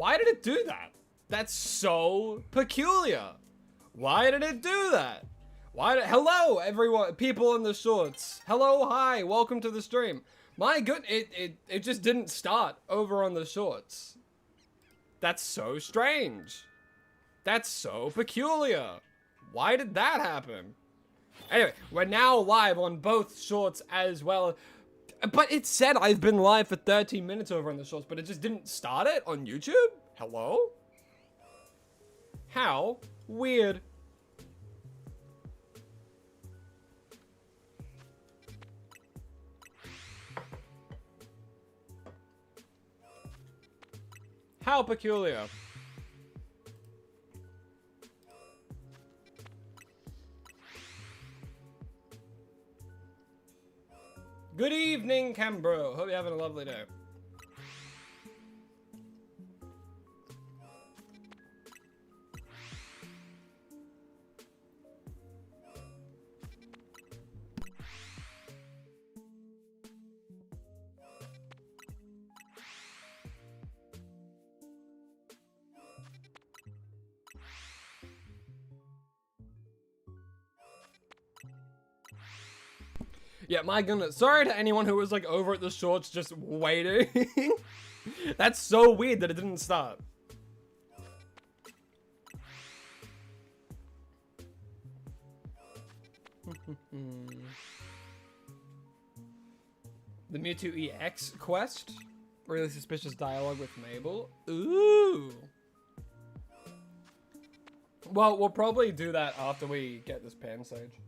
Why did it do that? That's so peculiar. Why did it do that? Hello, everyone, people in the shorts. Hello, hi, welcome to the stream. My good, it just didn't start over on the shorts. That's so strange. That's so peculiar. Why did that happen? Anyway, we're now live on both shorts as well. But it said I've been live for 13 minutes over on the shorts, but it just didn't start it on YouTube? Hello? How weird. How peculiar. Good evening, Cambro. Hope you're having a lovely day. Yeah, my goodness. Sorry to anyone who was like over at the shorts just waiting. That's so weird that it didn't start. The Mewtwo EX quest? Really suspicious dialogue with Mabel? Ooh. Well, we'll probably do that after we get this pan sage.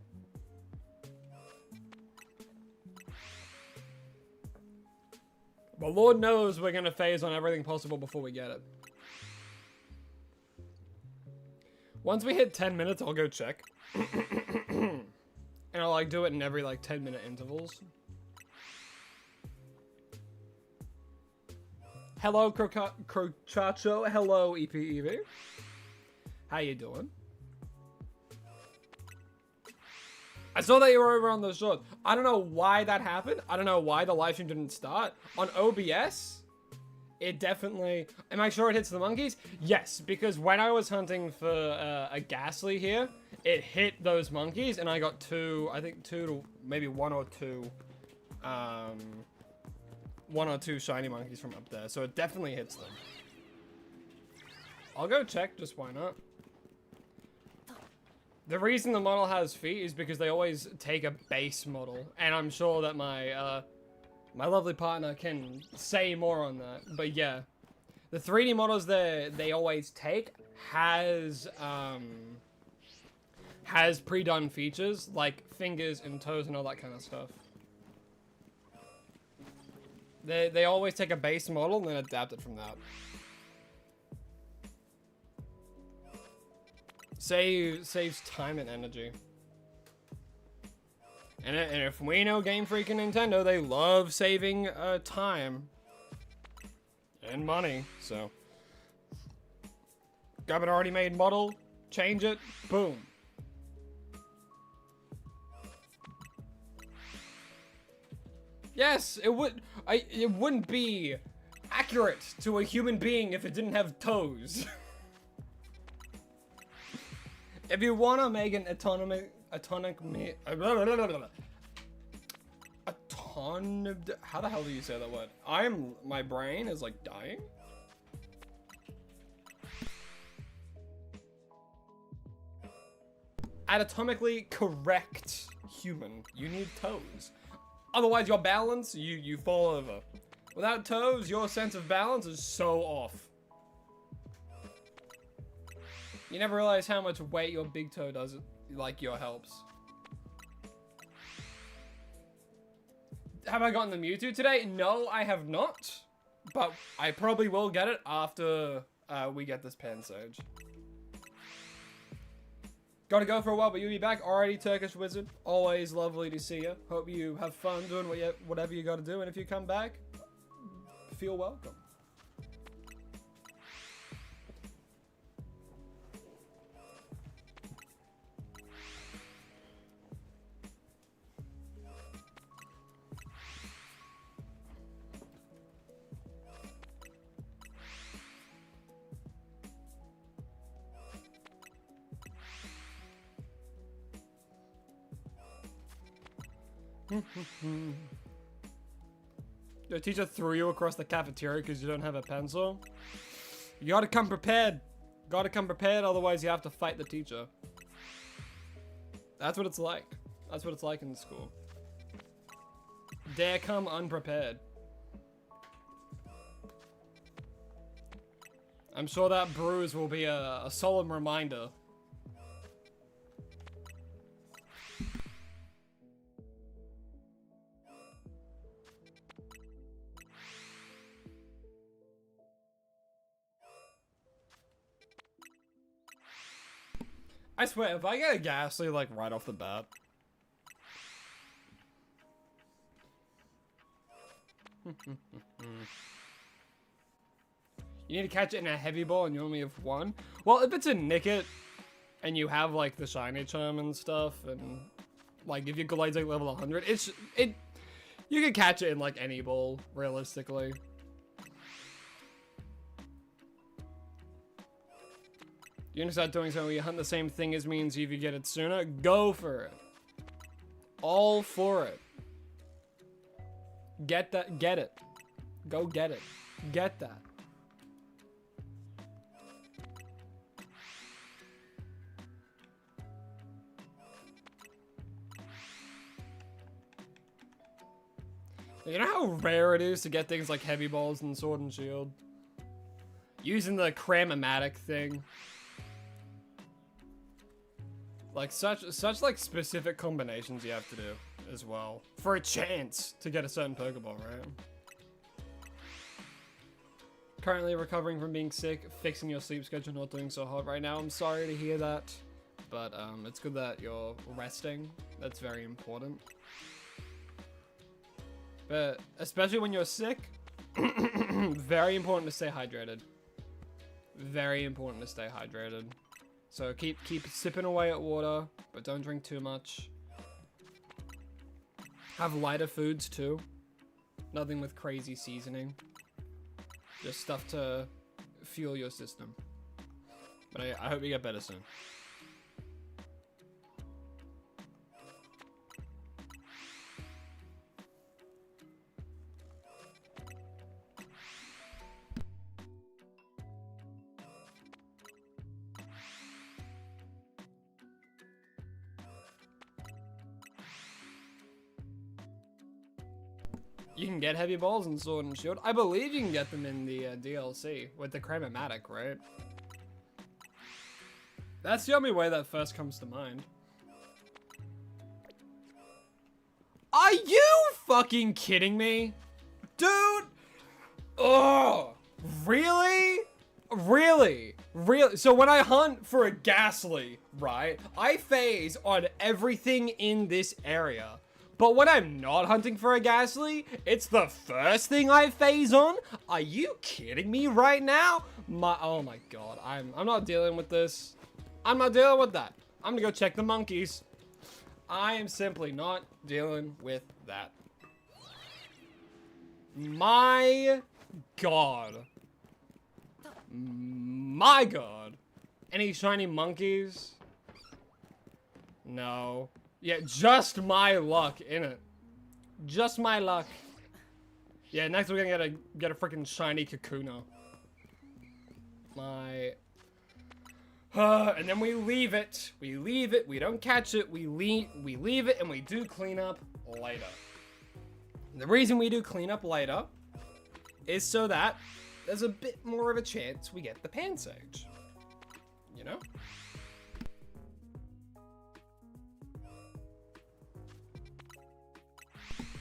But Lord knows we're gonna phase on everything possible before we get it. Once we hit 10 minutes, I'll go check. And I'll like do it in every like 10-minute intervals. Hello, Crochacho. Hello, EPEV. How you doing? I saw that you were over on the shorts. I don't know why that happened. I don't know why the live stream didn't start. On OBS, it definitely... Am I sure it hits the monkeys? Yes, because when I was hunting for a Ghastly here, it hit those monkeys, and I got two, I think two to maybe one or two shiny monkeys from up there. So it definitely hits them. I'll go check, just why not? The reason the model has feet is because they always take a base model, and I'm sure that my my lovely partner can say more on that. But yeah, the 3D models they always take has pre-done features like fingers and toes and all that kind of stuff. They always take a base model and then adapt it from that. Saves time and energy. And if we know Game Freak and Nintendo, they love saving time and money. So, grab an already made model, change it, boom. Yes, it wouldn't be accurate to a human being if it didn't have toes. If you want to make an how the hell do you say that word? My brain is like dying. Anatomically correct human, you need toes. Otherwise your balance, you fall over. Without toes, your sense of balance is so off. You never realize how much weight your big toe does, like your helps. Have I gotten the Mewtwo today? No, I have not. But I probably will get it after we get this pan surge. Gotta go for a while, but you'll be back. Alrighty, Turkish Wizard. Always lovely to see you. Hope you have fun doing whatever you gotta do. And if you come back, feel welcome. The teacher threw you across the cafeteria because you don't have a pencil. You gotta come prepared. Gotta come prepared, otherwise you have to fight the teacher. That's what it's like. That's what it's like in school. Dare come unprepared. I'm sure that bruise will be a solemn reminder. I swear, if I get a ghastly like right off the bat. You need to catch it in a heavy ball and you only have one? Well, if it's a Nicket and you have like the shiny charm and stuff, and like if your glide's like level 100, you can catch it in like any ball, realistically. You gonna start doing something where you hunt the same thing as me and see if you get it sooner? Go for it. All for it. Get that, get it. Go get it. Get that. You know how rare it is to get things like heavy balls and sword and shield? Using the cram-o-matic thing. Like such like specific combinations you have to do as well for a chance to get a certain Pokeball, right? Currently recovering from being sick, fixing your sleep schedule, not doing so hot right now. I'm sorry to hear that, but it's good that you're resting. That's very important. But especially when you're sick, very important to stay hydrated. Very important to stay hydrated. So keep sipping away at water, but don't drink too much. Have lighter foods too. Nothing with crazy seasoning. Just stuff to fuel your system. But I hope you get better soon. You can get heavy balls in Sword and Shield. I believe you can get them in the DLC with the Cram-o-matic, right? That's the only way that first comes to mind. Are you fucking kidding me? Dude! Oh! Really? Really? Really? So when I hunt for a Ghastly, right? I phase on everything in this area. But when I'm not hunting for a Ghastly, it's the first thing I phase on? Are you kidding me right now? Oh my god, I'm not dealing with this. I'm not dealing with that. I'm gonna go check the monkeys. I am simply not dealing with that. My god. My god. Any shiny monkeys? No. Yeah, just my luck, innit? Just my luck. Yeah, next we're gonna get a freaking shiny Kakuna. And then we leave it. We leave it. We don't catch it. We leave it, and we do cleanup later. The reason we do cleanup later is so that there's a bit more of a chance we get the Pansage. You know?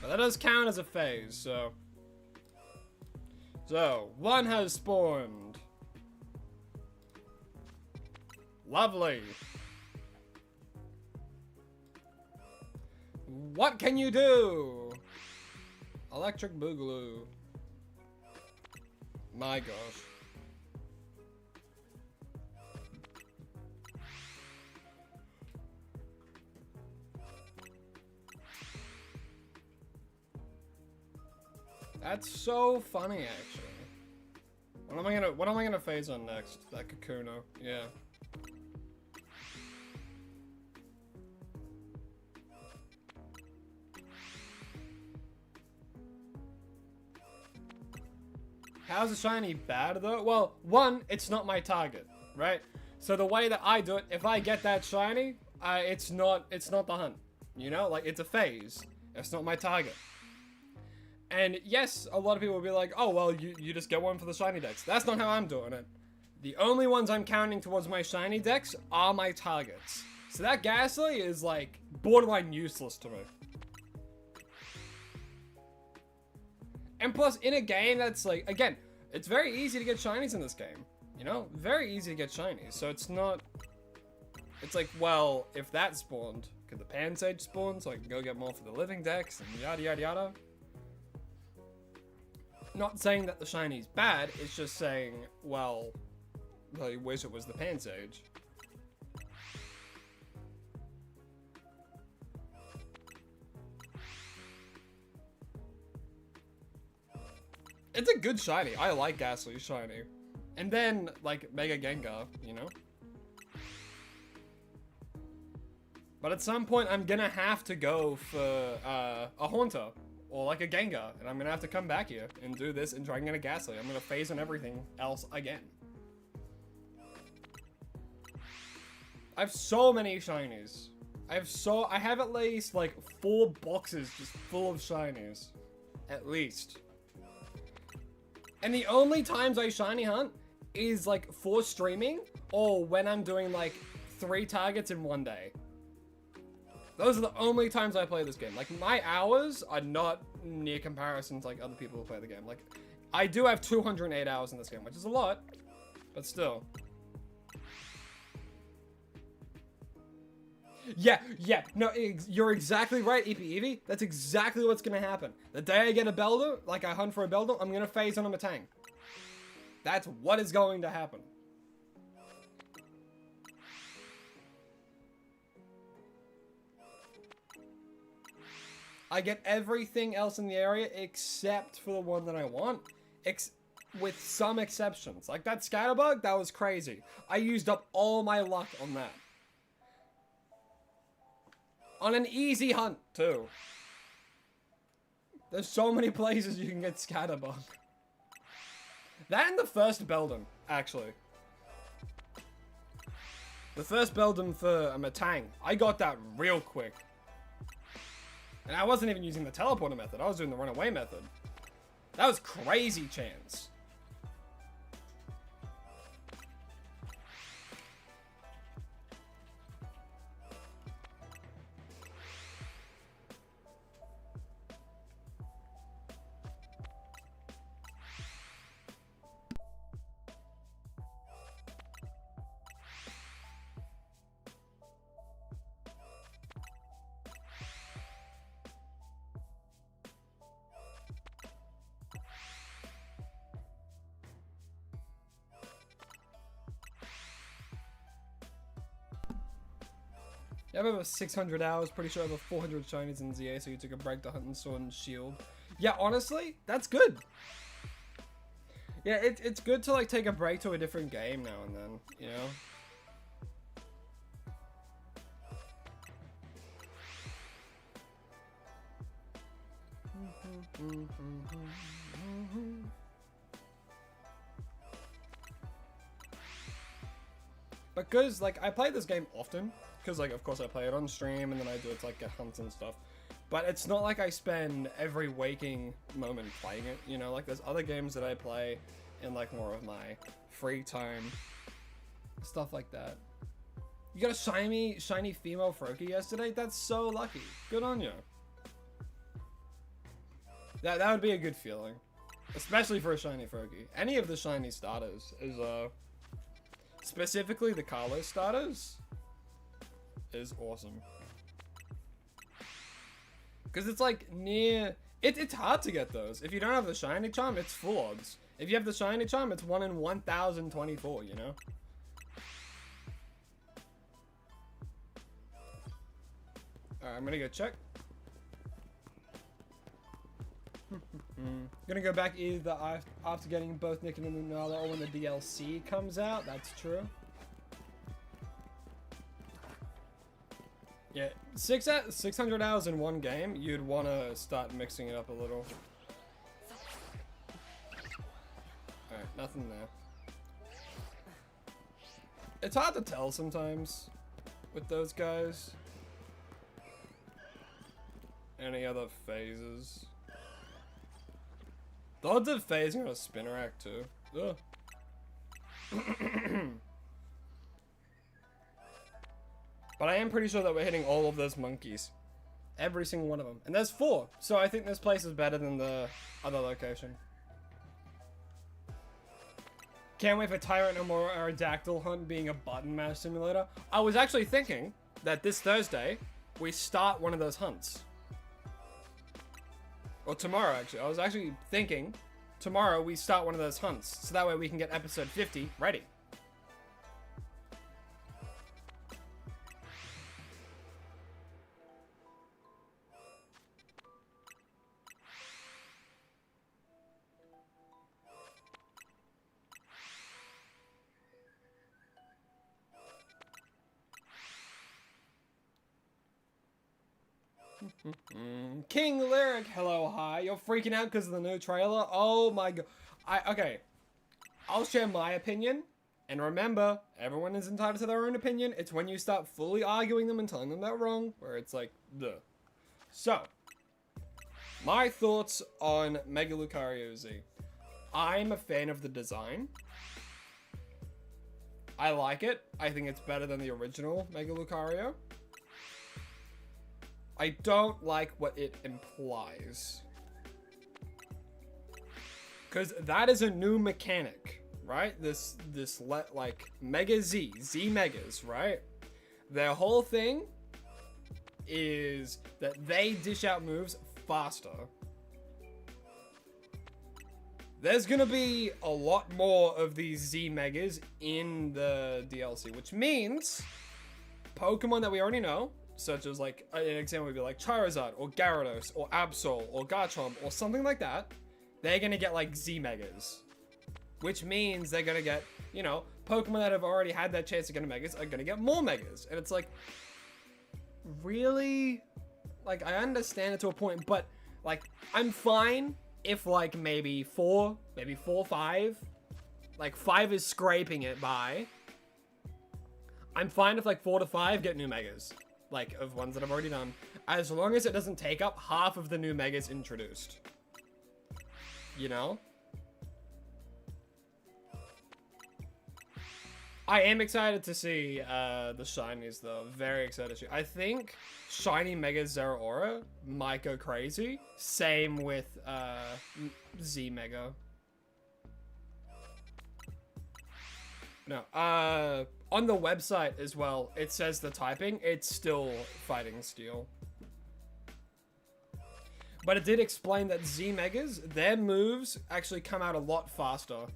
But that does count as a phase, so... So, one has spawned. Lovely. What can you do? Electric Boogaloo. My gosh. That's so funny, actually. What am I gonna phase on next? That Kakuna, yeah. How's a shiny bad though? Well, one, it's not my target, right? So the way that I do it, if I get that shiny, it's not the hunt. You know, like it's a phase. It's not my target. And yes, a lot of people will be like, oh, well, you just get one for the shiny decks. That's not how I'm doing it. The only ones I'm counting towards my shiny decks are my targets. So that Ghastly is like borderline useless to me. And plus, in a game that's like, again, it's very easy to get shinies in this game. You know, very easy to get shinies. So it's not, it's like, well, if that spawned, could the Pansage spawn so I can go get more for the living decks and yada yada yada? Not saying that the shiny's bad, it's just saying, well, I wish it was the Pansage. It's a good shiny. I like Ghastly shiny. And then, like, Mega Gengar, you know? But at some point, I'm gonna have to go for a Haunter. Or like a Gengar. And I'm gonna have to come back here and do this and try and get a Ghastly. I'm gonna phase on everything else again. I have so many shinies. I have at least like 4 boxes just full of shinies. At least. And the only times I shiny hunt is like for streaming or when I'm doing like 3 targets in one day. Those are the only times I play this game. Like my hours are not near comparison to like other people who play the game. Like I do have 208 hours in this game, which is a lot, but still. Yeah, no, you're exactly right, Eevee. That's exactly what's gonna happen. The day I get a Beldum, like I hunt for a Beldum, I'm gonna phase on a Matang. That's what is going to happen. I get everything else in the area except for the one that I want, with some exceptions. Like that Scatterbug, that was crazy. I used up all my luck on that. On an easy hunt, too. There's so many places you can get Scatterbug. That and the first Beldum, actually. The first Beldum for a Matang, I got that real quick. And I wasn't even using the teleporter method, I was doing the runaway method. That was crazy chance. Yeah, I have over 600 hours, pretty sure over 400 shinies in ZA, so you took a break to hunt and sword and shield. Yeah, honestly, that's good. Yeah, it's good to like take a break to a different game now and then, you know? Because, like, I play this game often. Because, like, of course I play it on stream and then I do it to, like, get hunts and stuff. But it's not like I spend every waking moment playing it, you know? Like, there's other games that I play in, like, more of my free time. Stuff like that. You got a shiny female Froakie yesterday? That's so lucky. Good on you. That would be a good feeling. Especially for a shiny Froakie. Any of the shiny starters is, specifically the Carlos starters is awesome. Because it's like near... It's hard to get those. If you don't have the shiny charm, it's full odds. If you have the shiny charm, it's 1 in 1024, you know? Alright, I'm gonna go check. Gonna go back either after getting both Nick and Lunala or when the DLC comes out. That's true. Yeah, 600 hours in one game, you'd want to start mixing it up a little. nothing there. It's hard to tell sometimes with those guys. Any other phases? The odds of phasing on a spinner act too. Ugh. But I am pretty sure that we're hitting all of those monkeys. Every single one of them. And there's 4. So I think this place is better than the other location. Can't wait for Tyrant or Aerodactyl Hunt being a button mash simulator. I was actually thinking that this Thursday, we start one of those hunts. Or tomorrow, actually. I was actually thinking tomorrow we start one of those hunts. So that way we can get episode 50 ready. King Lyric, hello, hi. You're freaking out because of the new trailer? Oh my god. Okay. I'll share my opinion. And remember, everyone is entitled to their own opinion. It's when you start fully arguing them and telling them they're wrong, where it's like, duh. So, my thoughts on Mega Lucario Z. I'm a fan of the design. I like it. I think it's better than the original Mega Lucario. I don't like what it implies. Because that is a new mechanic, right? Like Mega Z Megas, right? Their whole thing is that they dish out moves faster. There's gonna be a lot more of these Z Megas in the DLC, which means Pokemon that we already know, such as like an example would be like Charizard or Gyarados or Absol or Garchomp or something like that, they're gonna get like Z Megas, which means they're gonna get, you know, Pokemon that have already had their chance to get Megas are gonna get more Megas. And it's like, really? Like, I understand it to a point, but like, I'm fine if like maybe 4, 5, like 5 is scraping it by. I'm fine if like 4 to 5 get new Megas. Like, of ones that I've already done, as long as it doesn't take up half of the new Megas introduced. You know? I am excited to see the shinies, though. Very excited to see. I think shiny Mega Zeraora might go crazy. Same with Z Mega. No, on the website as well, it says the typing, it's still Fighting Steel. But it did explain that Z Megas, their moves actually come out a lot faster.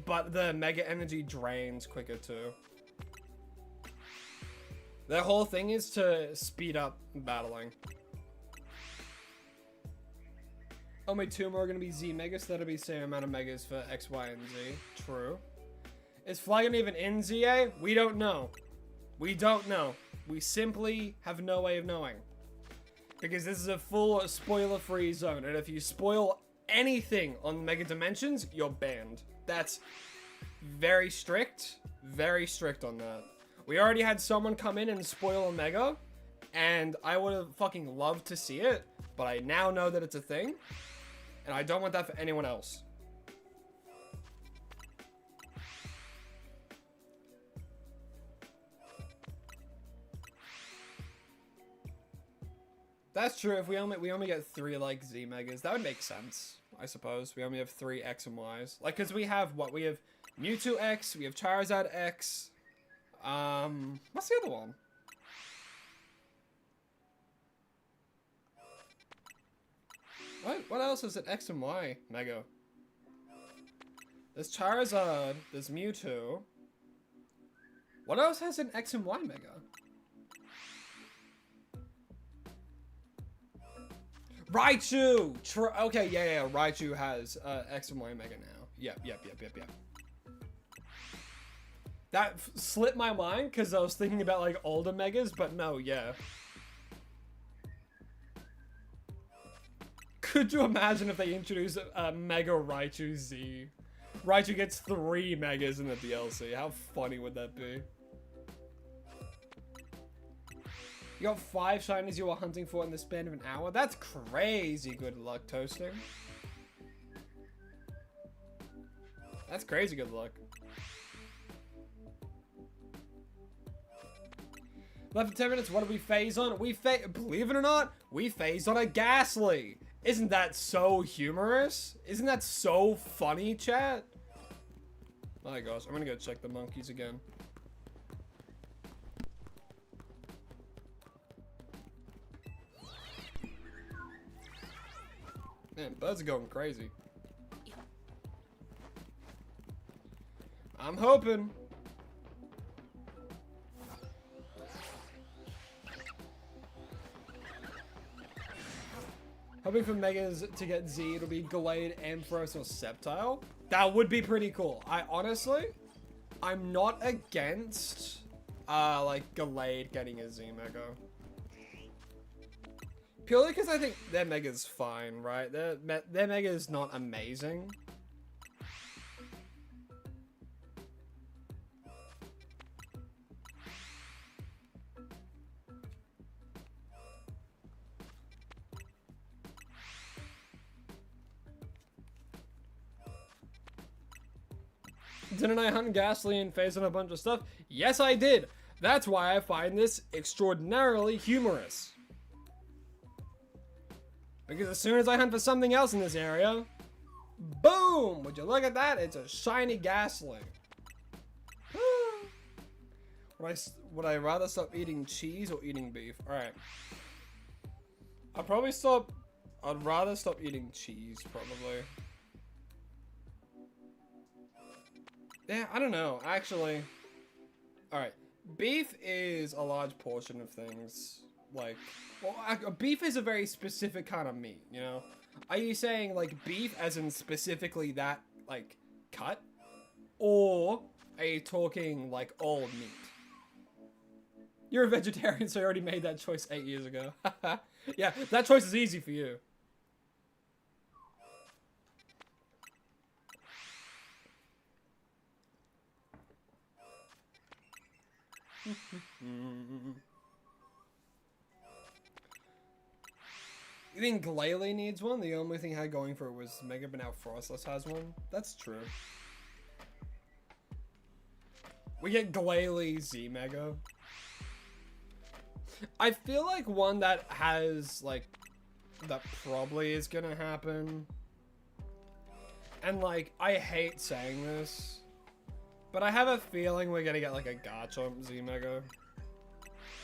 But the Mega Energy drains quicker too. Their whole thing is to speed up battling. Only 2 more are going to be Z Megas, so that'll be the same amount of Megas for X, Y, and Z. True. Is Flagon even in ZA? We don't know. We don't know. We simply have no way of knowing. Because this is a full spoiler-free zone, and if you spoil anything on Mega Dimensions, you're banned. That's very strict on that. We already had someone come in and spoil a Mega, and I would have fucking loved to see it, but I now know that it's a thing, and I don't want that for anyone else. That's true. If we only get 3 like Z Megas, that would make sense, I suppose. We only have 3 X and Ys. Like, cause we have what? We have Mewtwo X, we have Charizard X. What's the other one? What else is an X and Y Mega? There's Charizard, there's Mewtwo. What else has an X and Y Mega? Raichu! Okay, yeah, Raichu has X and Y Mega now. Yep. That slipped my mind because I was thinking about like older Megas, but no, yeah. Could you imagine if they introduce a Mega Raichu Z? Raichu gets 3 Megas in the DLC. How funny would that be? You got 5 shinies you were hunting for in the span of an hour? That's crazy good luck, Toasting. That's crazy good luck. Left for 10 minutes, what do we phase on? Believe it or not, we phased on a Ghastly. Isn't that so humorous? Isn't that so funny, chat? Oh my gosh, I'm gonna go check the monkeys again. Man, birds are going crazy. I'm hoping. Hoping for Megas to get Z, it'll be Glade, Ampharos, or Sceptile. That would be pretty cool. I'm not against, like, Glade getting a Z Mega. Purely because I think their Mega's fine, right? Their Mega is not amazing. Didn't I hunt Ghastly and phase on a bunch of stuff? Yes, I did. That's why I find this extraordinarily humorous. Because as soon as I hunt for something else in this area, boom! Would you look at that? It's a shiny Ghastly. Would I rather stop eating cheese or eating beef? Alright. I'd rather stop eating cheese, probably. Yeah, I don't know, actually. Alright, beef is a large portion of things. Like, well, beef is a very specific kind of meat, you know? Are you saying, like, beef as in specifically that, like, cut? Or are you talking, like, all meat? You're a vegetarian, so you already made that choice 8 years ago. Yeah, that choice is easy for you. You think Glalie needs one? The only thing I had going for it was Mega, but now Frostless has one. That's true. We get Glalie Z Mega. I feel like one that has, like, that probably is gonna happen. And, like, I hate saying this, but I have a feeling we're gonna get, like, a Garchomp Z Mega.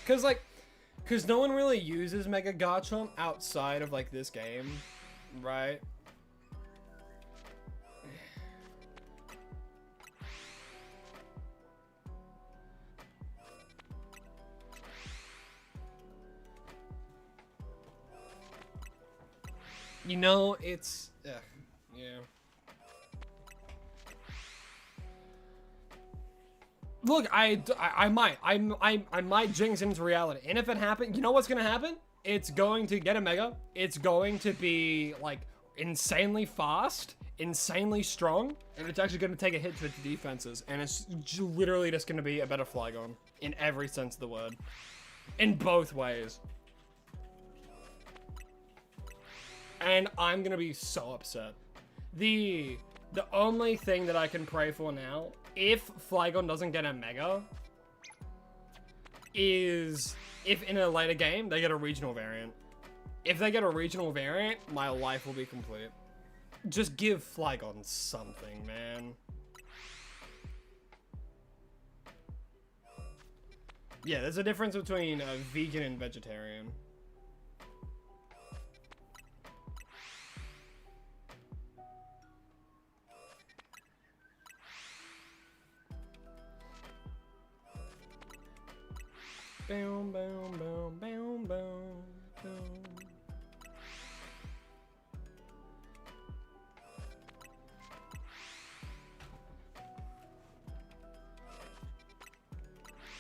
Cause no one really uses Mega Garchomp outside of, like, this game, right? You know, it's, yeah. Look, I might jinx into reality, and if it happens, you know what's gonna happen? It's going to get a Mega. It's going to be, like, insanely fast, insanely strong, and it's actually gonna take a hit to its defenses, and it's literally just gonna be a better Flygon in every sense of the word, in both ways. And I'm gonna be so upset. The only thing that I can pray for now, if Flygon doesn't get a Mega, is if in a later game they get a regional variant. If they get a regional variant, my life will be complete. Just give Flygon something, man. Yeah, there's a difference between a vegan and vegetarian. Boom, boom, boom, boom, boom, boom.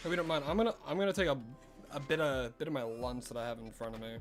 If you don't mind, I'm gonna take a bit of my lunch that I have in front of me.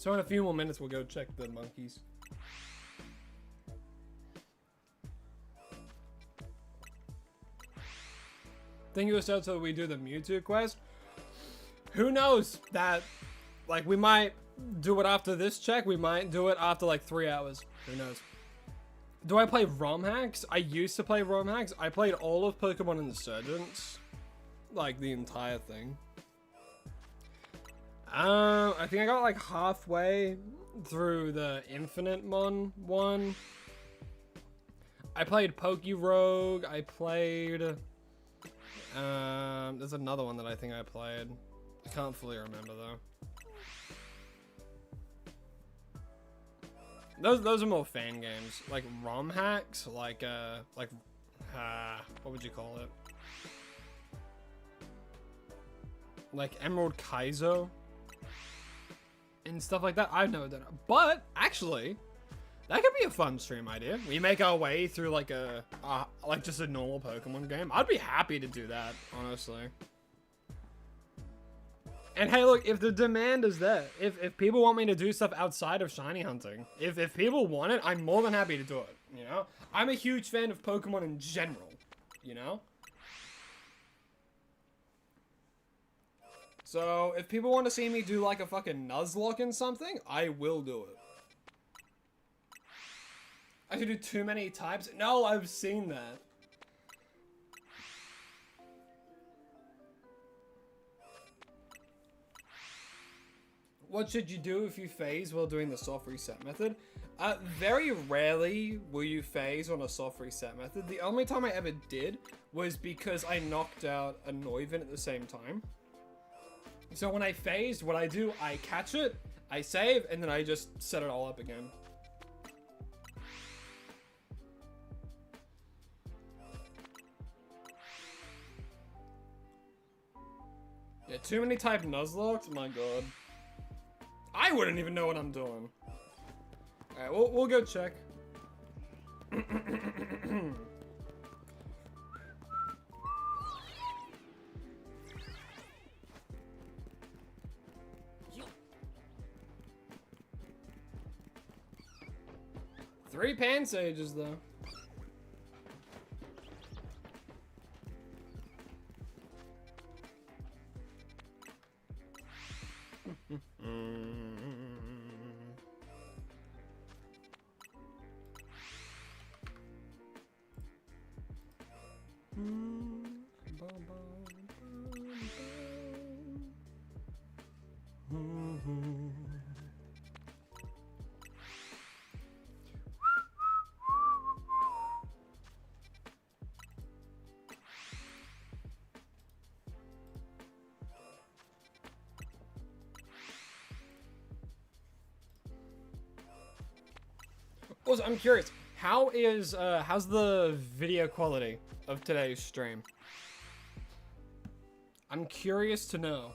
So in a few more minutes, we'll go check the monkeys. Think it was so we do the Mewtwo quest. Who knows that, like, we might do it after this check. We might do it after like 3 hours. Who knows? Do I play ROM hacks? I used to play ROM hacks. I played all of Pokemon Insurgents. Like, the entire thing. I think I got like halfway through the Infinite Mon one. I played Pokerogue. I played... there's another one that I think I played. I can't fully remember though. Those are more fan games, like ROM hacks, like what would you call it? Like Emerald Kaizo and stuff like that. I've never done it, but actually, that could be a fun stream idea. We make our way through like like just a normal Pokemon game. I'd be happy to do that, honestly. And hey, look, if the demand is there, if people want me to do stuff outside of shiny hunting, if people want it, I'm more than happy to do it, you know? I'm a huge fan of Pokemon in general, you know? So, if people want to see me do like a fucking Nuzlocke and something, I will do it. I could do too many types. No, I've seen that. What should you do if you phase while doing the soft reset method? Very rarely will you phase on a soft reset method. The only time I ever did was because I knocked out a Noivern at the same time. So when I phased, what I do, I catch it, I save, and then I just set it all up again. Yeah, too many type Nuzlocks? My god. I wouldn't even know what I'm doing. Alright, we'll go check. Three Pansages, though. Also, I'm curious, how's the video quality of today's stream? I'm curious to know.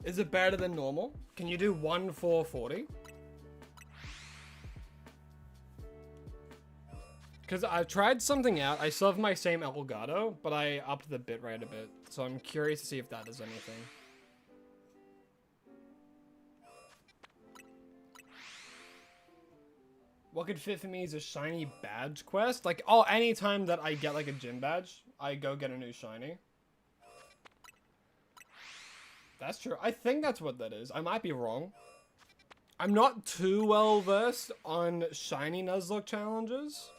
Is it better than normal? Can you do 440? Because I've tried something out. I still have my same Elgato, but I upped the bitrate a bit. So I'm curious to see if that does anything. What could fit for me is a shiny badge quest. Like, oh, anytime that I get like a gym badge, I go get a new shiny. That's true. I think that's what that is. I might be wrong. I'm not too well versed on shiny Nuzlocke challenges.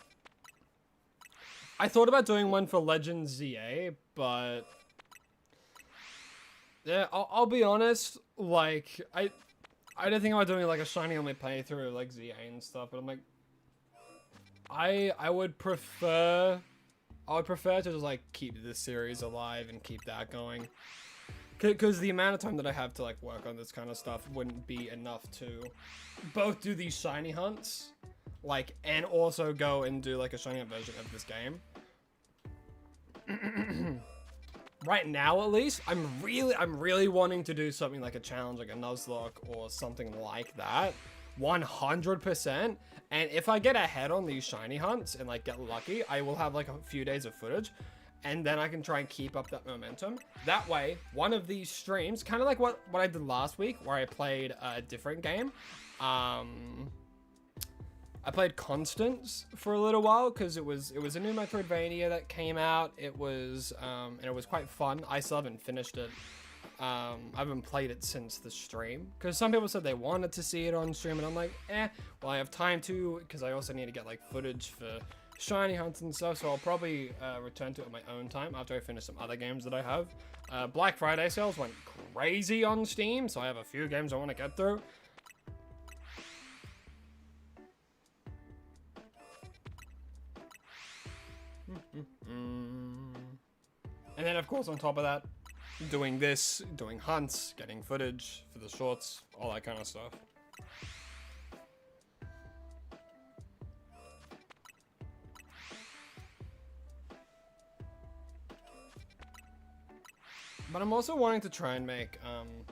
I thought about doing one for Legends ZA, but yeah, I'll be honest. Like, I don't think about doing like a shiny only playthrough like ZA and stuff, but I'm like, I would prefer to just like keep this series alive and keep that going, because the amount of time that I have to like work on this kind of stuff wouldn't be enough to both do these shiny hunts, like, and also go and do like a shiny hunt version of this game. Right now, at least, I'm really wanting to do something like a challenge, like a Nuzlocke or something like that, 100%. And if I get ahead on these shiny hunts and like get lucky, I will have like a few days of footage. and then I can try and keep up that momentum. That way, one of these streams, kind of like what I did last week, where I played a different game. I played Constance for a little while because it was a new Metroidvania that came out. It was and it was quite fun. I still haven't finished it. I haven't played it since the stream because some people said they wanted to see it on stream, and I'm like, well, I have time to, because I also need to get like footage for shiny hunts and stuff, so I'll probably return to it at my own time after I finish some other games that I have. Black Friday sales went crazy on Steam, so I have a few games I want to get through. And then of course on top of that, doing this, doing hunts, getting footage for the shorts, all that kind of stuff. But I'm also wanting to try and make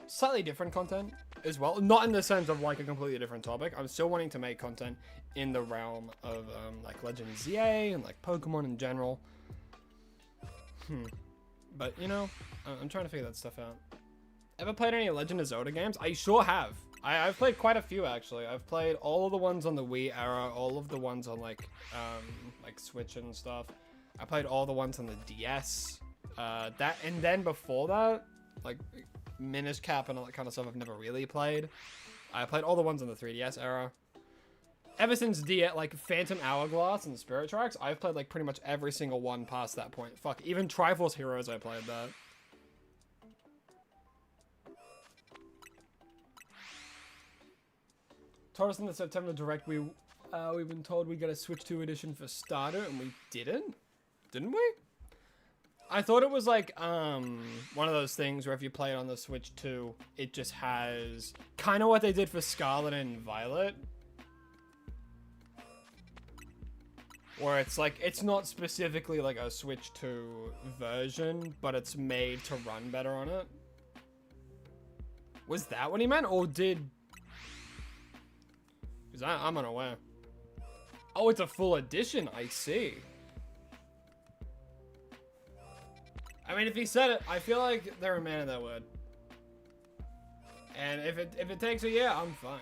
slightly different content as well. Not in the sense of like a completely different topic. I'm still wanting to make content in the realm of like Legend ZA and like Pokemon in general. But you know, I'm trying to figure that stuff out. Ever played any Legend of Zelda games? I sure have. I've played quite a few actually. I've played all of the ones on the Wii era, all of the ones on like Switch and stuff. I played all the ones on the DS. That, and then before that, like Minish Cap and all that kind of stuff, I've never really played. I played all the ones on the 3DS era. Ever since like Phantom Hourglass and Spirit Tracks, I've played like pretty much every single one past that point. Fuck, even Triforce Heroes, I played that. Told us in the September Direct we've been told we got a Switch 2 edition for starter, and we didn't we? I thought it was like one of those things where if you play it on the Switch 2, it just has kind of what they did for Scarlet and Violet, where it's like it's not specifically like a Switch 2 version, but it's made to run better on it. Was that what he meant, or did? Because I'm unaware. Oh, it's a full edition. I see. I mean, if he said it, I feel like they're a man of their word. And if it takes a year, I'm fine.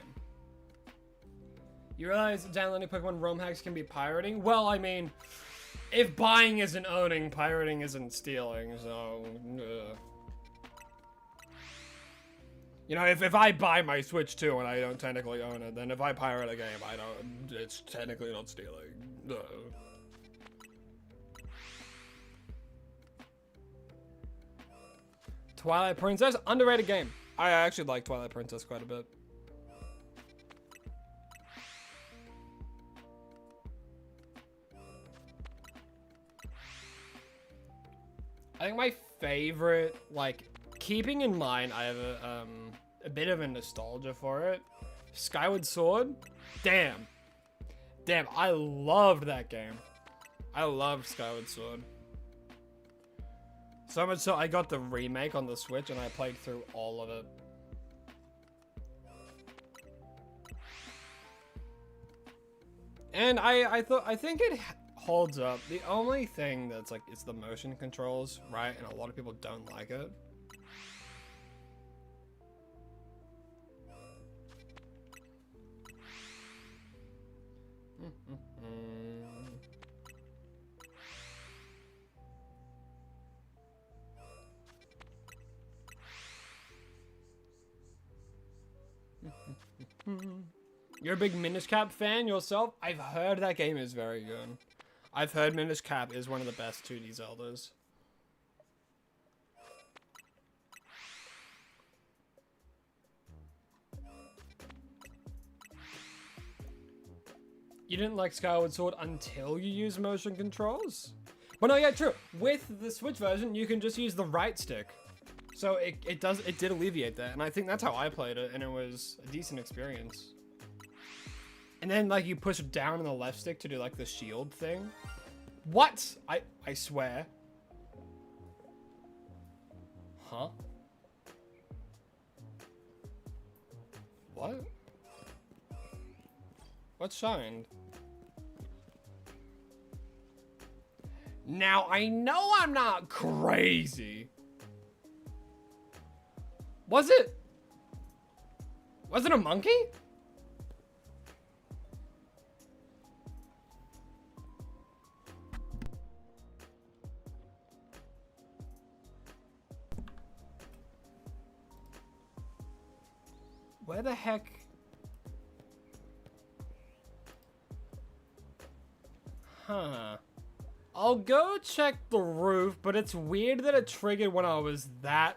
You realize downloading Pokemon ROM hacks can be pirating? Well, I mean, if buying isn't owning, pirating isn't stealing, so... You know, if I buy my Switch 2 and I don't technically own it, then if I pirate a game, it's technically not stealing. Twilight Princess, underrated game. I actually like Twilight Princess quite a bit. I think my favorite, like, keeping in mind I have a bit of a nostalgia for it. Skyward Sword, damn, I loved that game. I loved Skyward Sword. So much so I got the remake on the Switch and I played through all of it. And I think it holds up. The only thing that's like, it's the motion controls, right? And a lot of people don't like it. You're a big Minish Cap fan yourself? I've heard that game is very good. I've heard Minish Cap is one of the best 2D Zeldas. You didn't like Skyward Sword until you use motion controls? Well, no, yeah, true. With the Switch version, you can just use the right stick. So it did alleviate that, and I think that's how I played it, and it was a decent experience. And then like you push down on the left stick to do like the shield thing. What? I swear. Huh? What? What shined? Now, I know I'm not crazy. Was it a monkey? Where the heck? Huh. I'll go check the roof, but it's weird that it triggered when I was that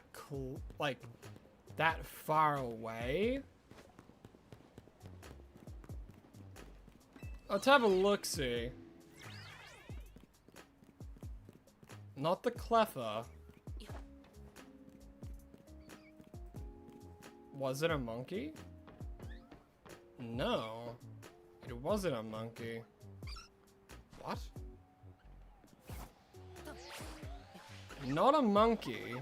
that far away. Let's have a look-see. Not the cleffer. Was it a monkey? No. It wasn't a monkey. What? Not a monkey.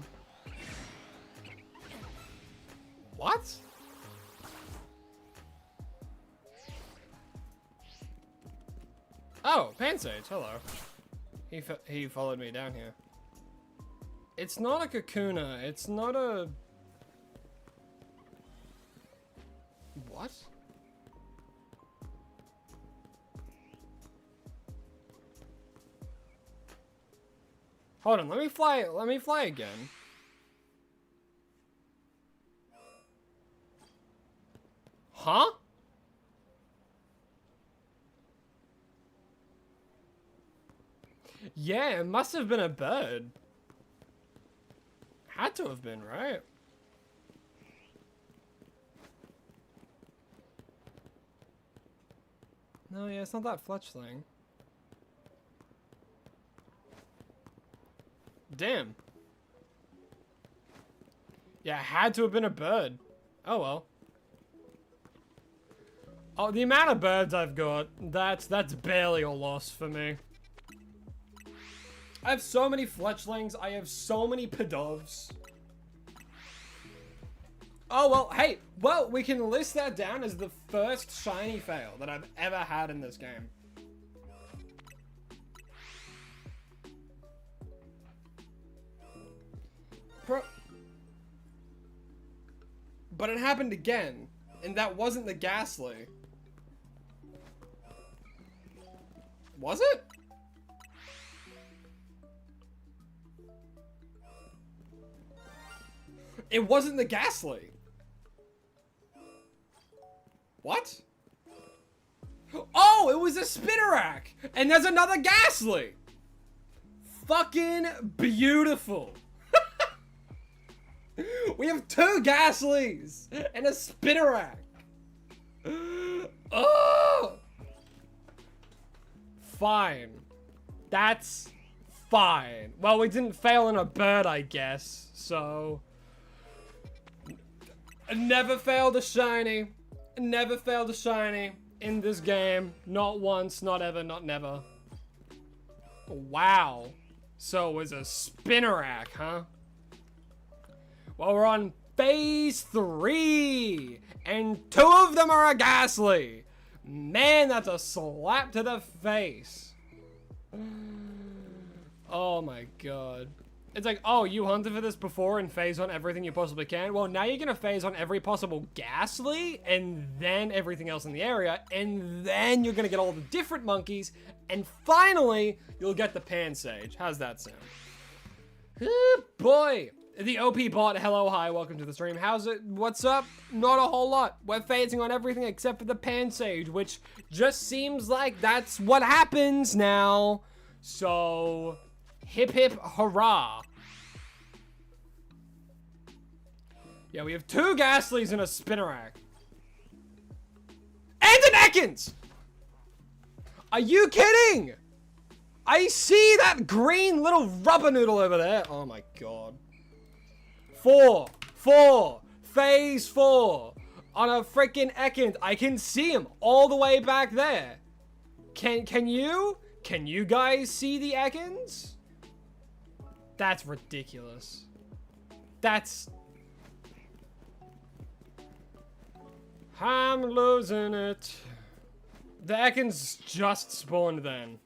What? Oh, Pansage, hello. He followed me down here. It's not a Kakuna. It's not a... What? Hold on, let me fly again. Huh? Yeah, it must have been a bird. Had to have been, right? No, yeah, it's not that fletchling. Damn. Yeah, it had to have been a bird. Oh well. Oh, the amount of birds I've got, that's barely a loss for me. I have so many fletchlings, I have so many pedovs. Oh, well, hey, well, we can list that down as the first shiny fail that I've ever had in this game. But it happened again, and that wasn't the Ghastly. Was it? It wasn't the Ghastly. What? Oh, it was a Spinnerack! And there's another Ghastly! Fucking beautiful. We have 2 Ghastlies and a Spinnerack. Oh! Fine. That's fine. Well, we didn't fail in a bird, I guess, so... Never failed a shiny. Never failed a shiny in this game. Not once, not ever, not never. Wow. So it was a Spinnerack, huh? Well, we're on phase 3. And 2 of them are a Ghastly. Man, that's a slap to the face. Oh my god. It's like, oh, you hunted for this before and phase on everything you possibly can? Well, now you're gonna phase on every possible Ghastly, and then everything else in the area, and then you're gonna get all the different monkeys, and finally, you'll get the Pansage. How's that sound? Boy! The OP bot, hello, hi, welcome to the stream. How's it? What's up? Not a whole lot. We're phasing on everything except for the Pansage, which just seems like that's what happens now. So, hip hip hurrah. Yeah, we have 2 Ghastlies and a Spinnerack. And an Ekans! Are you kidding? I see that green little rubber noodle over there. Oh my god. 4, phase 4 on a freaking Ekans. I can see him all the way back there. Can you guys see the Ekans? That's ridiculous. I'm losing it. The Ekans just spawned then.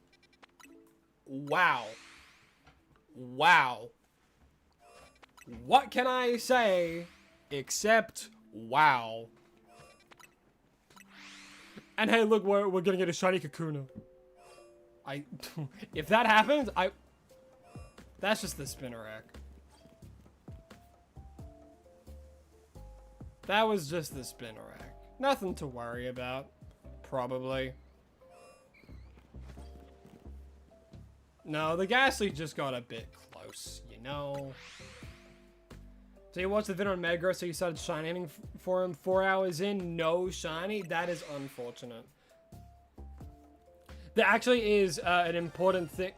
Wow. wow. What can I say except wow? And hey, look, we're gonna get a shiny Kakuna. If that happens, that's just the Spinnerack. That was just the Spinnerack. Nothing to worry about, probably. No, the Ghastly just got a bit close, you know. So you watched the video on Megro, so you started shining for him 4 hours in, no shiny? That is unfortunate. There actually is an important thing.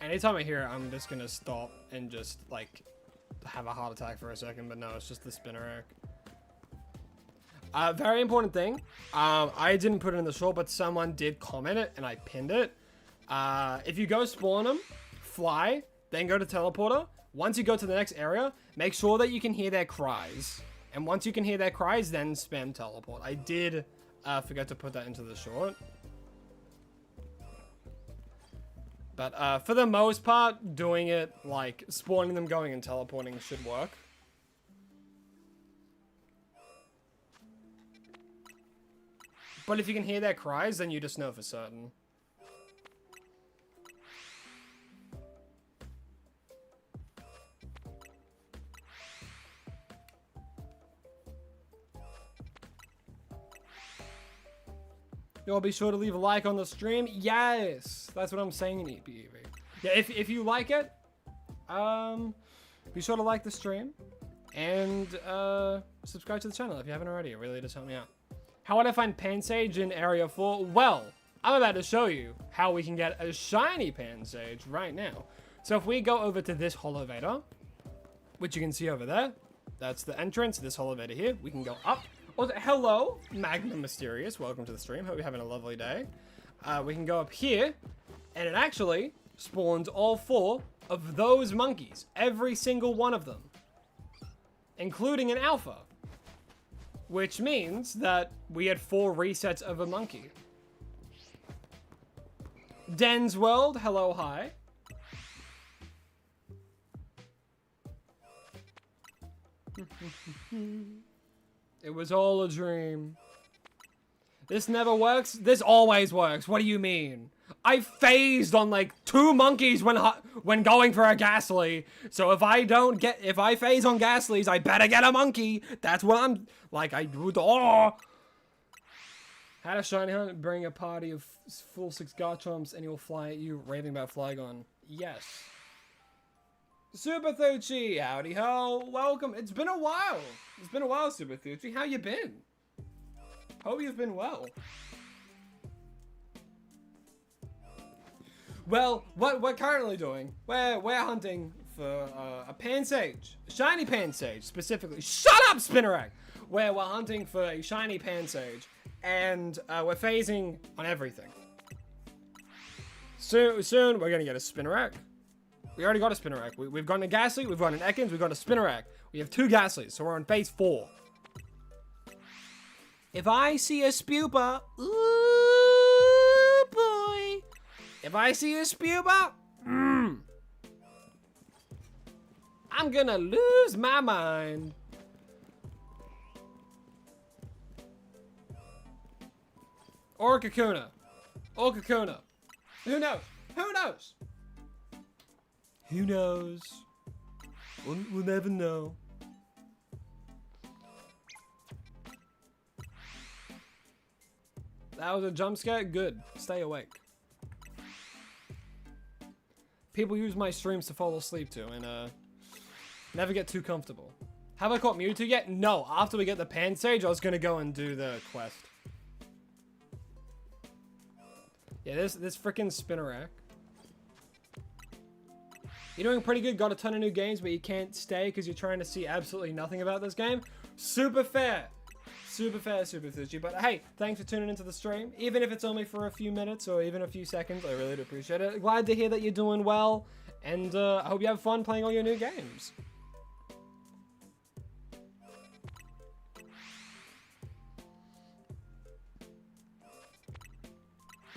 Anytime I hear it, I'm just gonna stop and just, like, have a heart attack for a second, but no, it's just the Spinnerack. Very important thing. I didn't put it in the short, but someone did comment it, and I pinned it. If you go spawn them, fly, then go to teleporter. Once you go to the next area, make sure that you can hear their cries. And once you can hear their cries, then spam teleport. I did forget to put that into the short. But for the most part, doing it, like, spawning them, going, and teleporting should work. But if you can hear their cries, then you just know for certain. You'll be sure to leave a like on the stream. Yes, that's what I'm saying, EPEV. Yeah, if you like it, be sure to like the stream and subscribe to the channel if you haven't already. It really does help me out. How would I find Pansage in Area 4? Well, I'm about to show you how we can get a shiny Pansage right now. So if we go over to this Holovator, which you can see over there, that's the entrance, this Holovator here. We can go up. Also, hello, Magnum Mysterious. Welcome to the stream. Hope you're having a lovely day. We can go up here, and it actually spawns all 4 of those monkeys. Every single one of them. Including an alpha. Which means that we had 4 resets of a monkey. Den's World, hello, hi. It was all a dream. This never works? This always works. What do you mean? I phased on like 2 monkeys when going for a Ghastly. So if I phase on Ghastlies, I better get a monkey. That's what I'm like. I would. Oh. Had a shiny hunt, bring a party of full 6 Garchomps, and he'll fly at you, raving about Flygon. Yes. Super Thucci, howdy ho, welcome. It's been a while. It's been a while, Super Thucci. How you been? Hope you've been well. Well, what we're currently doing, we're hunting for a Pansage, a shiny Pansage specifically. Shut up, Spinnerack! Where we're hunting for a shiny Pansage, and we're phasing on everything. Soon we're gonna get a Spinnerack. We already got a Spinnerack. We've gotten a Ghastly, we've got an Ekans, we've got a Spinnerack. We have 2 Ghastlies, so we're on phase 4. If I see a Spupa, ooh boy. If I see a Spupa, I'm gonna lose my mind. Or a Kakuna. Or Kakuna. Who knows? Who knows? Who knows? We'll never know. That was a jump scare? Good. Stay awake. People use my streams to fall asleep to and never get too comfortable. Have I caught Mewtwo yet? No. After we get the Pansage, I was gonna go and do the quest. Yeah, this freaking Spinnerack. You're doing pretty good, got a ton of new games, but you can't stay because you're trying to see absolutely nothing about this game. Super fair. Super fair, Super Thucci. But hey, thanks for tuning into the stream. Even if it's only for a few minutes or even a few seconds, I really do appreciate it. Glad to hear that you're doing well, and I hope you have fun playing all your new games.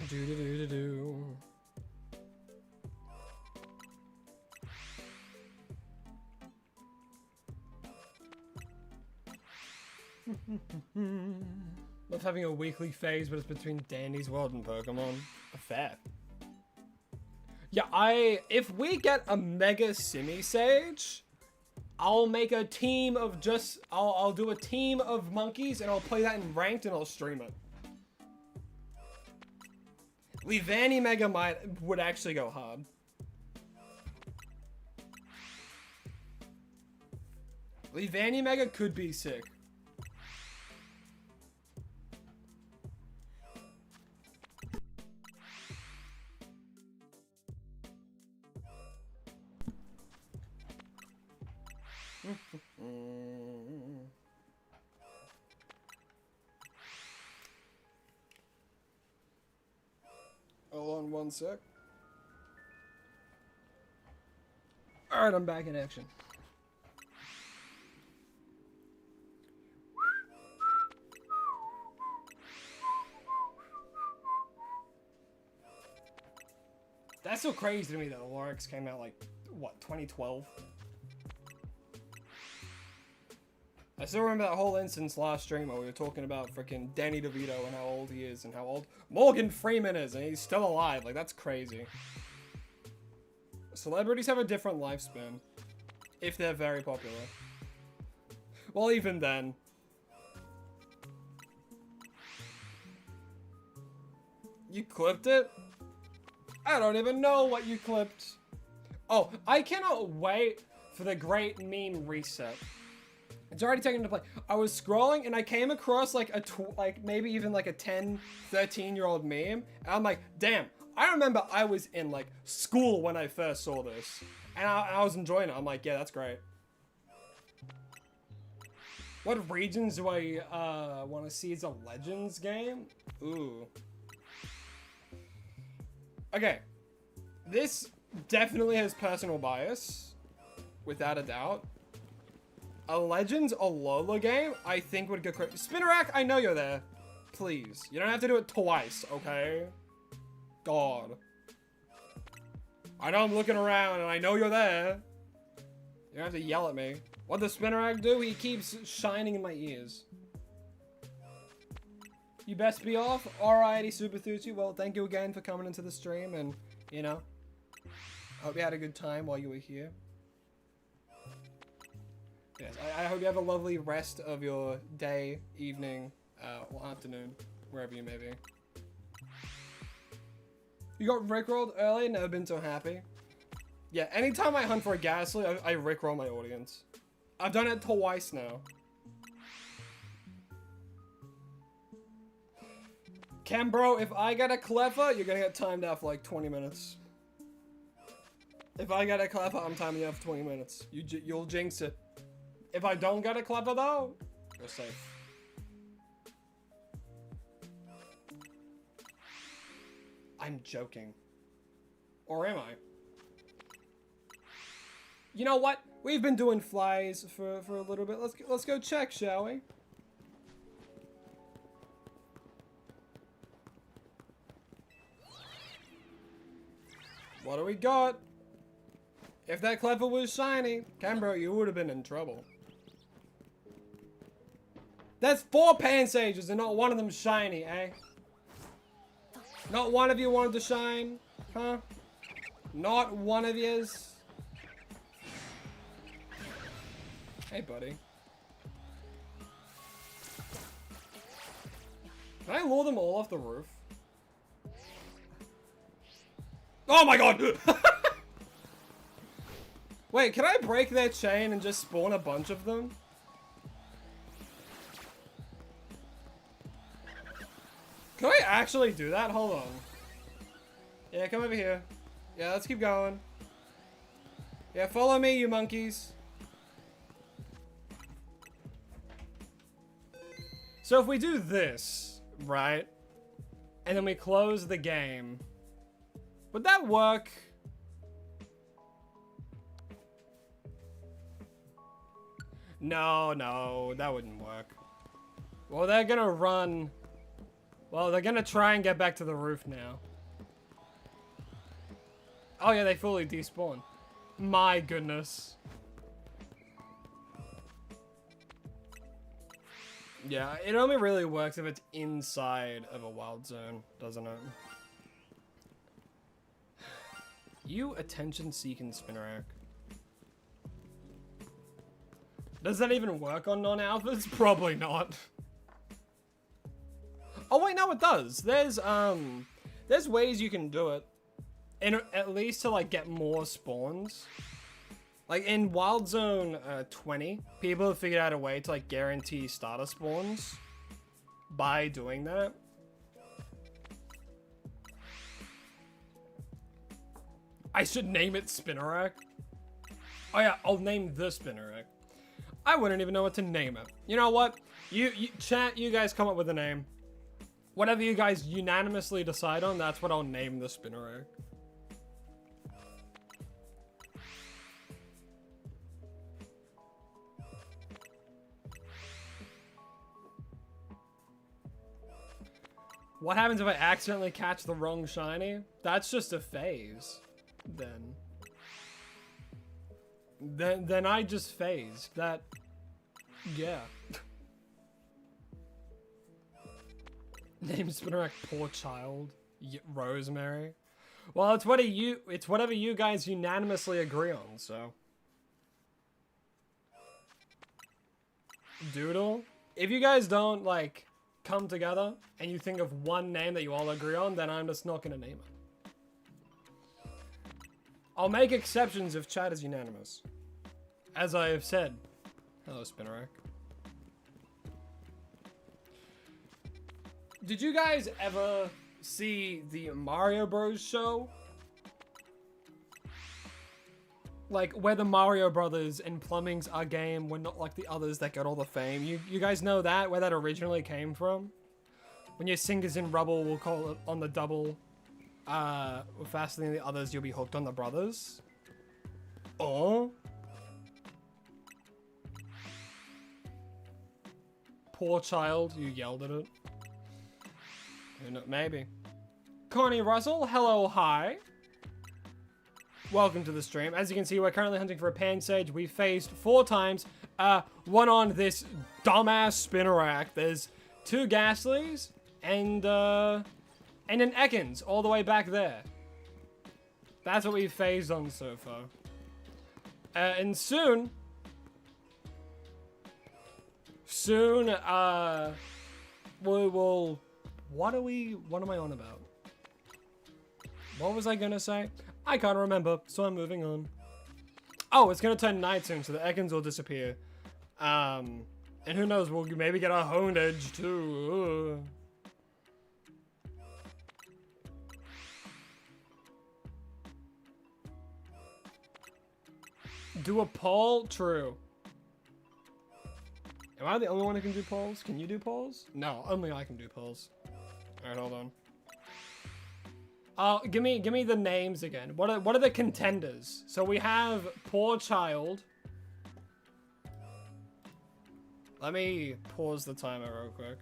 Do-do-do-do-do. Love having a weekly phase, but it's between Dandy's World and Pokemon. Fair. Yeah, if we get a Mega Simisage, I'll make a team of I'll do a team of monkeys and I'll play that in ranked and I'll stream it. Leavanny Mega would actually go hard. Leavanny Mega could be sick. Hold on one sec. Alright, I'm back in action. That's so crazy to me that Lorax came out like, what, 2012? I still remember that whole instance last stream where we were talking about freaking Danny DeVito and how old he is and how old Morgan Freeman is and he's still alive. Like, that's crazy. Celebrities have a different lifespan if they're very popular. Well, even then. You clipped it? I don't even know what you clipped. Oh, I cannot wait for the great meme reset. It's already taken into play. I was scrolling and I came across like maybe even like a 10, 13-year-old meme. And I'm like, damn, I remember I was in like school when I first saw this. And I was enjoying it. I'm like, yeah, that's great. What regions do I want to see as a Legends game? Ooh. Okay. This definitely has personal bias. Without a doubt. A Legends Alola game, I think would go crazy. Spinnerack, I know you're there. Please. You don't have to do it twice, okay? God. I know I'm looking around and I know you're there. You don't have to yell at me. What does Spinnerack do? He keeps shining in my ears. You best be off. Alrighty, Super Thucci. Well, thank you again for coming into the stream and, you know, hope you had a good time while you were here. Yes, I hope you have a lovely rest of your day, evening, or afternoon, wherever you may be. You got rickrolled early? Never been so happy. Yeah, anytime I hunt for a Ghastly, I rickroll my audience. I've done it twice now. Cambro, if I get a Cleffa, you're gonna get timed out for like 20 minutes. If I get a Cleffa, I'm timing you out for 20 minutes. You'll jinx it. If I don't get a Cleffa though, you're safe. I'm joking. Or am I? You know what? We've been doing flies for a little bit. Let's go check, shall we? What do we got? If that Cleffa was shiny, Cambro, you would have been in trouble. That's 4 Pansages and not one of them shiny, eh? Not one of you wanted to shine? Huh? Not one of yous? Hey, buddy. Can I lure them all off the roof? Oh my god! Wait, can I break their chain and just spawn a bunch of them? Can I actually do that? Hold on. Yeah, come over here. Yeah, let's keep going. Yeah, follow me, you monkeys. So if we do this, right? And then we close the game. Would that work? No, that wouldn't work. Well, they're gonna run. Well, they're gonna try and get back to the roof now. Oh yeah, they fully despawn. My goodness. Yeah, it only really works if it's inside of a wild zone, doesn't it? You attention-seeking spinnerack. Does that even work on non-alphas? Probably not. Oh wait, no, it does. There's ways you can do it, and at least to like get more spawns. Like in Wild Zone 20, people have figured out a way to like guarantee starter spawns by doing that. I should name it Spinnerack. Oh yeah, I'll name the Spinnerack. I wouldn't even know what to name it. You know what? You chat, you guys come up with a name. Whatever you guys unanimously decide on, that's what I'll name the Spinnerack. What happens if I accidentally catch the wrong shiny? That's just a phase. Then I just phased. That, yeah. Name Spinnerack poor child. Rosemary. Well, it's whatever you guys unanimously agree on, so. Doodle. If you guys don't, like, come together and you think of one name that you all agree on, then I'm just not gonna name it. I'll make exceptions if chat is unanimous. As I have said. Hello, Spinnerack. Did you guys ever see the Mario Bros. Show? Like, where the Mario Brothers and Plumbing's Our Game were not like the others that got all the fame. You guys know that? Where that originally came from? When your singers in rubble will call it on the double. Faster than the others, you'll be hooked on the brothers. Oh. Poor child, you yelled at it. Maybe. Connie Russell, hello, hi. Welcome to the stream. As you can see, we're currently hunting for a pan sage. We faced 4 times. One on this dumbass Spinnerack. There's 2 Ghastlies and an Ekans all the way back there. That's what we've phased on so far. And soon, we will. What am I on about? What was I gonna say? I can't remember, so I'm moving on. Oh, it's gonna turn night soon, so the Ekans will disappear. And who knows, we'll maybe get a honed edge too. Do a poll? True. Am I the only one who can do polls? Can you do polls? No, only I can do polls. Alright, hold on. Give me the names again. What are the contenders? So we have Poor Child. Let me pause the timer real quick.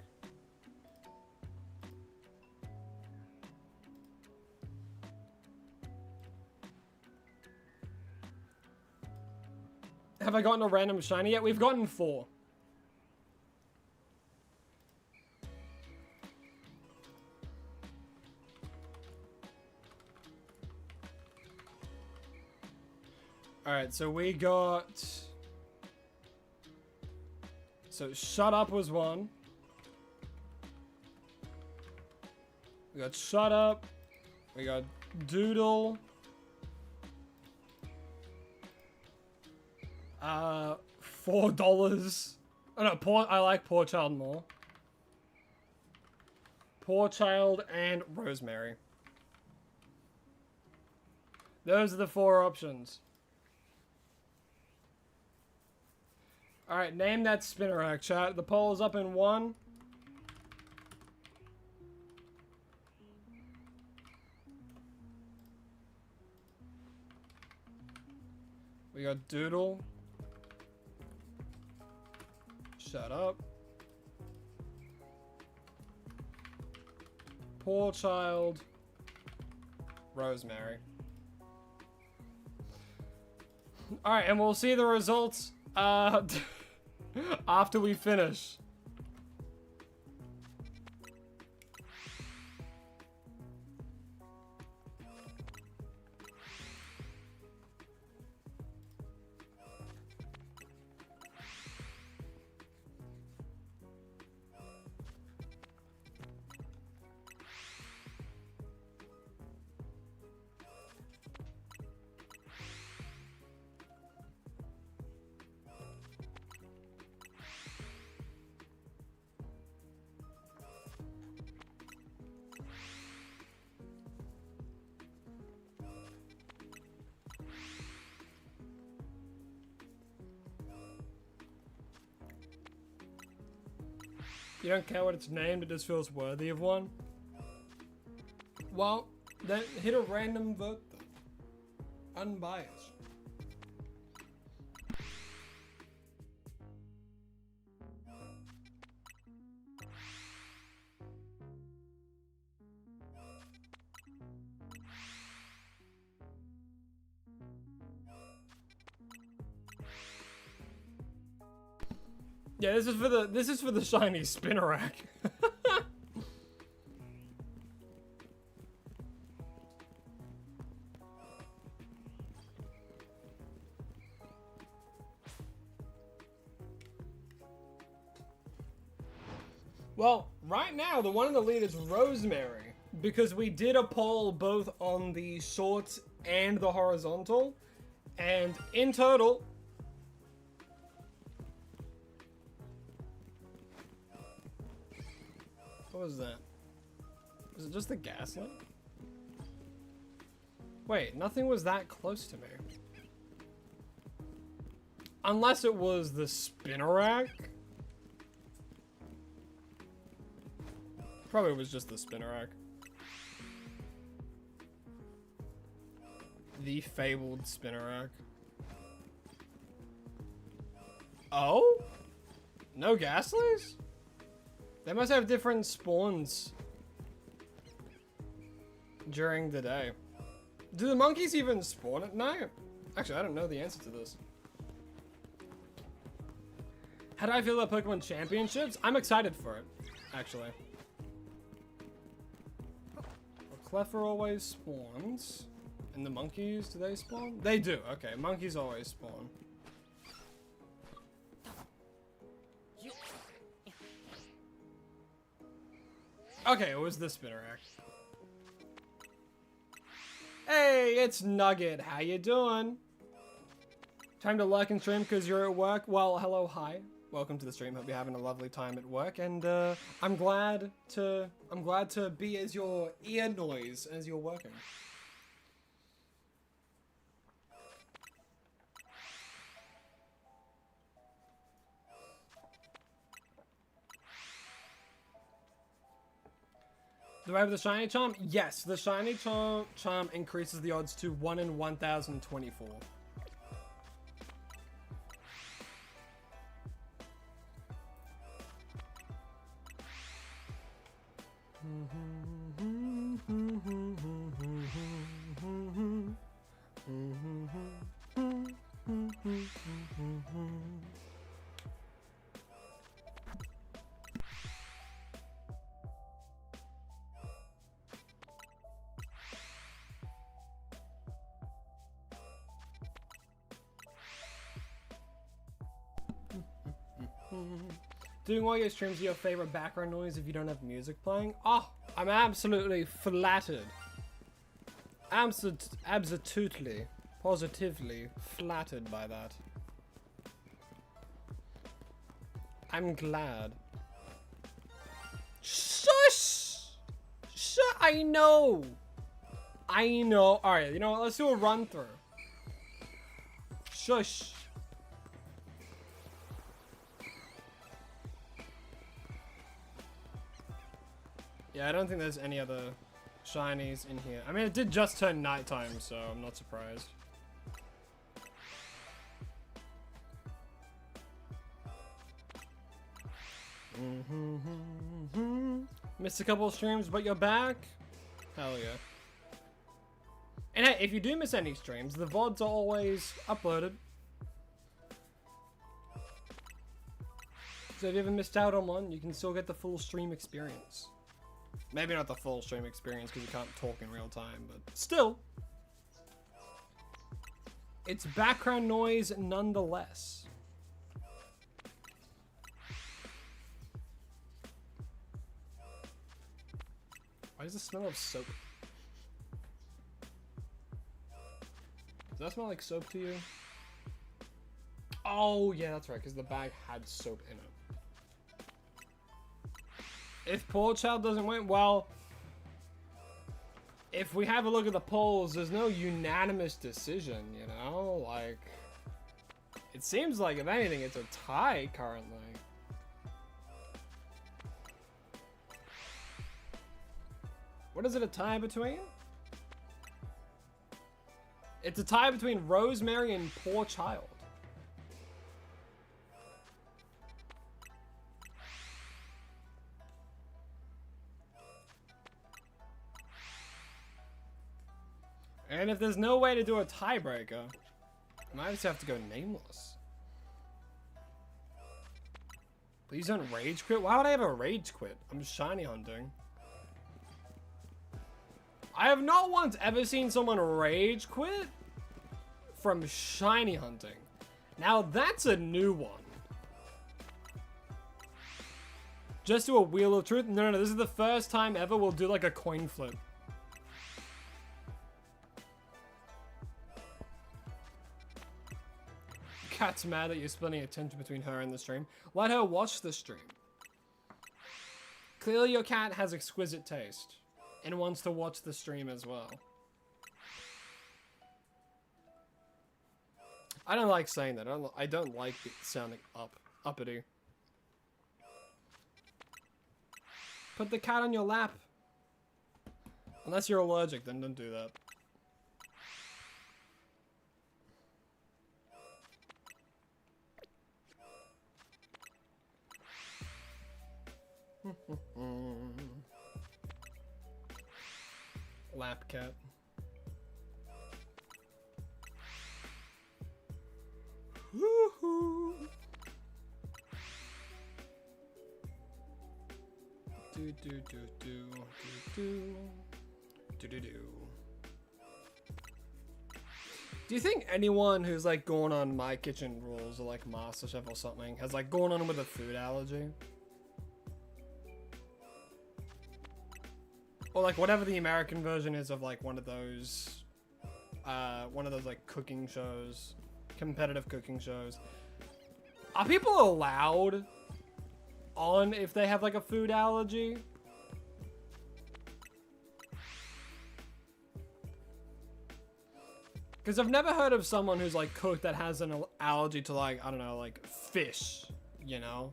Have I gotten a random shiny yet? We've gotten 4. Alright, so we got... So, Shut Up was 1. We got Shut Up. We got Doodle. $4. Oh no, I like Poor Child more. Poor Child and Rosemary. Those are the 4 options. Alright, name that Spinnerack, chat. The poll is up in 1. We got Doodle. Shut Up. Poor Child. Rosemary. Alright, and we'll see the results after we finish. You don't care what it's named, it just feels worthy of one? Well, then hit a random vote then. Unbiased. Yeah, this is for the shiny spinner rack. Well, right now the one in the lead is Rosemary because we did a poll both on the shorts and the horizontal, and in total. What was that? Was it just the gaslight? Wait, nothing was that close to me. Unless it was the spinner rack. Probably was just the spinner rack. The fabled spinner rack. Oh? No gaslights? They must have different spawns during the day. Do the monkeys even spawn at night? Actually, I don't know the answer to this. How do I feel about Pokemon Championships? I'm excited for it, actually. Well, Cleffer always spawns. And the monkeys, do they spawn? They do, okay. Monkeys always spawn. Okay, it was the spinner rack. Hey, it's Nugget. How you doing? Time to like and stream because you're at work? Well, hello, hi. Welcome to the stream. Hope you're having a lovely time at work, and I'm glad to be as your ear noise as you're working. Do I have the shiny charm? Yes, the shiny charm increases the odds to 1 in 1024. Doing all your streams your favorite background noise if you don't have music playing? Oh, I'm absolutely flattered. Absolutely, positively flattered by that. I'm glad. Shush! I know! Alright, you know what? Let's do a run through. Shush. Yeah, I don't think there's any other shinies in here. I mean, it did just turn nighttime, so I'm not surprised. Missed a couple of streams, but you're back? Hell yeah. And hey, if you do miss any streams, the VODs are always uploaded. So if you ever missed out on one, you can still get the full stream experience. Maybe not the full stream experience because you can't talk in real time, but still. It's background noise nonetheless. Why does it smell of soap? Does that smell like soap to you? Oh, yeah, that's right, because the bag had soap in it. If Poor Child doesn't win, well, if we have a look at the polls, there's no unanimous decision, you know? Like, it seems like, if anything, it's a tie currently. What is it a tie between? It's a tie between Rosemary and Poor Child. And if there's no way to do a tiebreaker, I might just have to go nameless. Please don't rage quit. Why would I have a rage quit? I'm shiny hunting. I have not once ever seen someone rage quit from shiny hunting. Now that's a new one. Just do a wheel of truth? No, this is the first time ever we'll do like a coin flip. Cat's mad that you're splitting attention between her and the stream. Let her watch the stream. Clearly your cat has exquisite taste and wants to watch the stream as well. I don't like saying that. I don't like it sounding uppity. Put the cat on your lap. Unless you're allergic, then don't do that. Lap cat. Woohoo! Do do do do do do do do. Do you think anyone who's like going on My Kitchen Rules or like MasterChef or something has like gone on with a food allergy? Or like whatever the American version is of like one of those like cooking shows, competitive cooking shows. Are people allowed on if they have like a food allergy? Because I've never heard of someone who's like cooked that has an allergy to like, I don't know, like fish, you know?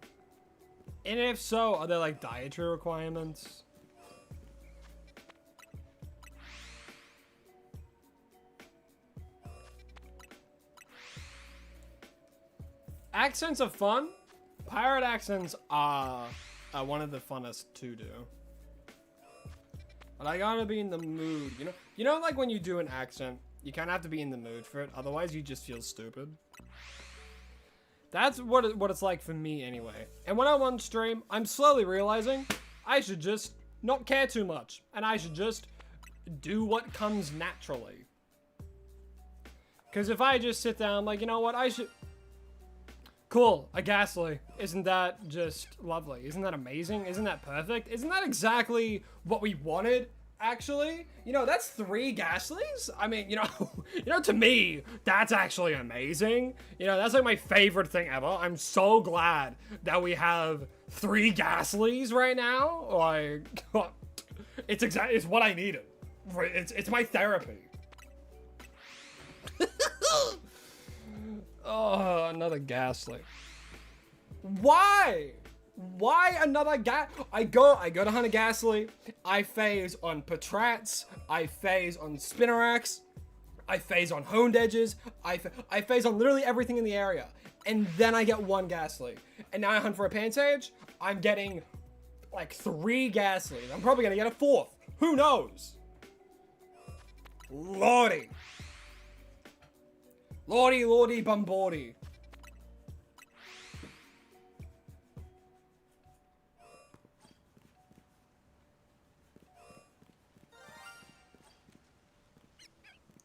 And if so, are there like dietary requirements? Accents are fun. Pirate accents are one of the funnest to do. But I gotta be in the mood, you know? You know, like when you do an accent, you kind of have to be in the mood for it. Otherwise, you just feel stupid. That's what it's like for me anyway. And when I'm on stream, I'm slowly realizing I should just not care too much. And I should just do what comes naturally. Because if I just sit down, like, you know what, I should... Cool, a ghastly. Isn't that just lovely? Isn't that amazing? Isn't that perfect? Isn't that exactly what we wanted, actually? You know, that's 3 ghastlies. I mean, you know, to me, that's actually amazing. You know, that's like my favorite thing ever. I'm so glad that we have 3 ghastlies right now. Like, it's what I needed. It's my therapy. Oh, another ghastly. Why? Why another I go to hunt a ghastly. I phase on Patrats. I phase on Spinnerax. I phase on Honed Edges. I phase on literally everything in the area. And then I get 1 ghastly. And now I hunt for a Pansage. I'm getting like 3 ghastlies. I'm probably gonna get a 4th. Who knows? Lordy. Lordy, lordy, bumbordy.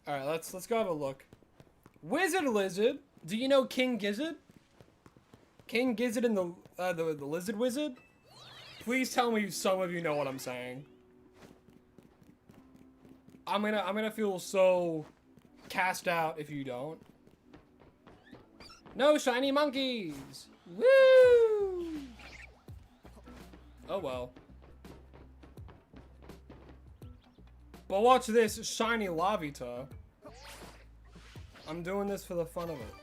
Alright, let's go have a look. Wizard Lizard. Do you know King Gizzard? King Gizzard and the Lizard Wizard? Please tell me some of you know what I'm saying. I'm gonna feel so cast out if you don't. No shiny monkeys! Woo! Oh well. But watch this shiny Lavita. I'm doing this for the fun of it.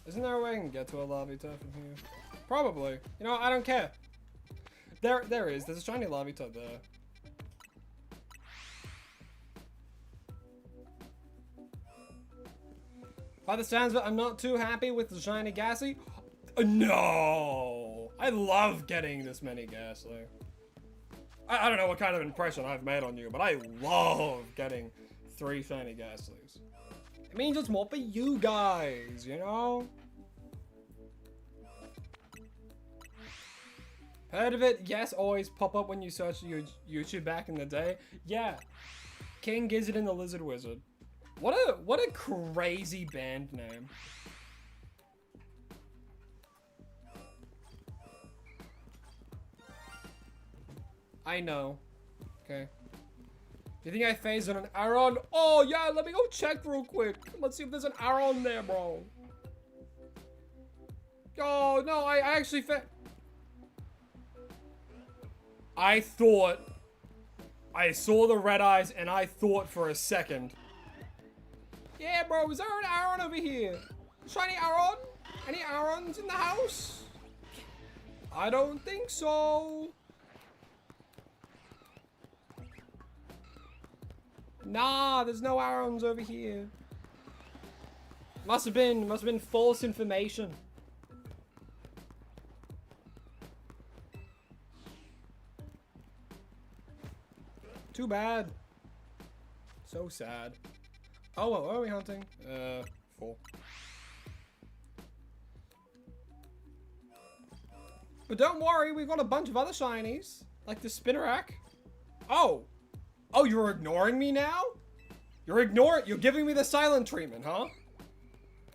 Isn't there a way I can get to a Lavita from here? Probably. You know, I don't care. There is. There's a shiny Lavita there. By the sounds of it, I'm not too happy with the shiny Ghastly. No! I love getting this many Ghastly. I don't know what kind of impression I've made on you, but I love getting 3 shiny Ghastlies. It means it's more for you guys, you know? Heard of it? Yes, always pop up when you search YouTube back in the day. Yeah. King Gizzard and the Lizard Wizard. What a crazy band name. I know. Okay. Do you think I phased on an Aron? Oh yeah, let me go check real quick. Let's see if there's an Aron there, bro. Oh no, I actually I thought I saw the red eyes and I thought for a second. Yeah, bro, is there an Aron over here? Shiny Aron? Any Arons in the house? I don't think so. Nah, there's no Arons over here. Must have been false information. Too bad. So sad. Oh, well, what are we hunting? 4. But don't worry, we've got a bunch of other shinies. Like the Spinnerack. Oh! Oh, you're ignoring me now? You're giving me the silent treatment, huh?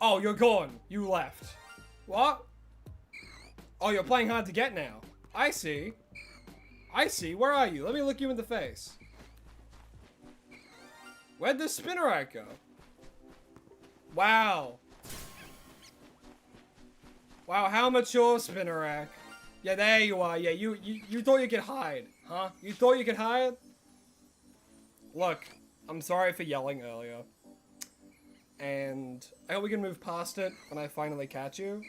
Oh, you're gone. You left. What? Oh, you're playing hard to get now. I see. I see. Where are you? Let me look you in the face. Where'd the Spinnerack go? Wow. Wow, how mature, Spinnerack. Yeah, there you are. Yeah, you thought you could hide, huh? You thought you could hide? Look, I'm sorry for yelling earlier. And I hope we can move past it when I finally catch you.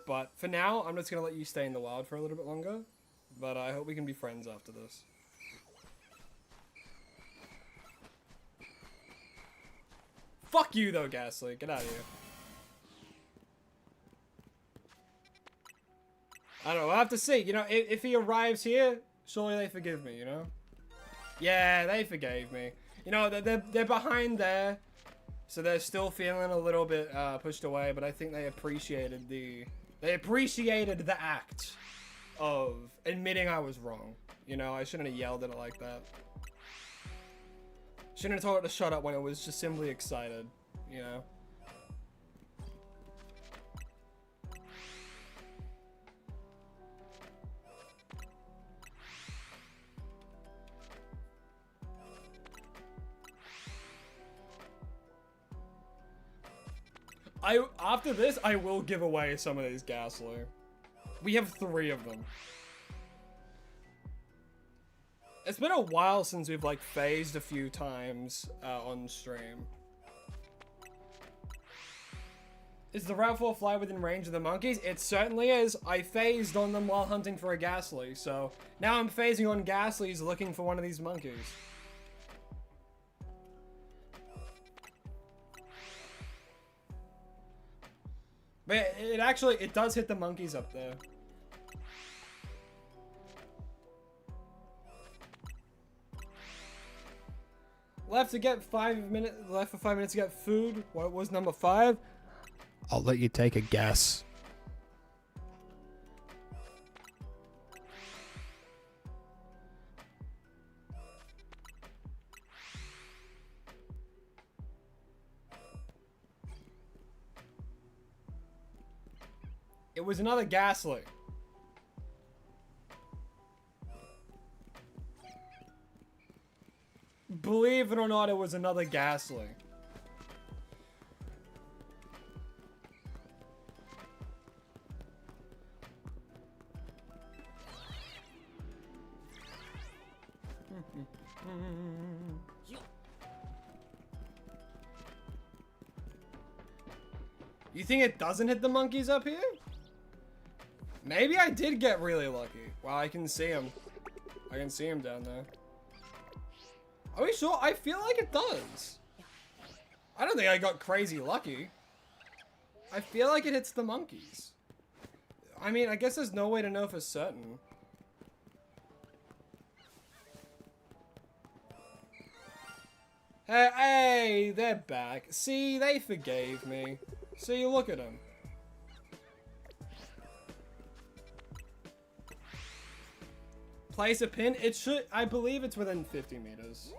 But for now, I'm just gonna let you stay in the wild for a little bit longer. But I hope we can be friends after this. Fuck you though, Ghastly. Get out of here. I don't know, we'll have to see. You know, if he arrives here, surely they forgive me, you know? Yeah, they forgave me. You know, they're behind there, so they're still feeling a little bit pushed away, but I think they appreciated the act of admitting I was wrong. You know, I shouldn't have yelled at it like that. Shouldn't have told it to shut up when it was just simply excited, you know? After this, I will give away some of these Ghastly. We have 3 of them. It's been a while since we've, like, phased a few times on stream. Is the Route 4 fly within range of the monkeys? It certainly is. I phased on them while hunting for a Ghastly, so now I'm phasing on Ghastlies looking for one of these monkeys. But it does hit the monkeys up there. Left for 5 minutes to get food. What was number 5? I'll let you take a guess. It was another Ghastly. Believe it or not, it was another Ghastly. You think it doesn't hit the monkeys up here? Maybe I did get really lucky. Wow, I can see him. I can see him down there. Are we sure? I feel like it does. I don't think I got crazy lucky. I feel like it hits the monkeys. I mean, I guess there's no way to know for certain. Hey, they're back. See, they forgave me. See, look at them. Place a pin. It should, I believe it's within 50 meters.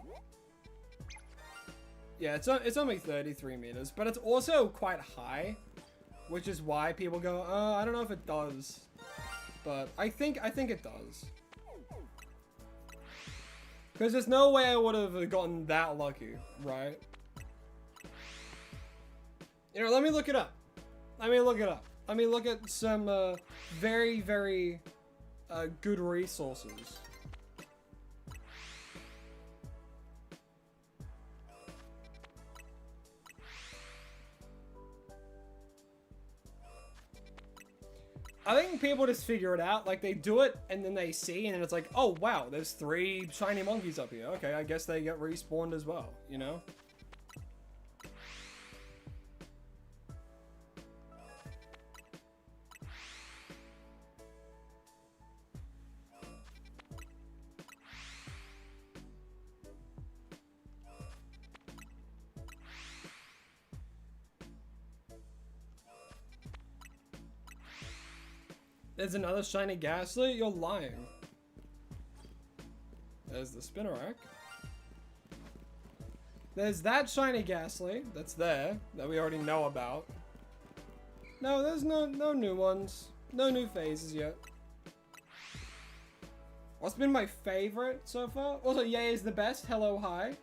Yeah, it's only 33 meters, but it's also quite high, which is why people go, oh, I don't know if it does, but I think it does. Because there's no way I would have gotten that lucky, right? You know, let me look it up. Let me look it up. Let me look at some very, very good resources. I think people just figure it out, like they do it and then they see and it's like, oh wow, there's 3 shiny monkeys up here. Okay, I guess they get respawned as well, you know? There's another shiny ghastly? You're lying. There's the Spinnerack. There's that shiny ghastly that's there, that we already know about. No, there's no new ones. No new phases yet. What's been my favorite so far? Also, Yay is the best. Hello, hi.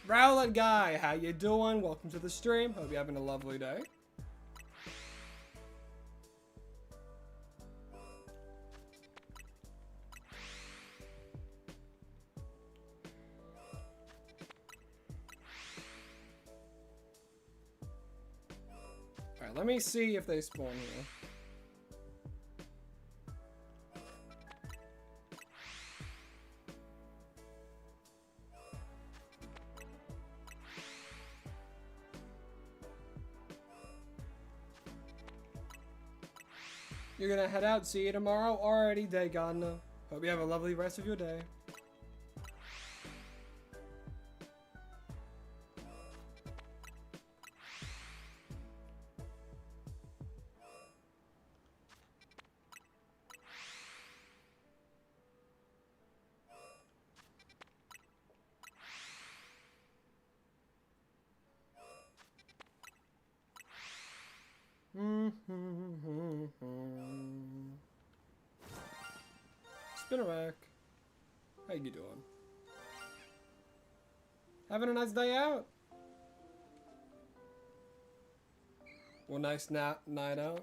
Rowlet Guy, how you doing? Welcome to the stream. Hope you're having a lovely day. Alright, let me see if they spawn here. You're gonna head out, see you tomorrow? Alrighty, Day Gardener. Hope you have a lovely rest of your day. Spinnerack. How you doing? Having a nice day out? Well, nice night out.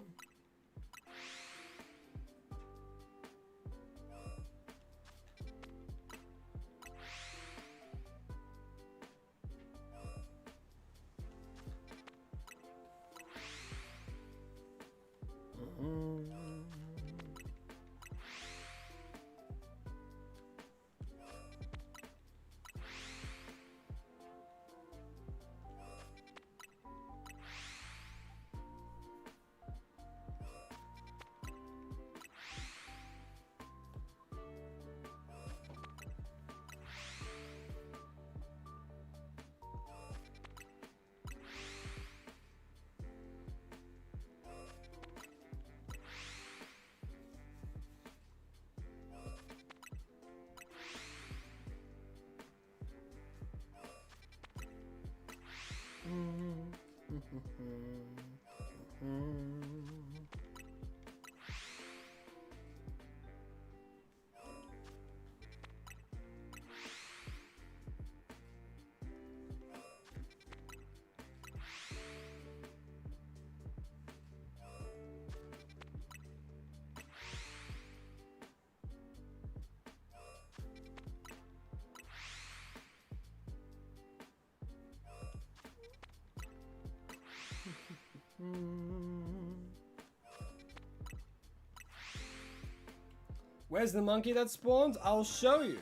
Where's the monkey that spawns? I'll show you.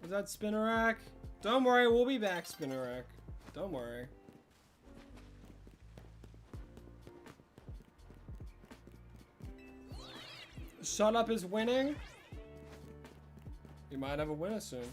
Is that Spinnerack? Don't worry, we'll be back, Spinnerack. Don't worry. Shut Up is winning. You might have a winner soon.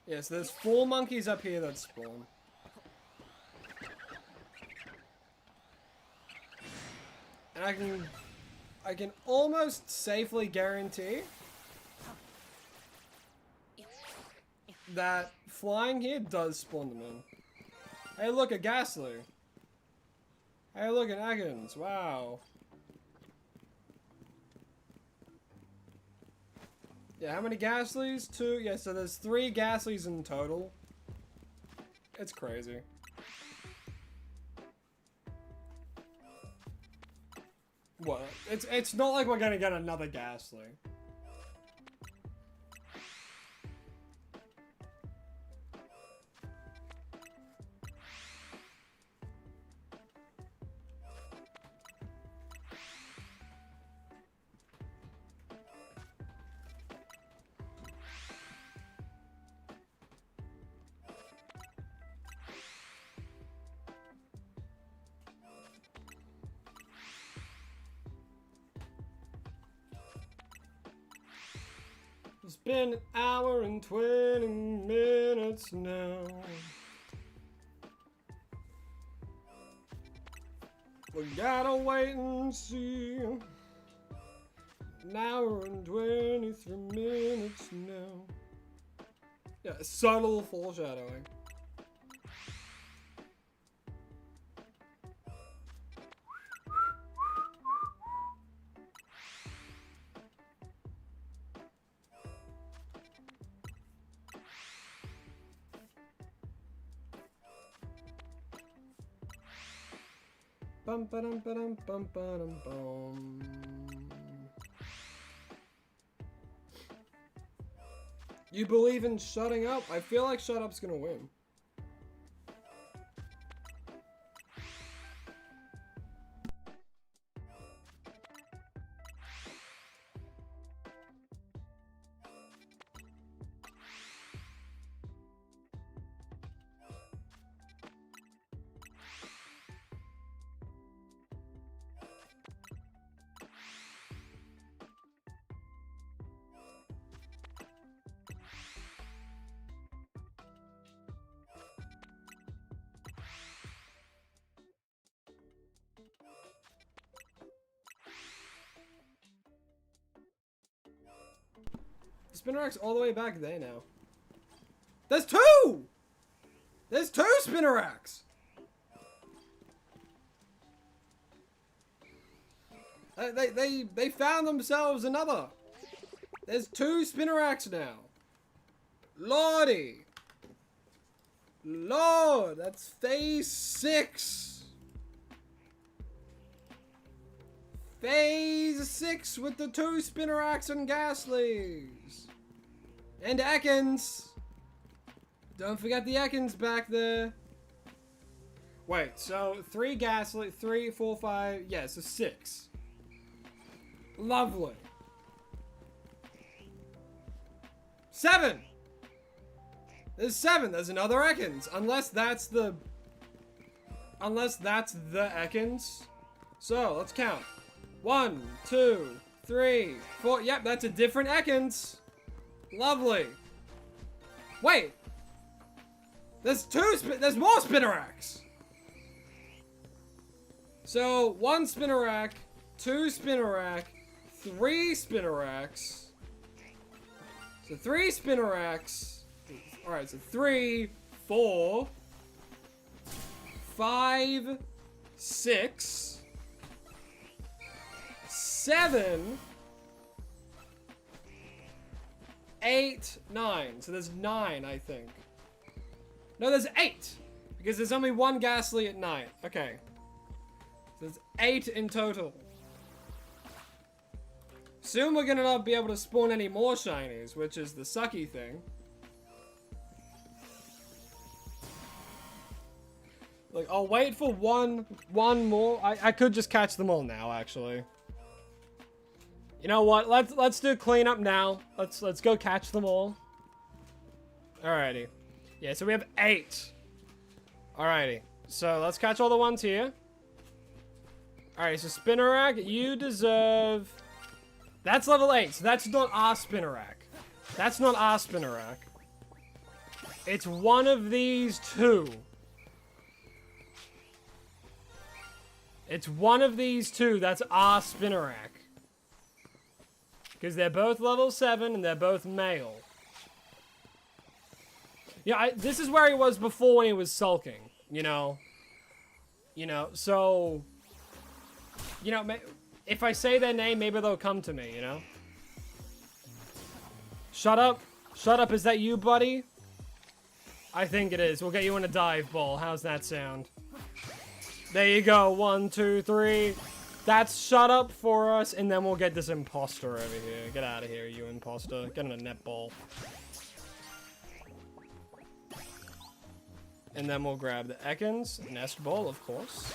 Yes, there's 4 monkeys up here that spawn. And I can almost safely guarantee that flying here does spawn them in. Hey look, a Ghastly. Hey look, an Atkins. Wow. Yeah, how many Ghastlies? 2? Yeah, so there's 3 Ghastlies in total. It's crazy. What? It's not like we're gonna get another Ghastly. It's been an hour and 20 minutes now. We gotta wait and see. An hour and 23 minutes now. Yeah, subtle foreshadowing. Bum ba dum ba dum bum ba dum bum. You believe in shutting up? I feel like Shut Up's gonna win. Spinnerack's all the way back there now. There's 2! There's 2 Spinneracks! They found themselves another. There's 2 Spinneracks now. Lordy. Lord, that's phase 6. Phase 6 with the 2 Spinneracks and Ghastlies. And Ekans. Don't forget the Ekans back there. Wait, so 3 Ghastly, 3, 4, 5, yeah, so 6. Lovely. 7! There's 7, there's another Ekans. Unless that's the Ekans. So, let's count. 1, 2, 3, 4. Yep, that's a different Ekans. Lovely. Wait. There's more Spinneracks. So, 1 Spinnerack, 2 Spinnerack, 3 Spinneracks. So 3 Spinneracks. Alright, so 3, 4, 5, 6, 7, 8, 9. So there's 9, I think. No, there's 8! Because there's only 1 Ghastly at night. Okay. So there's 8 in total. Soon we're gonna not be able to spawn any more shinies, which is the sucky thing. Like, I'll wait for one more. I could just catch them all now, actually. You know what? Let's do cleanup now. Let's go catch them all. Alrighty. Yeah, so we have 8. Alrighty. So let's catch all the ones here. Alright, so Spinnerack, you deserve... That's level 8, so that's not our Spinnerack. That's not our Spinnerack. It's one of these two. It's one of these two that's our Spinnerack. Because they're both level 7 and they're both male. Yeah, this is where he was before when he was sulking, you know? You know, so... You know, if I say their name, maybe they'll come to me, you know? Shut up. Shut up, is that you, buddy? I think it is. We'll get you in a dive ball. How's that sound? There you go. 1, 2, 3. That's shut up for us, and then we'll get this imposter over here. Get out of here, you imposter. Get in a netball. And then we'll grab the Ekans. Nest ball, of course.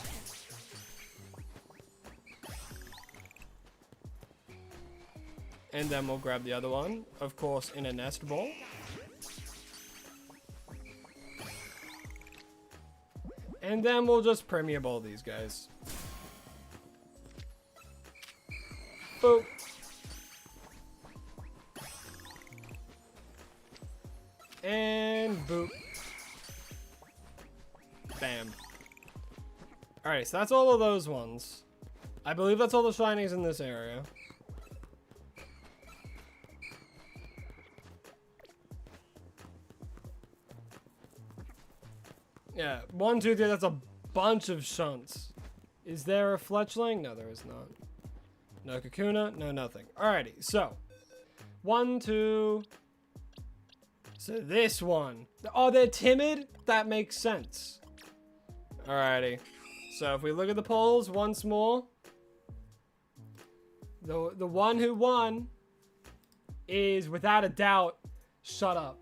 And then we'll grab the other one, of course, in a nest ball. And then we'll just Premier Ball these guys. Boop. And boop. Bam. Alright, so that's all of those ones. I believe that's all the shinies in this area. Yeah, 1, 2, 3, that's a bunch of shunts. Is there a fletchling? No, there is not. No Kakuna, no nothing. Alrighty, so. 1, 2. So this one. Oh, they're timid? That makes sense. Alrighty. So if we look at the polls once more. The one who won is, without a doubt, Shut Up.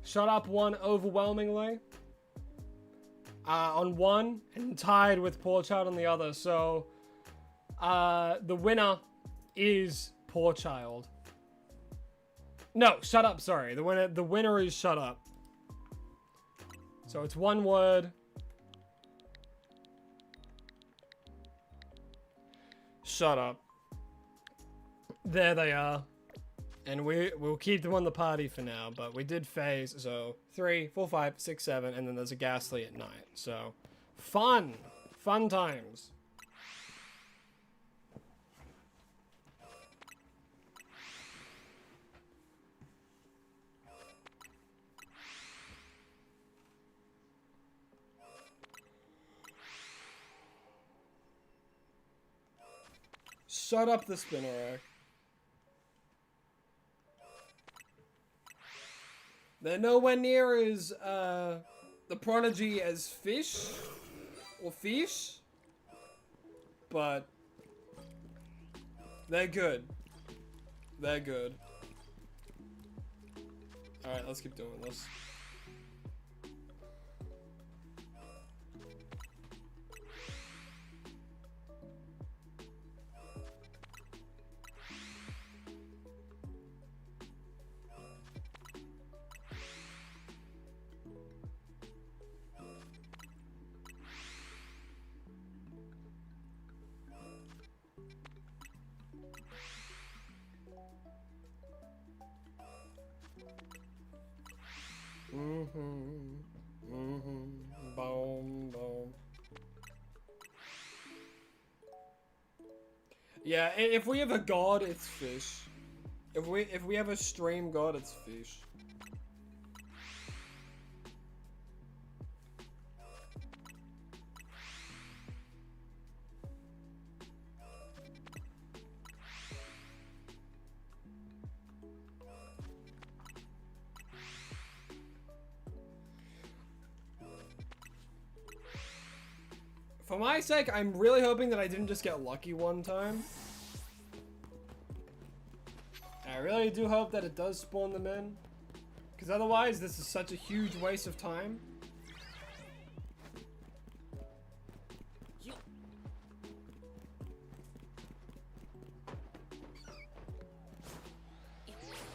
Shut Up won overwhelmingly. On one, and tied with Poor Child on the other. So, the winner is Poor Child. No, Shut Up, sorry. The winner is Shut Up. So it's one word. Shut Up. There they are. And we'll keep them on the party for now, but we did phase, so 3, 4, 5, 6, 7, and then there's a Ghastly at night. So, fun! Fun times. Shut up the Spinnerack. They're nowhere near as, the prodigy as Fish, or Fish, but they're good. They're good. Alright, let's keep doing this. Boom, boom. Yeah, if we have a god, it's Fish. If we have a stream god, it's Fish. For my sake, I'm really hoping that I didn't just get lucky one time. really do hope that it does spawn them in. Because otherwise, this is such a huge waste of time.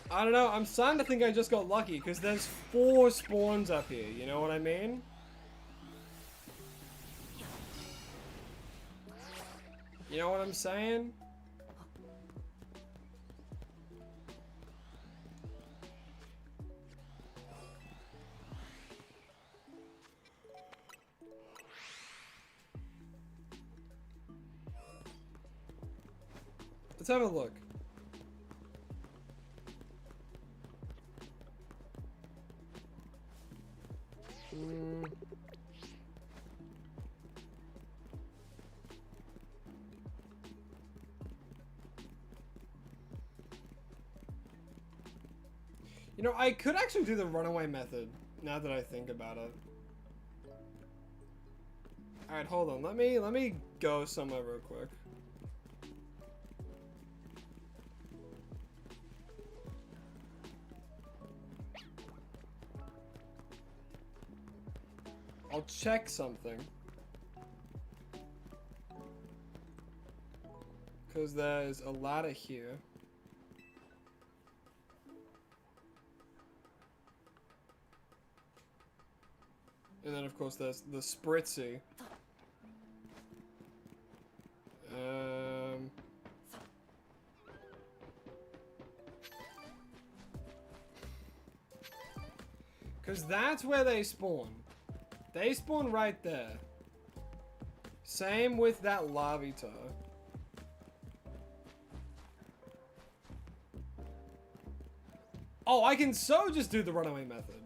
I don't know, I'm starting to think I just got lucky, because there's 4 spawns up here, you know what I mean? You know what I'm saying? Let's have a look. You know, I could actually do the runaway method, now that I think about it. Alright, hold on. Let me go somewhere real quick. I'll check something. Because there's a ladder here. And then, of course, there's the spritzy. Because that's where they spawn. They spawn right there. Same with that Lavita. Oh, I can so just do the runaway method.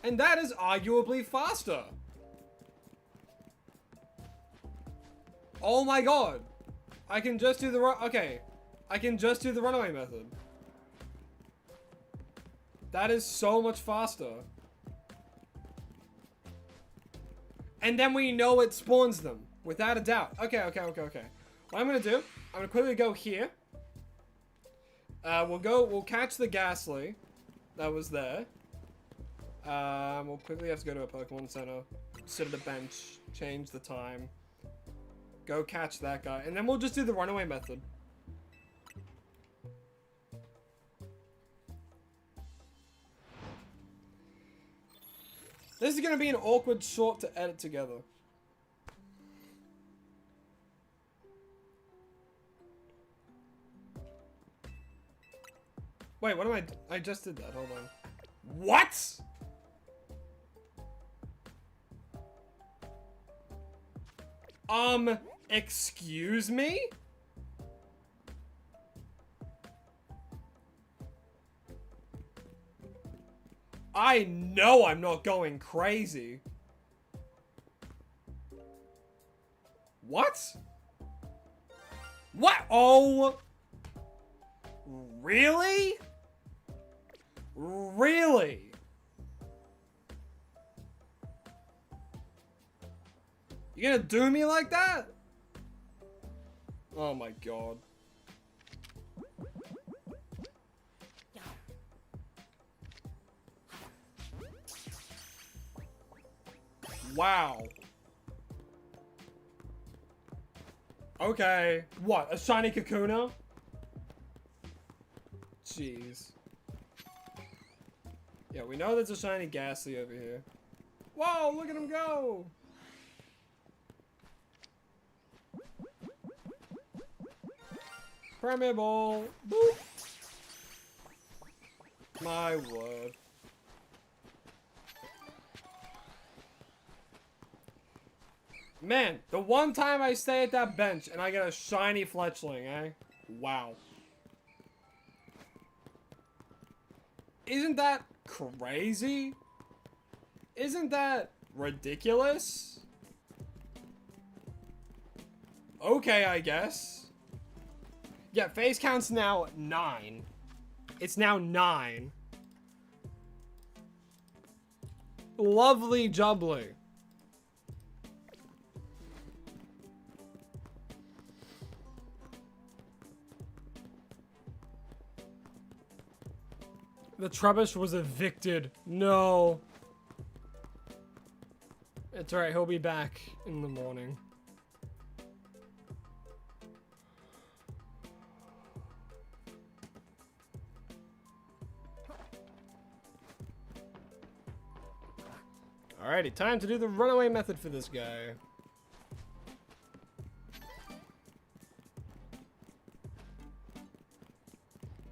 And that is arguably faster. Oh my god. I can just do the okay. I can just do the runaway method. That is so much faster. And then we know it spawns them. Without a doubt. Okay. What I'm gonna do, I'm gonna quickly go here. We'll catch the Ghastly that was there. We'll quickly have to go to a Pokemon Center, sit at a bench, change the time, go catch that guy, and then we'll just do the runaway method. This is gonna be an awkward short to edit together. Wait, what am I just did that, hold on. What? Excuse me? I know I'm not going crazy. What? What? Oh. Really? Really? You gonna do me like that? Oh my god. Wow. Okay. What? A shiny Kakuna? Jeez. Yeah, we know there's a shiny Ghastly over here. Whoa, look at him go! Premier Ball. Boop. My word. Man, the one time I stay at that bench and I get a shiny Fletchling, eh? Wow. Isn't that crazy? Isn't that ridiculous? Okay, I guess. Yeah, phase count's now 9. It's now 9. Lovely jubbly. The Trubbish was evicted. No. It's alright, he'll be back in the morning. Alrighty, time to do the runaway method for this guy.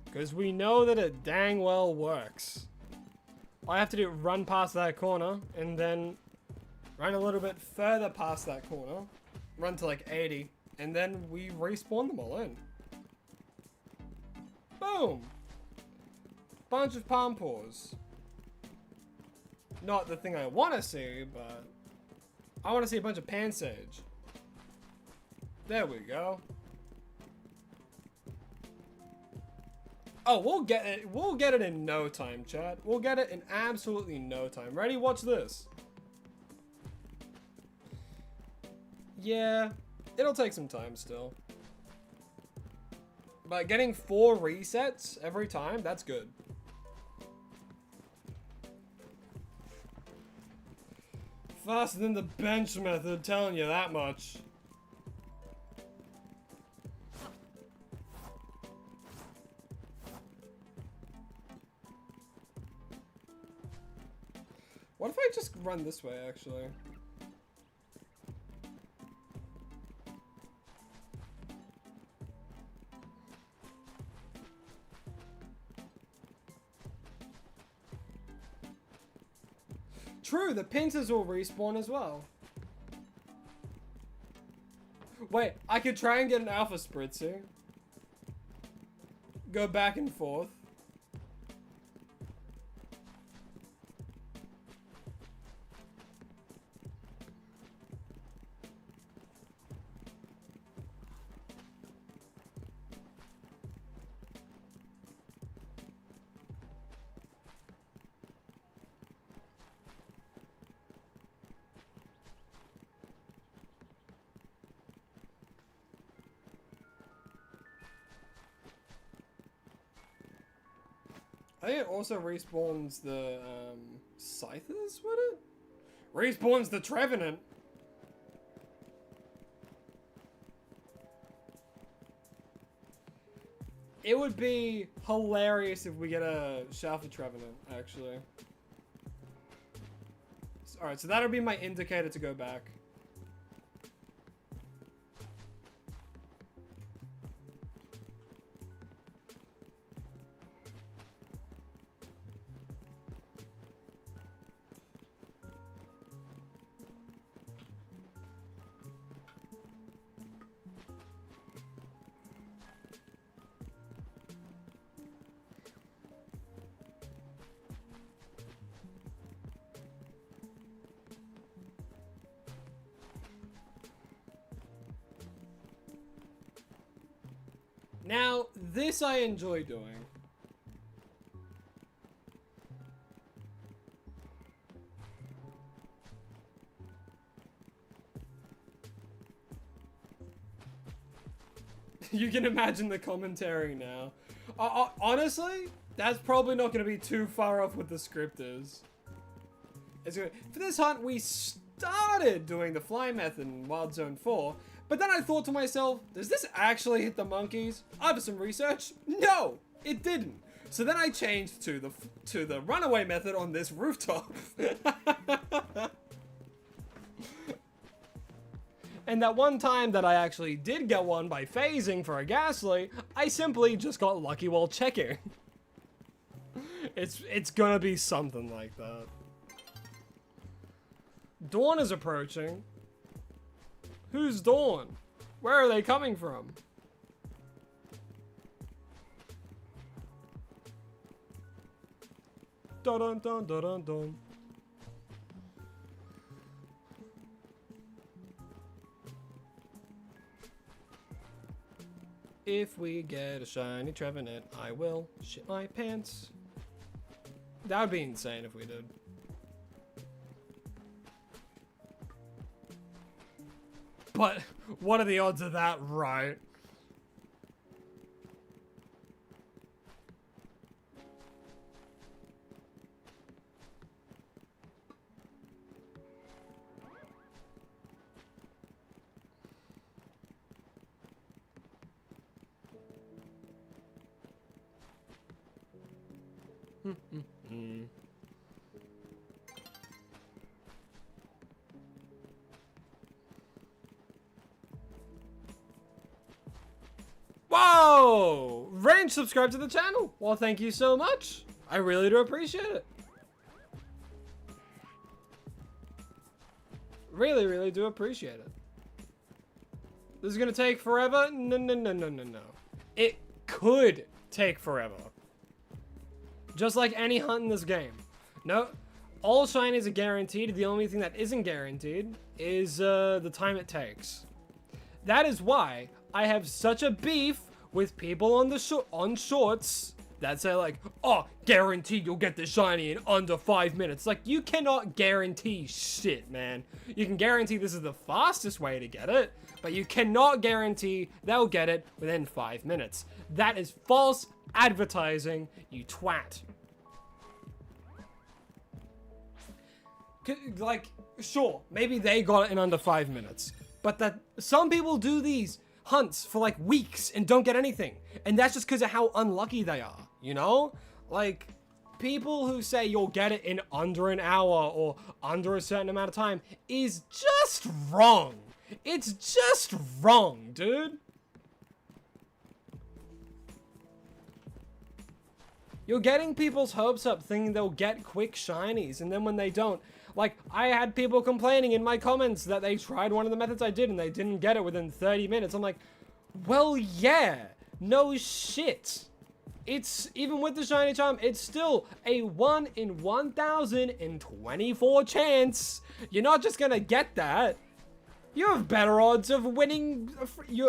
Because we know that it dang well works. All I have to do is run past that corner, and then run a little bit further past that corner. Run to like 80, and then we respawn them all in. Boom! Bunch of palm paws. Not the thing I want to see, but I want to see a bunch of pan sage. There we go. Oh, we'll get it. We'll get it in no time, chat. We'll get it in absolutely no time. Ready? Watch this. Yeah, it'll take some time still. But getting 4 resets every time, that's good. Faster than the bench method, telling you that much. What if I just run this way, actually? True, the pincers will respawn as well. Wait, I could try and get an alpha spritzer. Go back and forth. I think it also respawns the, Scythers, would it? Respawns the Trevenant. It would be hilarious if we get a Shalfa Trevenant, actually. Alright, so that'll be my indicator to go back. Now, this I enjoy doing. You can imagine the commentary now. Honestly, that's probably not going to be too far off what the script is. It's gonna, for this hunt, we started doing the fly method in Wild Zone 4, but then I thought to myself, does this actually hit the monkeys? After some research, no, it didn't. So then I changed to the runaway method on this rooftop. And that one time that I actually did get one by phasing for a ghastly, I simply just got lucky while checking. It's gonna be something like that. Dawn is approaching. Who's Dawn? Where are they coming from? Dun dun dun dun dun dun. If we get a shiny Trevenant, I will shit my pants. That would be insane if we did. But what are the odds of that, right? Whoa! Range subscribe to the channel. Well, thank you so much. I really do appreciate it. Really, really do appreciate it. This is gonna take forever? No, no, no, no, no, no. It could take forever. Just like any hunt in this game. No, all shinies are guaranteed. The only thing that isn't guaranteed is the time it takes. That is why I have such a beef with people on the on shorts that say like, oh, guaranteed you'll get the shiny in under 5 minutes. Like, you cannot guarantee shit, man. You can guarantee this is the fastest way to get it, but you cannot guarantee they'll get it within 5 minutes. That is false advertising, you twat. Like, sure, maybe they got it in under 5 minutes, but that some people do these hunts for like weeks and don't get anything, and that's just because of how unlucky they are, you know? Like, people who say you'll get it in under an hour or under a certain amount of time is just wrong. It's just wrong, dude. You're getting people's hopes up thinking they'll get quick shinies, and then when they don't, like, I had people complaining in my comments that they tried one of the methods I did and they didn't get it within 30 minutes. I'm like, well, yeah, no shit. It's, even with the shiny charm, it's still a 1 in 1,024 chance. You're not just gonna get that. You have better odds of winning,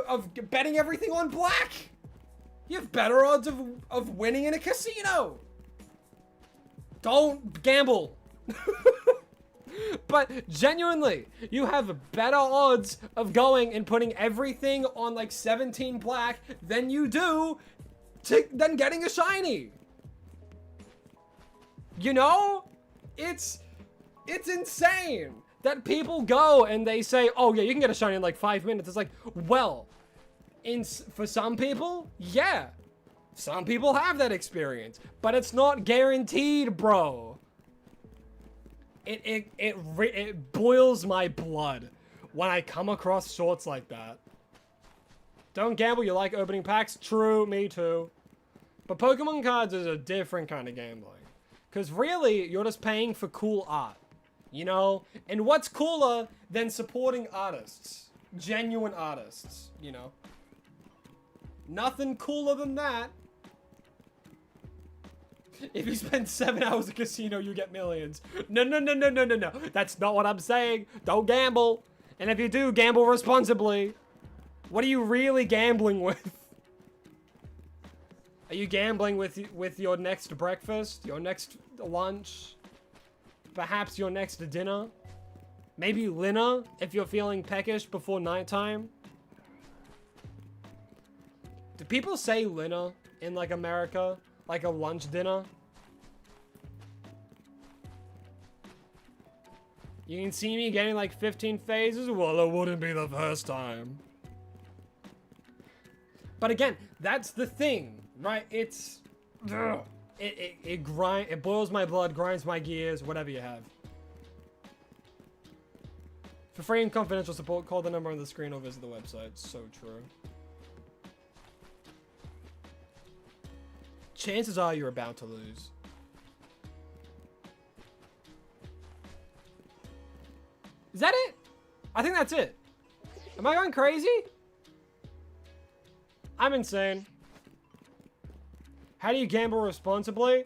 of betting everything on black. You have better odds of winning in a casino. Don't gamble. But genuinely, you have better odds of going and putting everything on like 17 black than you do than getting a shiny. You know? It's insane that people go and they say, oh yeah, you can get a shiny in like 5 minutes. It's like, well, for some people, yeah. Some people have that experience, but it's not guaranteed, bro. It boils my blood when I come across shorts like that. Don't gamble, you like opening packs? True, me too. But Pokemon cards is a different kind of gambling. Because really, you're just paying for cool art. You know? And what's cooler than supporting artists? Genuine artists, you know? Nothing cooler than that. If you spend 7 hours at a casino, you get millions. No, no, no, no, no, no, no. That's not what I'm saying. Don't gamble. And if you do, gamble responsibly. What are you really gambling with? Are you gambling with your next breakfast? Your next lunch? Perhaps your next dinner? Maybe dinner, if you're feeling peckish before nighttime? Do people say dinner in, like, America? Like a lunch dinner? You can see me getting like 15 phases? Well, it wouldn't be the first time. But again, that's the thing, right? It's... It boils my blood, grinds my gears, whatever you have. For free and confidential support, call the number on the screen or visit the website. So true. Chances are you're about to lose. Is that it? I think that's it. Am I going crazy? I'm insane. How do you gamble responsibly?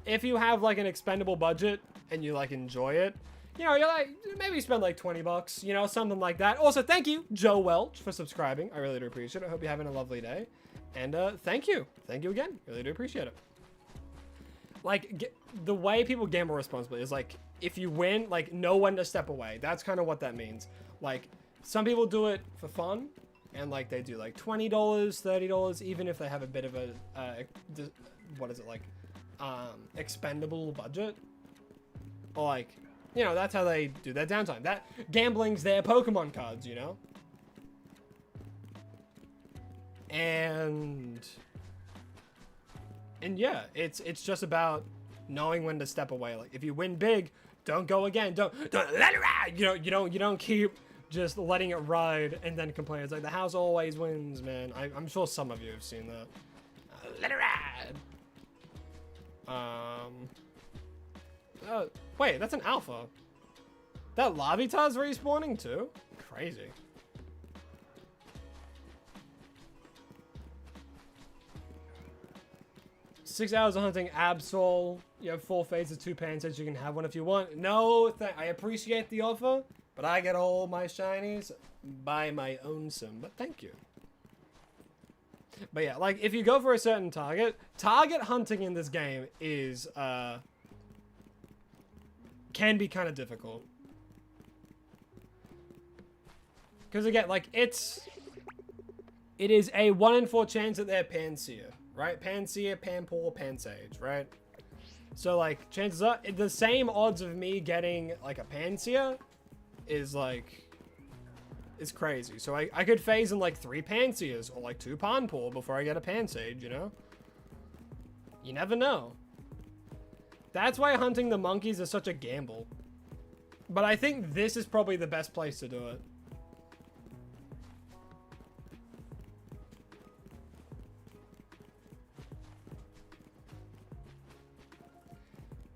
If you have like an expendable budget and you like enjoy it, you know, you're like, maybe spend like 20 bucks, you know, something like that. Also, thank you, Joe Welch, for subscribing. I really do appreciate it. I hope you're having a lovely day. And thank you. Thank you again. Really do appreciate it. Like, the way people gamble responsibly is like, if you win, like, know when to step away. That's kind of what that means. Like, some people do it for fun. And, like, they do, like, $20, $30, even if they have a bit of a, what is it, like, expendable budget. Or, like, you know, that's how they do their downtime. That, gambling's their Pokemon cards, you know? And And yeah, it's just about knowing when to step away. Like if you win big, don't go again. Don't let it ride. You don't keep just letting it ride and then complain. It's like the house always wins, man. I'm sure some of you have seen that. Let it ride. Wait, that's an alpha. That Larvitar's respawning too? Crazy. Six hours of hunting Absol. You have 4 phases, 2 pansets. You can have one if you want. No, I appreciate the offer, but I get all my shinies by my own sim. But thank you. But yeah, like if you go for a certain target hunting in this game is can be kind of difficult. Because again, like it is a 1 in 4 chance that they're Panseer, right? Panseer, Panpour, Pansage, right? So like chances are the same odds of me getting like a Panseer is crazy. So I could phase in like 3 Panseers or like 2 Panpour before I get a Pansage, you know? You never know. That's why hunting the monkeys is such a gamble. But I think this is probably the best place to do it.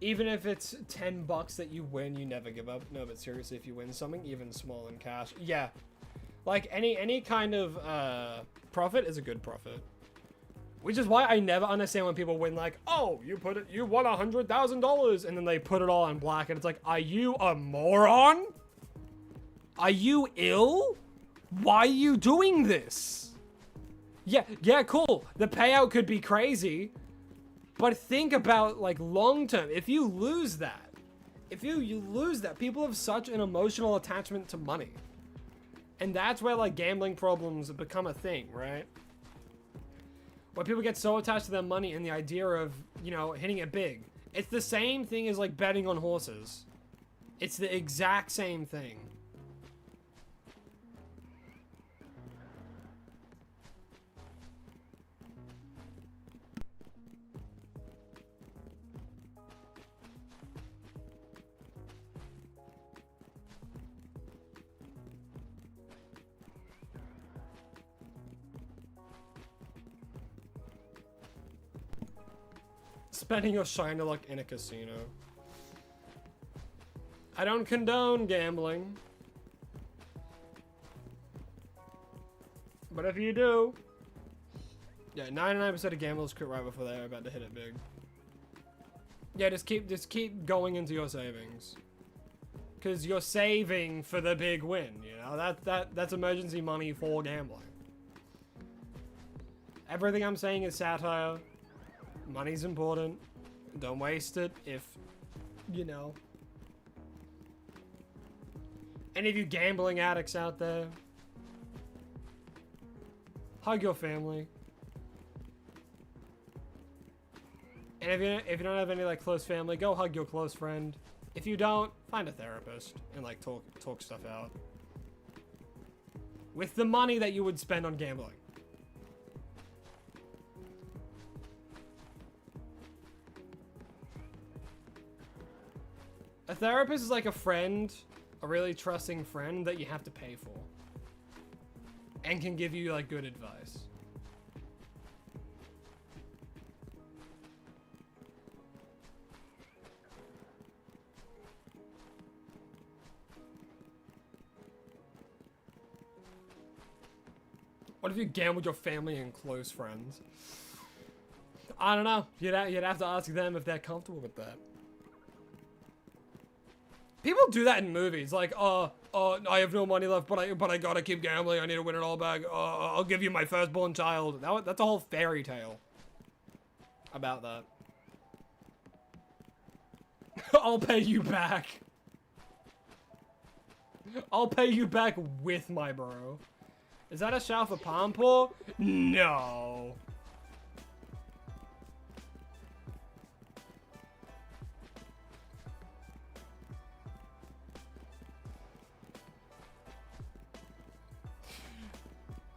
Even if it's $10 that you win, you never give up. No, but seriously, if you win something, even small in cash, yeah. Like any kind of profit is a good profit. Which is why I never understand when people win like, oh, you won $100,000 and then they put it all on black and it's like, are you a moron? Are you ill? Why are you doing this? Yeah, cool. The payout could be crazy. But think about like long term. If you lose that, people have such an emotional attachment to money. And that's where like gambling problems become a thing, right? Where people get so attached to their money and the idea of, you know, hitting it big. It's the same thing as like betting on horses. It's the exact same thing. Spending your shiny luck in a casino. I don't condone gambling. But if you do, yeah, 99% of gamblers quit right before they're about to hit it big. Yeah, just keep going into your savings. Cause you're saving for the big win, you know? That's emergency money for gambling. Everything I'm saying is satire. Money's important. Don't waste it if, you know. Any of you gambling addicts out there, hug your family. And if you don't have any like close family, go hug your close friend. If you don't, find a therapist and like talk stuff out. With the money that you would spend on gambling. A therapist is like a friend, a really trusting friend that you have to pay for. And can give you like good advice. What if you gamble with your family and close friends? I don't know. You'd have to ask them if they're comfortable with that. People do that in movies, like, I have no money left, but I gotta keep gambling. I need to win it all back. I'll give you my firstborn child. That's a whole fairy tale about that. I'll pay you back. I'll pay you back with my bro. Is that a shout for Panpour? No.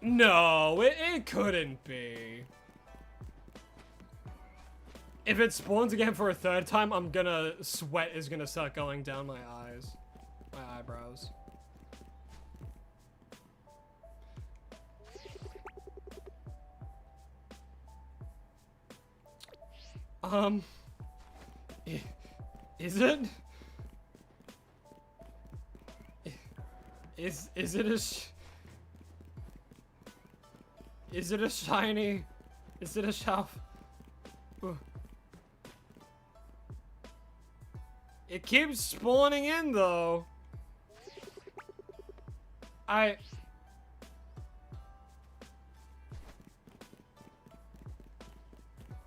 No, it couldn't be. If it spawns again for a third time, I'm gonna... Sweat is gonna start going down my eyes. My eyebrows. Is it? Is it a is it a shiny? Is it a shelf? It keeps spawning in though.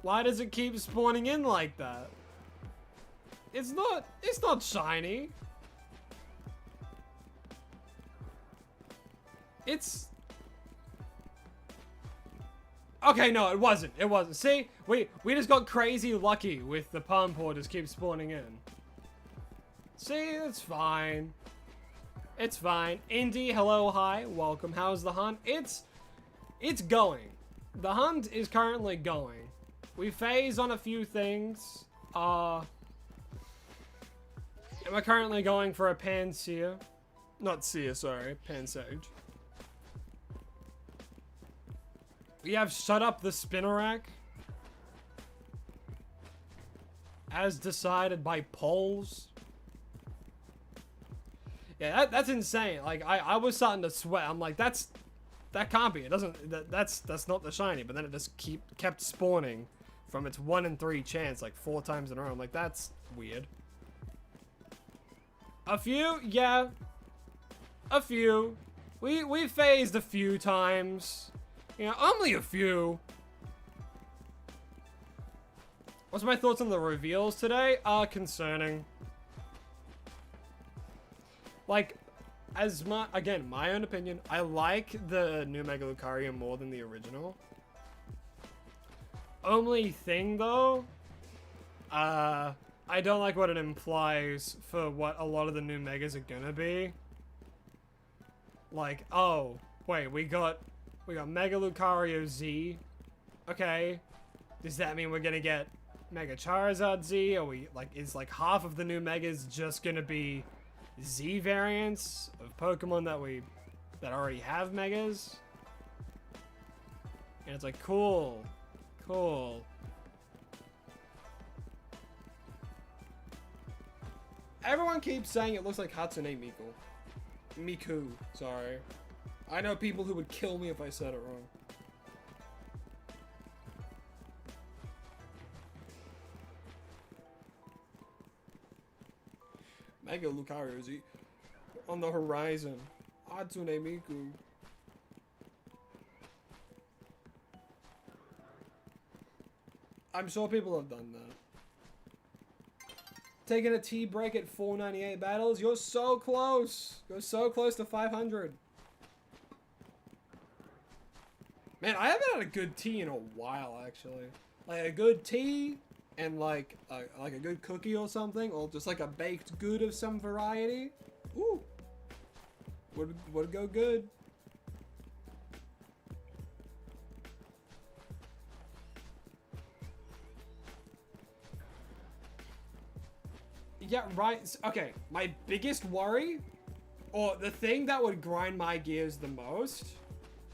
Why does it keep spawning in like that? It's not shiny. It's... Okay, no, it wasn't. It wasn't. See? We just got crazy lucky with the palm paw just keep spawning in. See? It's fine. It's fine. Indy, hello, hi, welcome. How's the hunt? It's going. The hunt is currently going. We phase on a few things. And we're currently going for a Panseer. Not Seer, sorry. Pansage. We have shut up the Spinnerack. As decided by polls. Yeah, that's insane. Like, I was starting to sweat. I'm like, that can't be. It doesn't, that's not the shiny. But then it just kept spawning from its 1 in 3 chance, like 4 times in a row. I'm like, that's weird. A few? Yeah. A few. We phased a few times. You know, only a few. What's my thoughts on the reveals today? Concerning. Like, as my own opinion, I like the new Mega Lucario more than the original. Only thing though, I don't like what it implies for what a lot of the new Megas are gonna be. Like, oh, wait, we got Mega Lucario Z. Okay. Does that mean we're gonna get Mega Charizard Z? Or is like half of the new Megas just gonna be Z variants of Pokemon that already have Megas? And it's like, cool. Cool. Everyone keeps saying it looks like Hatsune Miku, sorry. I know people who would kill me if I said it wrong. Mega Lucario Z on the horizon. Hatsune Miku. I'm sure people have done that. Taking a tea break at 498 battles. You're so close. You're so close to 500. Man, I haven't had a good tea in a while, actually. Like a good tea and like a good cookie or something, or just like a baked good of some variety. Ooh, would go good. Yeah, right. Okay, my biggest worry, or the thing that would grind my gears the most,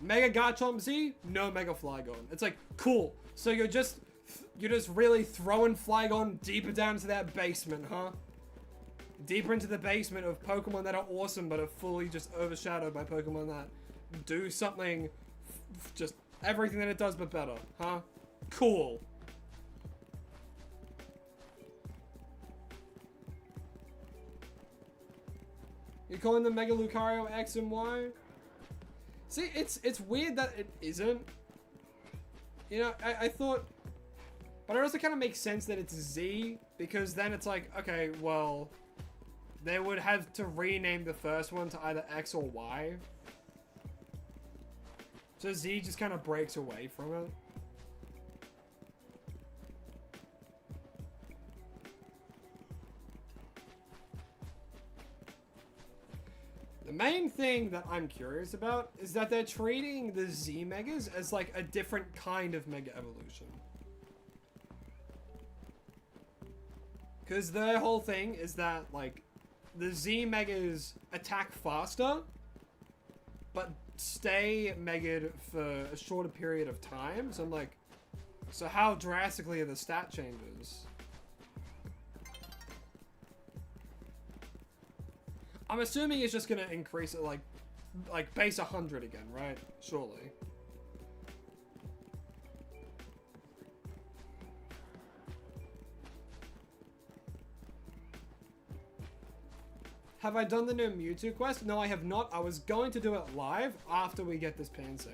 Mega Garchomp Z, no Mega Flygon. It's like, cool. So you're just really throwing Flygon deeper down into that basement, huh? Deeper into the basement of Pokemon that are awesome, but are fully just overshadowed by Pokemon that do something, just everything that it does but better, huh? Cool. You're calling them Mega Lucario X and Y? See, it's weird that it isn't. You know, I thought... But it also kind of makes sense that it's Z, because then it's like, okay, well... They would have to rename the first one to either X or Y. So Z just kind of breaks away from it. The main thing that I'm curious about is that they're treating the Z Megas as like a different kind of Mega Evolution. Because their whole thing is that, like, the Z megas attack faster, but stay mega'd for a shorter period of time. So I'm like, so how drastically are the stat changes? I'm assuming it's just gonna increase it like base 100 again, right? Surely. Have I done the new Mewtwo quest? No, I have not. I was going to do it live after we get this Pan Sage.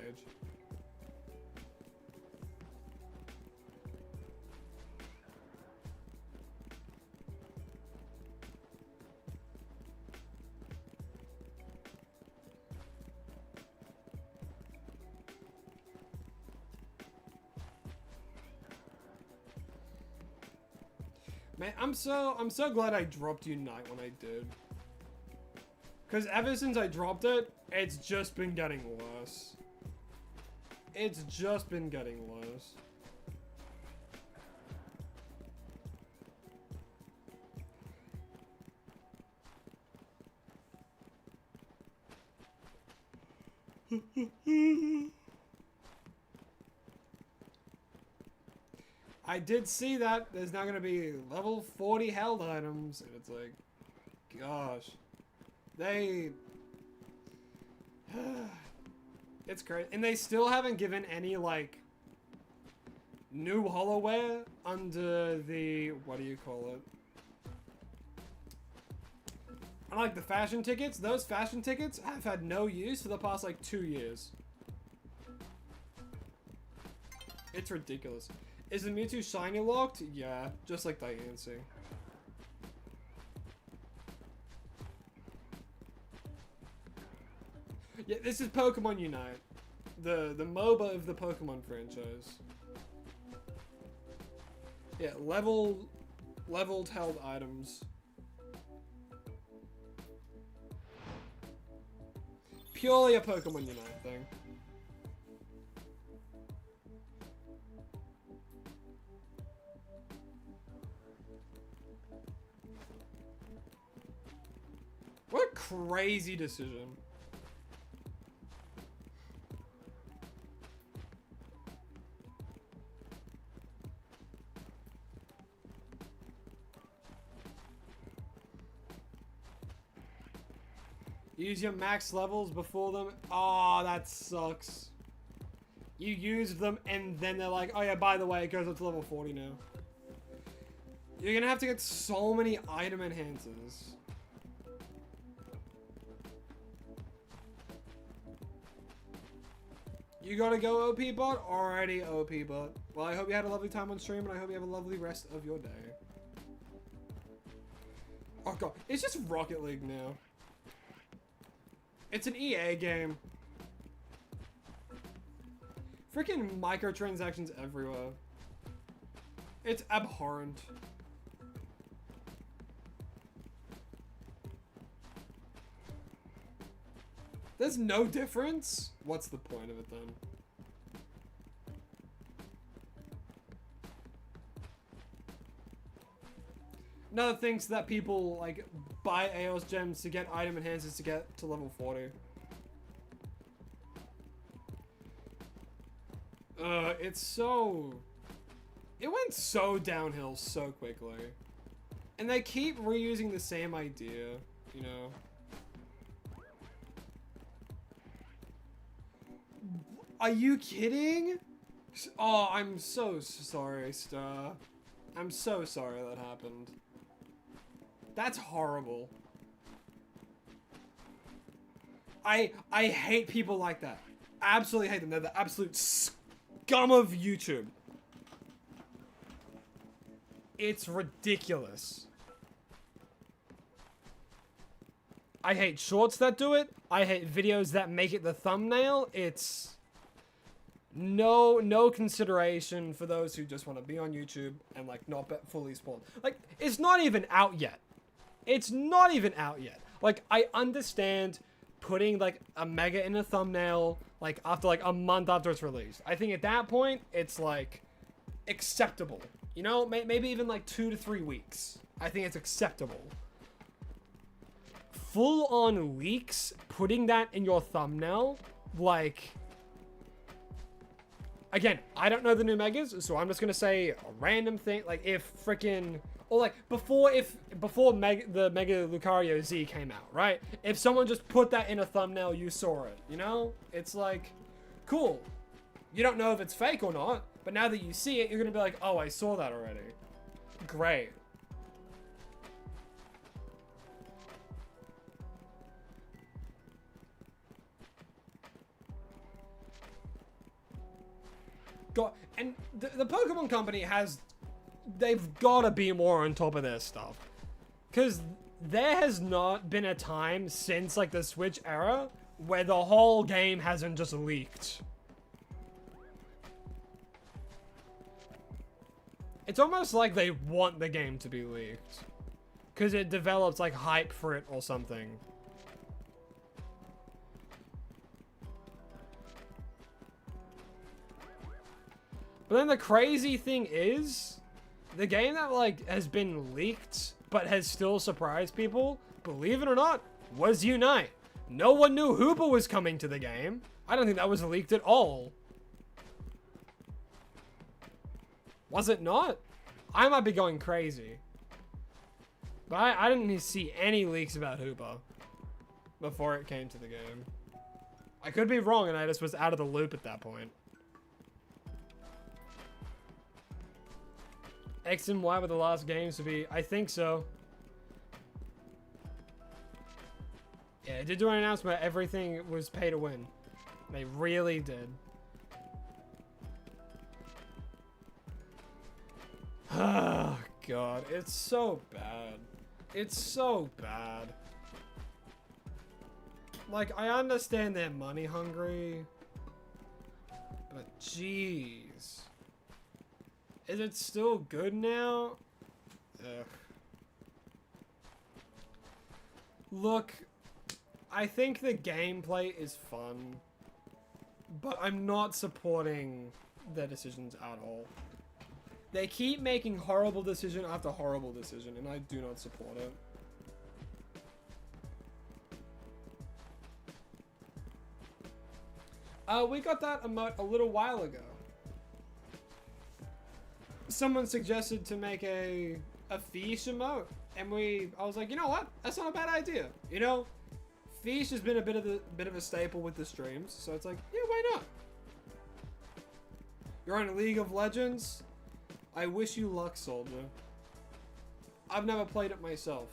Man, I'm so glad I dropped Unite when I did. Because ever since I dropped it, it's just been getting worse. It's just been getting worse. I did see that there's now going to be level 40 held items, and it's like, gosh. It's great. And they still haven't given any, like, new holoware under the, what do you call it? Unlike the fashion tickets, those fashion tickets have had no use for the past, like, 2 years. It's ridiculous. Is the Mewtwo shiny locked? Yeah, just like Diancie. Yeah, this is Pokemon Unite. The MOBA of the Pokemon franchise. Yeah, leveled held items. Purely a Pokemon Unite thing. What a crazy decision. Use your max levels before them. Oh, that sucks. You use them and then they're like, oh yeah, by the way, it goes up to level 40 now. You're gonna have to get so many item enhancers. You gotta go OP bot? Alrighty, OP bot. Well, I hope you had a lovely time on stream and I hope you have a lovely rest of your day. Oh god, it's just Rocket League now. It's an EA game. Freaking microtransactions everywhere. It's abhorrent. There's no difference? What's the point of it then? Another thing's that people like buy AOS gems to get item enhancers to get to level 40. It's so... It went so downhill so quickly. And they keep reusing the same idea, you know? Are you kidding? Oh, I'm so sorry, Star. I'm so sorry that happened. That's horrible. I hate people like that. Absolutely hate them. They're the absolute scum of YouTube. It's ridiculous. I hate shorts that do it. I hate videos that make it the thumbnail. It's no consideration for those who just want to be on YouTube and like not fully spawned. Like, it's not even out yet. It's not even out yet. Like, I understand putting like a mega in a thumbnail like after like a month after it's released. I think at that point it's like acceptable. You know, maybe even like 2 to 3 weeks. I think it's acceptable. Full on leaks, putting that in your thumbnail, like... Again, I don't know the new megas, so I'm just gonna say a random thing, like if freaking... Or like, before the Mega Lucario Z came out, right? If someone just put that in a thumbnail, you saw it, you know? It's like, cool. You don't know if it's fake or not, but now that you see it, you're gonna be like, oh, I saw that already. Great. And the Pokemon Company has... They've gotta be more on top of their stuff. Because there has not been a time since, like, the Switch era where the whole game hasn't just leaked. It's almost like they want the game to be leaked. Because it develops, like, hype for it or something. But then the crazy thing is, the game that, like, has been leaked, but has still surprised people, believe it or not, was Unite. No one knew Hooper was coming to the game. I don't think that was leaked at all. Was it not? I might be going crazy. But I didn't see any leaks about Hooper before it came to the game. I could be wrong and I just was out of the loop at that point. X and Y were the last games to be... I think so. Yeah, they did do an announcement. Everything was pay to win. They really did. Oh, God. It's so bad. It's so bad. Like, I understand they're money hungry. But, jeez. Is it still good now? Ugh. Look, I think the gameplay is fun, but I'm not supporting their decisions at all. They keep making horrible decision after horrible decision, and I do not support it. We got that emote a little while ago. Someone suggested to make a Fish emote, and I was like, you know what? That's not a bad idea. You know, Fish has been a bit of a staple with the streams, so it's like, yeah, why not? You're on League of Legends. I wish you luck, soldier. I've never played it myself,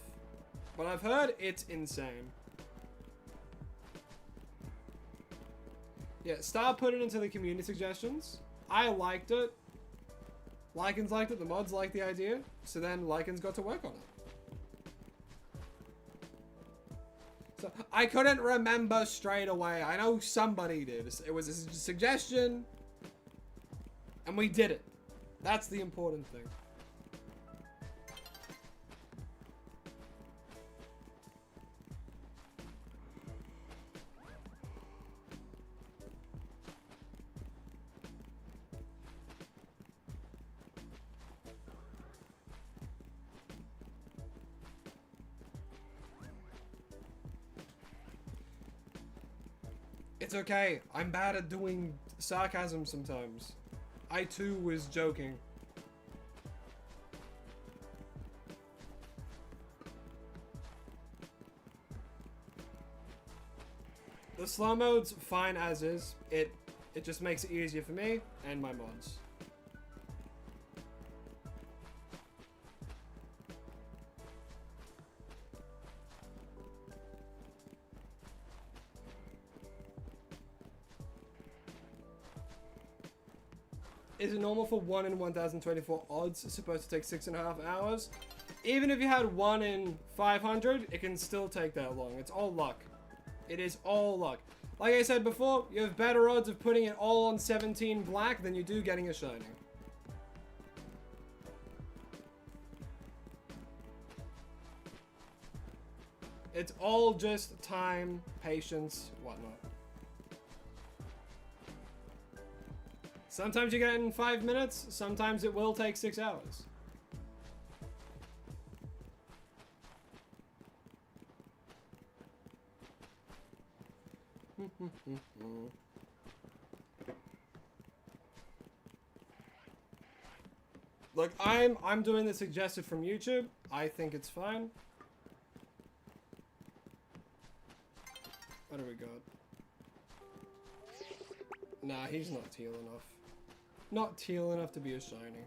but I've heard it's insane. Yeah, start putting it into the community suggestions. I liked it. Lycans liked it, the mods liked the idea, so then Lycans got to work on it. So, I couldn't remember straight away. I know somebody did. It was a suggestion, and we did it. That's the important thing. It's okay. I'm bad at doing sarcasm sometimes. I too was joking. The slow mode's fine as is. It just makes it easier for me and my mods. Is it normal for 1 in 1024 odds supposed to take 6.5 hours? Even if you had 1 in 500, it can still take that long. It's all luck. It is all luck. Like I said before, you have better odds of putting it all on 17 black than you do getting a shiny. It's all just time, patience, whatnot. Sometimes you get it in 5 minutes, sometimes it will take 6 hours. Look, I'm doing the suggested from YouTube. I think it's fine. What do we got? Nah, he's not teal enough. Not teal enough to be a shiny.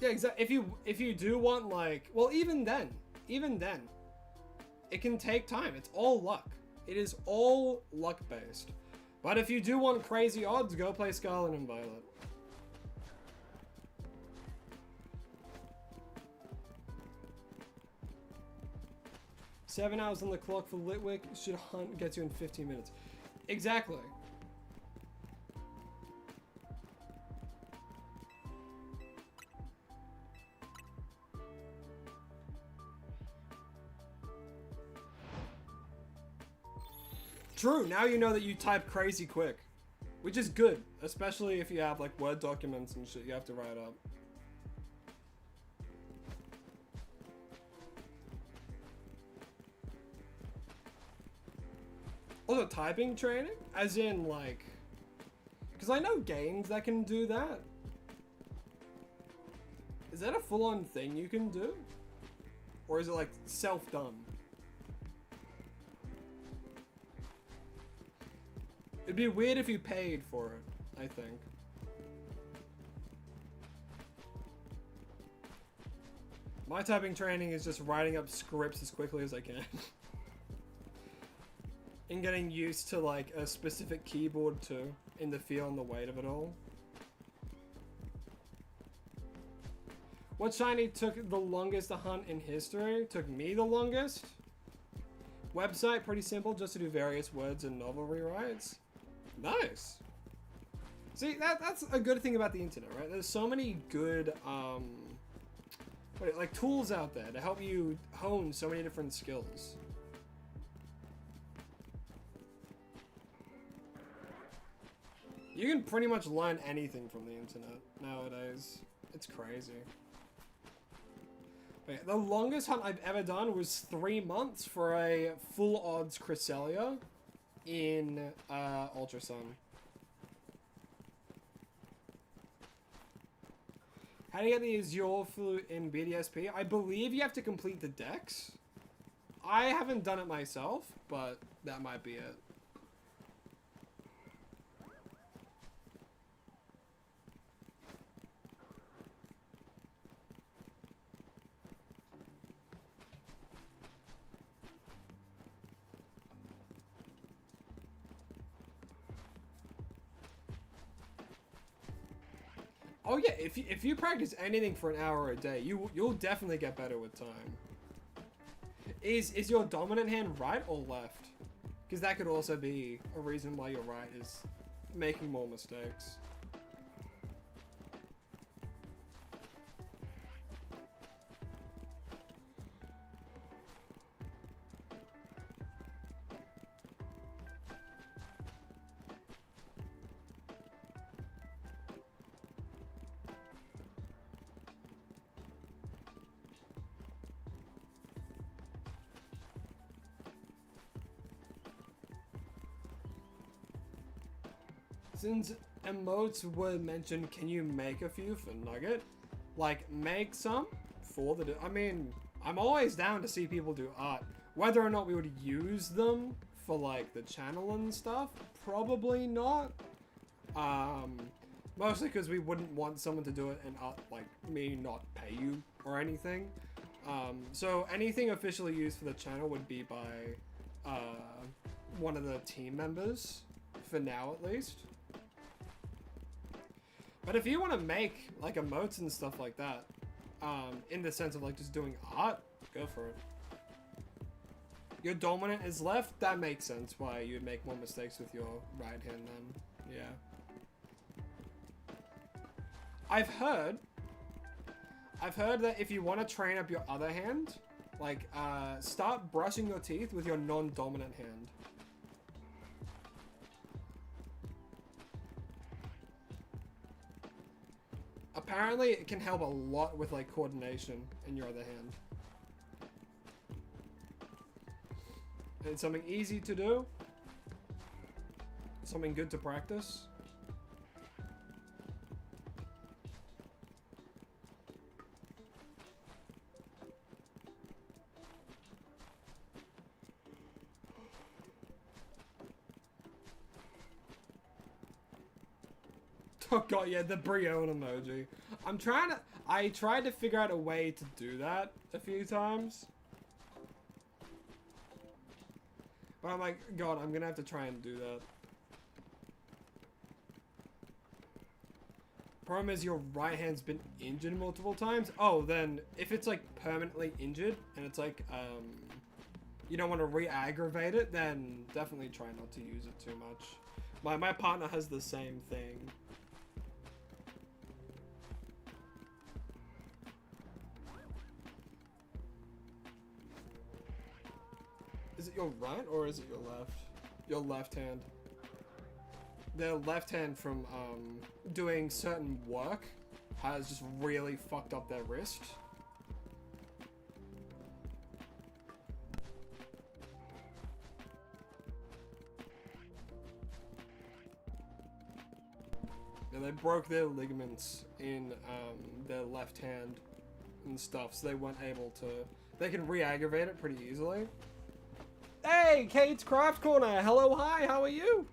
Yeah, exactly. If you do want like, well, even then, it can take time. It's all luck. It is all luck based. But if you do want crazy odds, go play Scarlet and Violet. "7 hours on the clock for Litwick should hunt gets you in 15 minutes. Exactly. True, now you know that you type crazy quick. Which is good, especially if you have like Word documents and shit you have to write up. Also, typing training? As in like... Because I know games that can do that. Is that a full-on thing you can do? Or is it like self-done? It'd be weird if you paid for it, I think. My typing training is just writing up scripts as quickly as I can. And getting used to like a specific keyboard too, in the feel and the weight of it all. What shiny took the longest to hunt in history? Took me the longest? Website, pretty simple, just to do various words and novel rewrites. Nice. See, that's a good thing about the internet, right? There's so many good, like tools out there to help you hone so many different skills. You can pretty much learn anything from the internet nowadays. It's crazy. But yeah, the longest hunt I've ever done was 3 months for a full odds Cresselia in Ultrasun. How do you get the Azure Flute in BDSP? I believe you have to complete the decks. I haven't done it myself, but that might be it. Oh yeah, if you practice anything for an hour a day, you'll definitely get better with time. Is your dominant hand right or left? Because that could also be a reason why your right is making more mistakes. Since emotes were mentioned, can you make a few for Nugget? Like, make some for the... I mean, I'm always down to see people do art. Whether or not we would use them for, like, the channel and stuff, probably not. Mostly because we wouldn't want someone to do it and, like, me not pay you or anything. So anything officially used for the channel would be by one of the team members, for now at least. But if you want to make like emotes and stuff like that, in the sense of like just doing art, go for it. Your dominant is left, that makes sense why you'd make more mistakes with your right hand then, yeah. I've heard that if you want to train up your other hand, Like, start brushing your teeth with your non-dominant hand. Apparently, it can help a lot with, like, coordination in your other hand. It's something easy to do. Something good to practice. Oh god, yeah, the Brion emoji. I tried to figure out a way to do that a few times. But I'm like, god, I'm gonna have to try and do that. Problem is your right hand's been injured multiple times. Oh, then if it's like permanently injured and it's like, you don't want to re-aggravate it, then definitely try not to use it too much. My partner has the same thing. Is it your right or is it your left? Your left hand. The left hand from doing certain work has just really fucked up their wrist. Yeah, they broke their ligaments in their left hand and stuff, so they weren't able to. They can re-aggravate it pretty easily. Hey, Kate's Craft Corner. Hello, hi. How are you?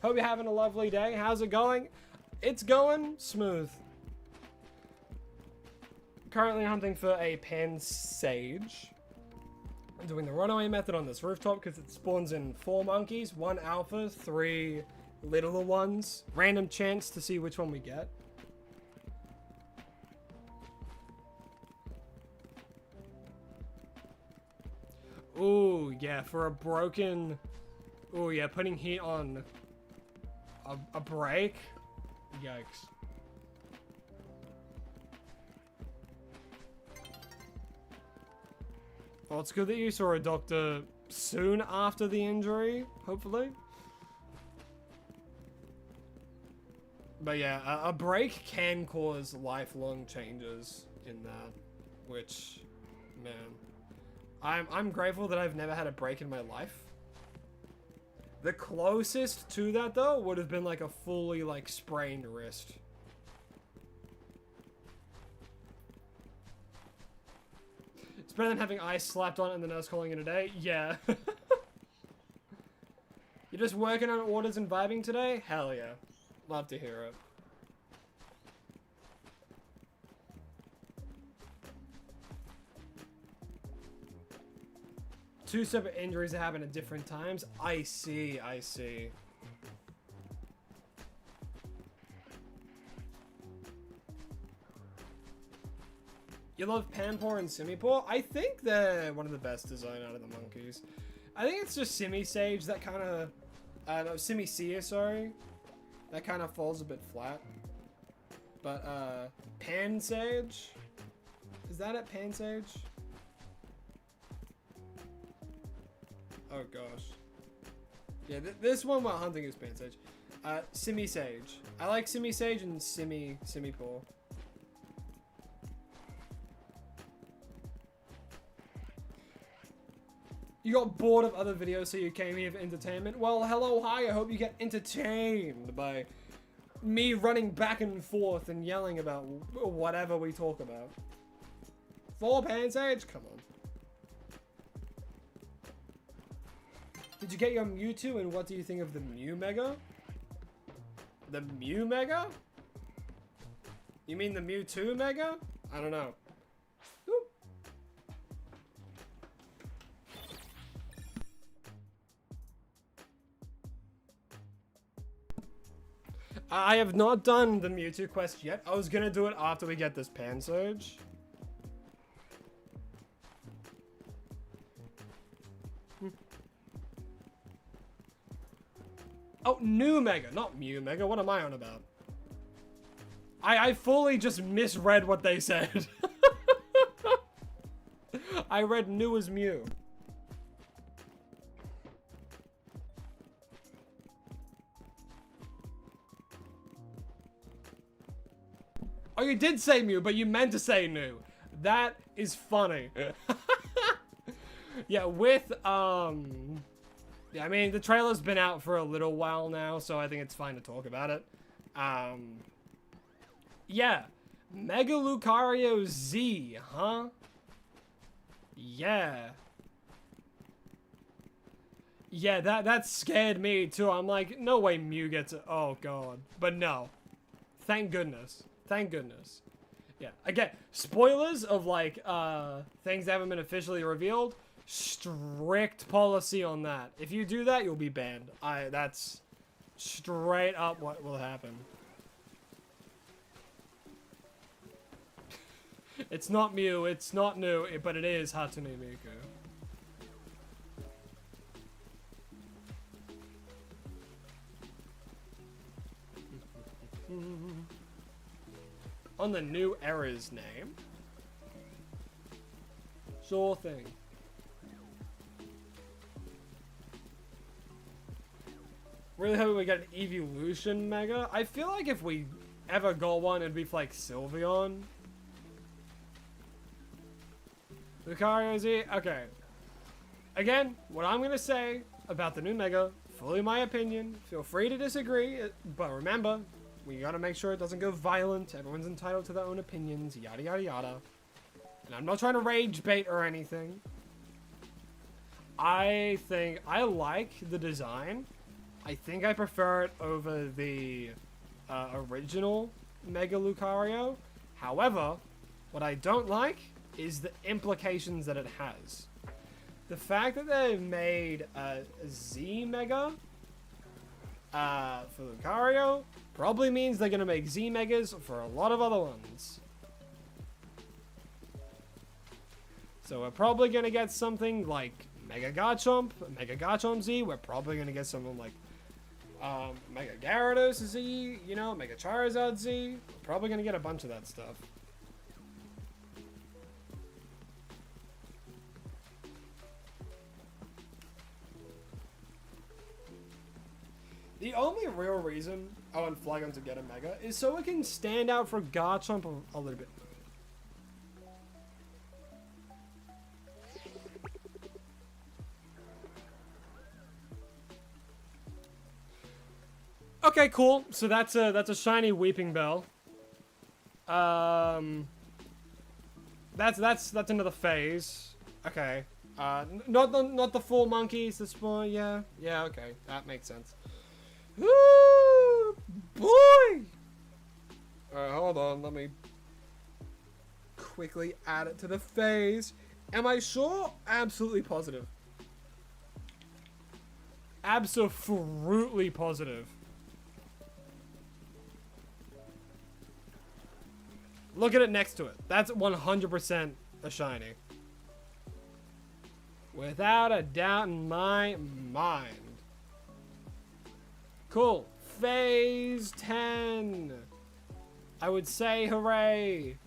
Hope you're having a lovely day. How's it going? It's going smooth. Currently hunting for a pan sage. I'm doing the runaway method on this rooftop because it spawns in 4 monkeys, 1 alpha, 3 littler ones. Random chance to see which one we get. Ooh, yeah, for a broken... Ooh, yeah, putting heat on a break. Yikes. Well, it's good that you saw a doctor soon after the injury, hopefully. But yeah, a break can cause lifelong changes in that, which, man, I'm grateful that I've never had a break in my life. The closest to that, though, would have been like a fully, like, sprained wrist. It's better than having ice slapped on it and the nurse calling it a day. Yeah. You're just working on orders and vibing today? Hell yeah. Love to hear it. Two separate injuries that happen at different times. I see, I see. You love Panpour and Simipour? I think they're one of the best design out of the monkeys. I think it's just Simisage that kind of... no, Simicia, sorry. That kind of falls a bit flat. But, Pansage? Is that it, Pansage? Oh gosh. Yeah, this one while hunting is Pansage. Simisage. I like Simisage and Simipour. You got bored of other videos, so you came here for entertainment? Well, hello, hi, I hope you get entertained by me running back and forth and yelling about whatever we talk about. 4 Pansage? Come on. Did you get your Mewtwo, and what do you think of the Mew Mega? The Mew Mega? You mean the Mewtwo Mega? I don't know. Ooh. I have not done the Mewtwo quest yet. I was gonna do it after we get this Pansage. Oh, New Mega, not Mew Mega. What am I on about? I fully just misread what they said. I read new as Mew. Oh, you did say Mew, but you meant to say new. That is funny. Yeah, with, yeah, I mean, the trailer's been out for a little while now, so I think it's fine to talk about it. Yeah. Mega Lucario Z, huh? Yeah. Yeah, that scared me, too. I'm like, no way Mew gets it. Oh, God. But no. Thank goodness. Thank goodness. Yeah. Again, spoilers of, like, things that haven't been officially revealed. Strict policy on that. If you do that, you'll be banned. That's straight up what will happen. It's not Mew, it's not new, but it is Hatsune Miku. On the new era's name. Sure thing. Really hoping we get an Evolution Mega. I feel like if we ever got one, it'd be for, like, Sylveon. Lucario Z? Okay. Again, what I'm gonna say about the new Mega, fully my opinion. Feel free to disagree, but remember, we gotta make sure it doesn't go violent. Everyone's entitled to their own opinions, yada yada yada. And I'm not trying to rage bait or anything. I think I like the design. I think I prefer it over the original Mega Lucario. However, what I don't like is the implications that it has. The fact that they've made a Z Mega for Lucario probably means they're going to make Z Megas for a lot of other ones. So we're probably going to get something like Mega Garchomp Z. We're probably going to get something like Mega Gyarados Z, you know, Mega Charizard Z. We're probably going to get a bunch of that stuff. The only real reason I want Flygon to get a Mega is so it can stand out for Garchomp a little bit. Okay, cool. So that's a shiny Weeping Bell. That's another phase. Okay. Not the full monkeys. This one, yeah, okay, that makes sense. Woo, boy! Alright, hold on. Let me quickly add it to the phase. Am I sure? Absolutely positive. Absolutely positive. Look at it next to it. That's 100% a shiny. Without a doubt in my mind. Cool. Phase 10. I would say hooray.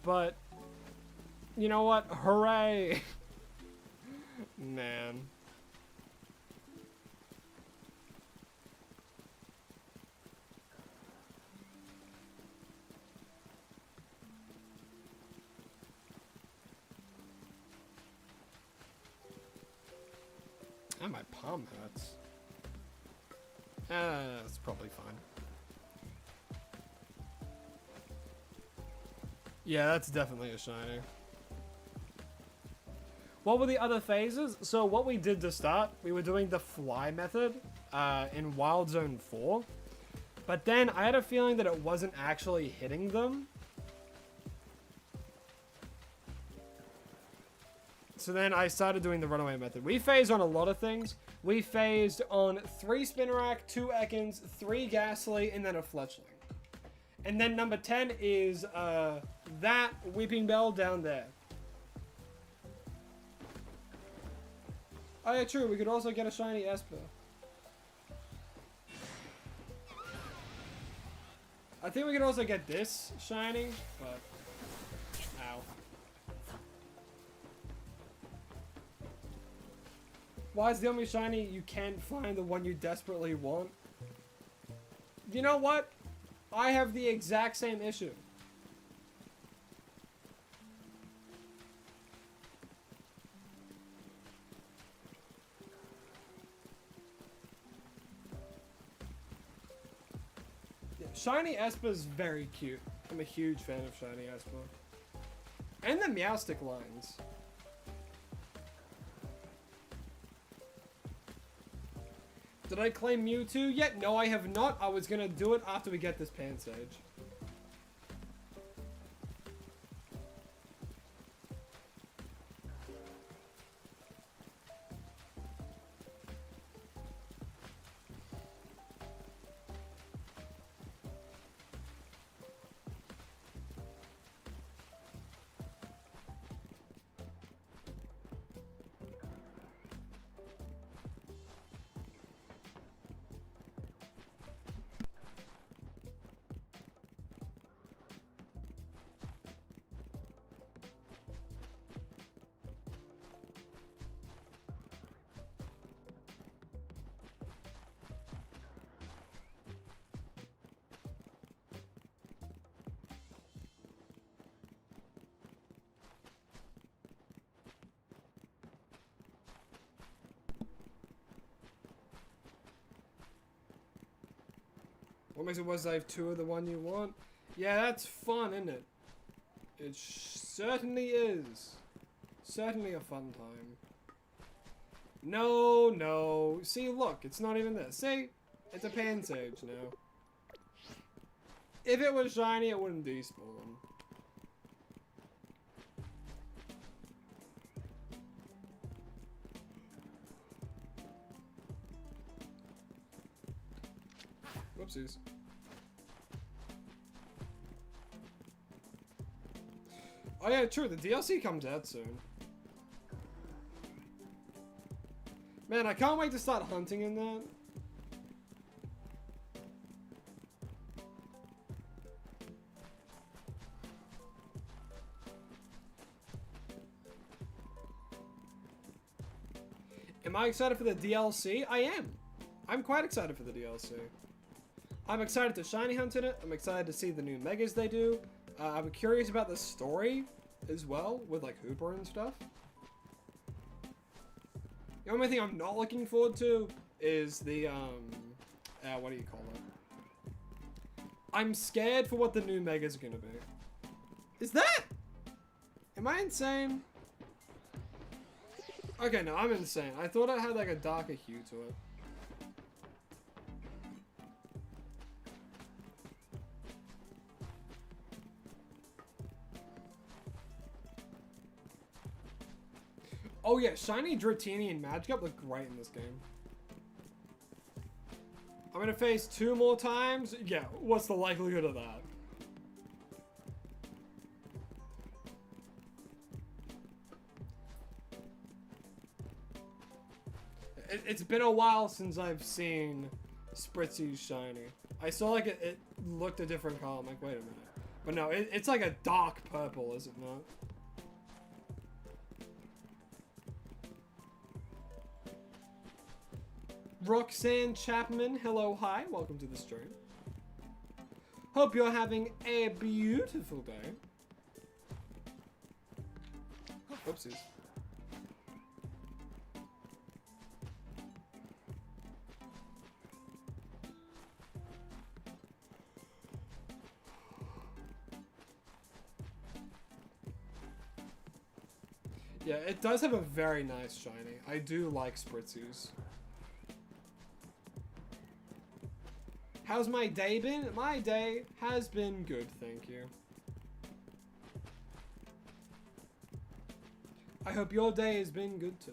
But, you know what? Hooray. Man. And my palm hurts. That's probably fine. Yeah, that's definitely a shiny. What were the other phases? So what we did to start, we were doing the fly method in Wild Zone 4. But then I had a feeling that it wasn't actually hitting them. So then I started doing the runaway method. We phased on a lot of things. We phased on 3 Spinarak, 2 Ekans, 3 Ghastly, and then a Fletchling. And then number 10 is that Weeping Bell down there. Oh yeah, true. We could also get a shiny Esper. I think we could also get this shiny, but... Ow. Why is the only shiny you can't find the one you desperately want? You know what? I have the exact same issue. Yeah, Shiny Espa's very cute. I'm a huge fan of Shiny Espa. And the Meowstic lines. Did I claim Mewtwo yet? No, I have not. I was gonna do it after we get this Pansage. What makes it worse? I have two of the one you want. Yeah, that's fun, isn't it? It certainly is. Certainly a fun time. No, no. See, look, it's not even this. See? It's a Pansage now. If it was shiny, it wouldn't despawn. Whoopsies. Oh yeah, true, the DLC comes out soon. Man, I can't wait to start hunting in that. Am I excited for the DLC? I am. I'm quite excited for the DLC. I'm excited to shiny hunt in it. I'm excited to see the new megas they do. I'm curious about the story as well, with like Hooper and stuff. The only thing I'm not looking forward to is the, what do you call it? I'm scared for what the new megas are gonna be. Is that? Am I insane? Okay, no, I'm insane. I thought it had like a darker hue to it. Oh yeah, Shiny Dratini and Magikarp look great in this game. I'm gonna face 2 more times? Yeah, what's the likelihood of that? It's been a while since I've seen Spritzy's Shiny. I saw like it looked a different color. I'm like, wait a minute. But no, it's like a dark purple, is it not? Roxanne Chapman, hello, hi, welcome to the stream. Hope you're having a beautiful day. Oopsies. Yeah, it does have a very nice shiny. I do like Spritzus. How's my day been? My day has been good, thank you. I hope your day has been good too.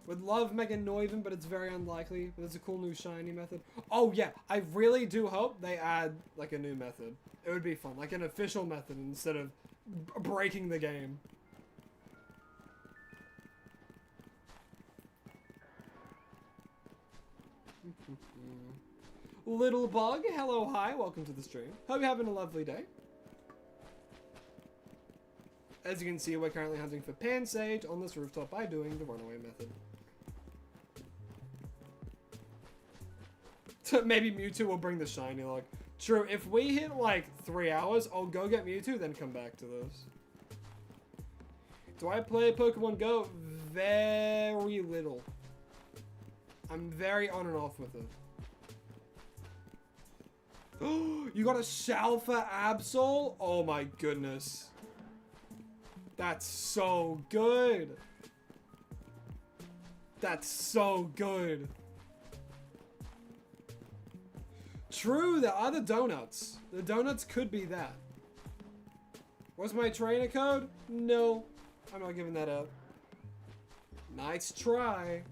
Would love Mega Noivern, but it's very unlikely. But it's a cool new shiny method. Oh yeah, I really do hope they add like a new method. It would be fun, like an official method instead of breaking the game. Little Bug, hello, hi, welcome to the stream. Hope you're having a lovely day. As you can see, we're currently hunting for Pansage on this rooftop by doing the runaway method. Maybe Mewtwo will bring the shiny log. True, if we hit like 3 hours, I'll go get Mewtwo, then come back to this. Do I play Pokemon Go? Very little. I'm very on and off with it. You got a shell for Absol? Oh my goodness. That's so good. That's so good. True, there are the donuts. The donuts could be that. What's my trainer code? No, I'm not giving that up. Nice try.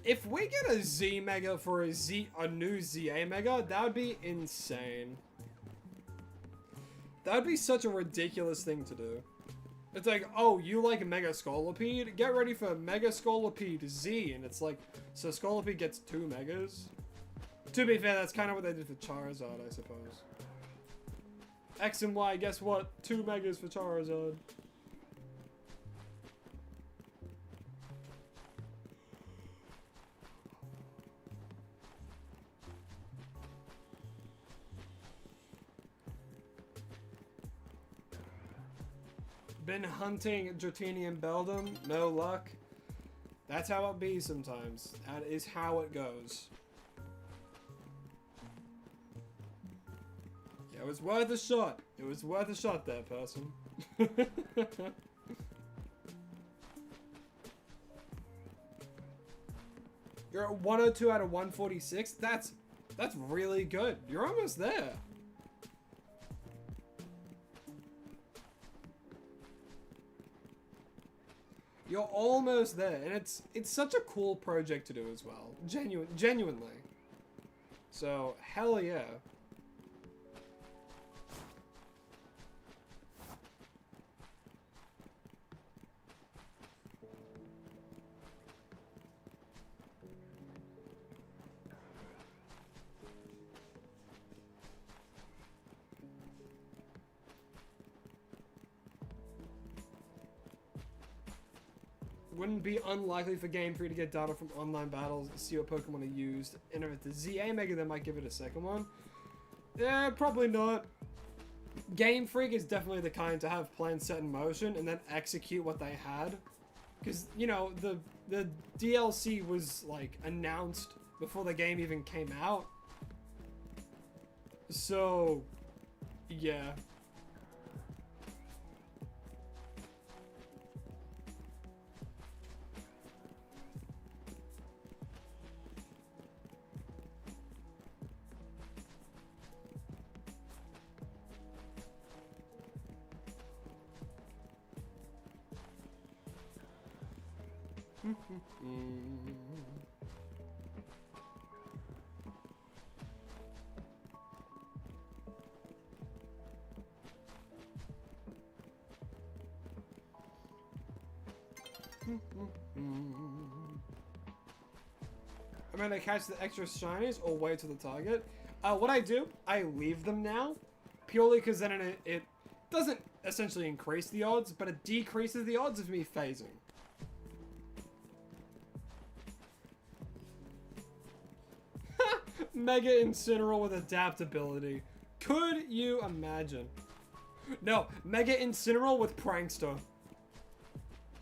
If we get a Z Mega for a new ZA Mega, that would be insane. That would be such a ridiculous thing to do. It's like, oh, you like Mega Scolipede? Get ready for Mega Scolipede Z. And it's like, so Scolipede gets 2 Megas? To be fair, that's kind of what they did for Charizard, I suppose. X and Y, guess what? 2 Megas for Charizard. Been hunting Dratini and Beldum, no luck. That's how it be sometimes. That is how it goes. Yeah, it was worth a shot. It was worth a shot there, person. You're at 102 out of 146? That's really good. You're almost there. You're almost there, and it's such a cool project to do as well. Genuinely. So, hell yeah. Wouldn't be unlikely for Game Freak to get data from online battles and see what Pokemon are used. And if it's the ZA Mega, they might give it a second one. Yeah, probably not. Game Freak is definitely the kind to have plans set in motion and then execute what they had. Because, you know, the DLC was, like, announced before the game even came out. So, yeah. I'm gonna catch the extra shinies or wait to the target. What I do, I leave them now, purely because then it doesn't essentially increase the odds, but it decreases the odds of me phasing. Mega Incineroar with adaptability. Could you imagine? No, Mega Incineroar with Prankster.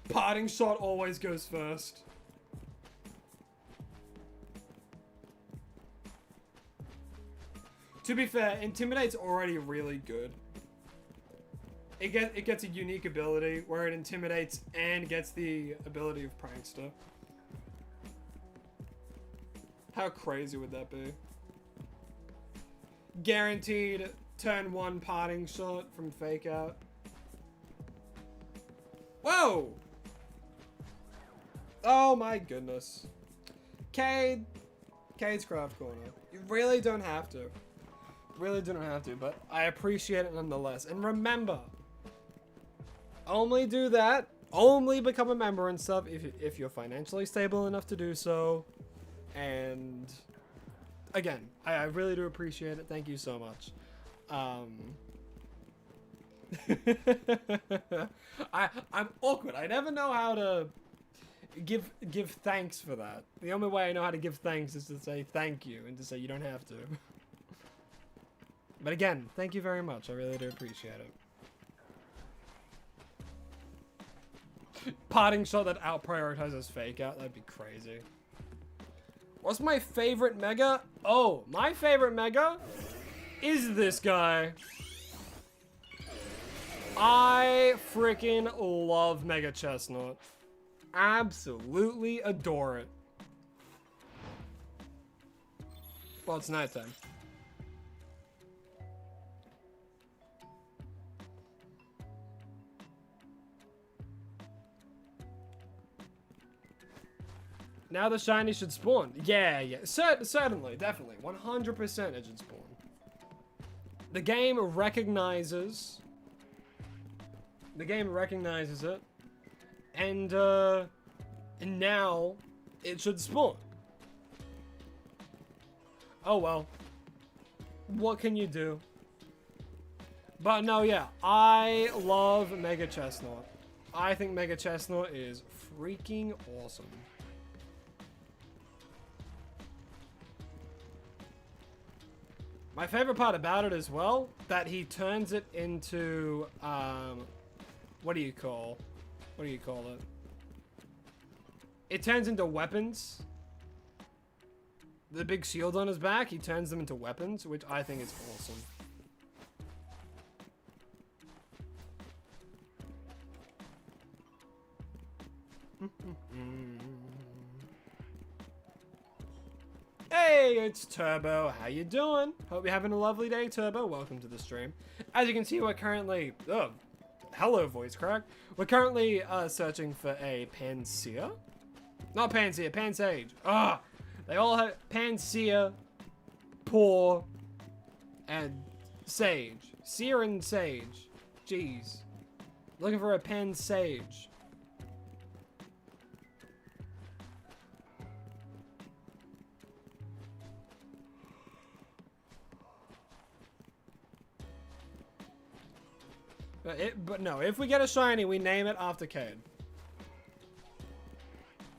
Parting shot always goes first. To be fair, Intimidate's already really good. It gets a unique ability where it intimidates and gets the ability of Prankster. How crazy would that be? Guaranteed turn 1 parting shot from Fake Out. Whoa! Oh my goodness. Cade's Craft Corner. You really don't have to. Really don't have to, but I appreciate it nonetheless. And remember, only do that. Only become a member and stuff if you're financially stable enough to do so. And again, I really do appreciate it. Thank you so much. I'm awkward. I never know how to give thanks for that. The only way I know how to give thanks is to say thank you and to say you don't have to. But again, thank you very much. I really do appreciate it. Parting shot that out prioritizes fake out. That'd be crazy. What's my favorite mega? Oh, my favorite mega is this guy. I freaking love Mega Chestnut. Absolutely adore it. Well, it's nighttime. Now the shiny should spawn. Yeah. Certainly, definitely. 100% it should spawn. The game recognizes it. And now it should spawn. Oh well. What can you do? But no, yeah. I love Mega Chestnut. I think Mega Chestnut is freaking awesome. My favorite part about it as well, that he turns it into, what do you call it? It turns into weapons. The big shield on his back, he turns them into weapons, which I think is awesome. Hey, it's Turbo. How you doing? Hope you're having a lovely day, Turbo. Welcome to the stream. As you can see, we're currently... Oh, hello, voice crack. We're currently searching for a Panseer. Not Panseer, Pansage. Ah, they all have Panseer, Poor, and Sage. Seer and Sage. Jeez. Looking for a Pansage. But no, if we get a shiny, we name it after Cade.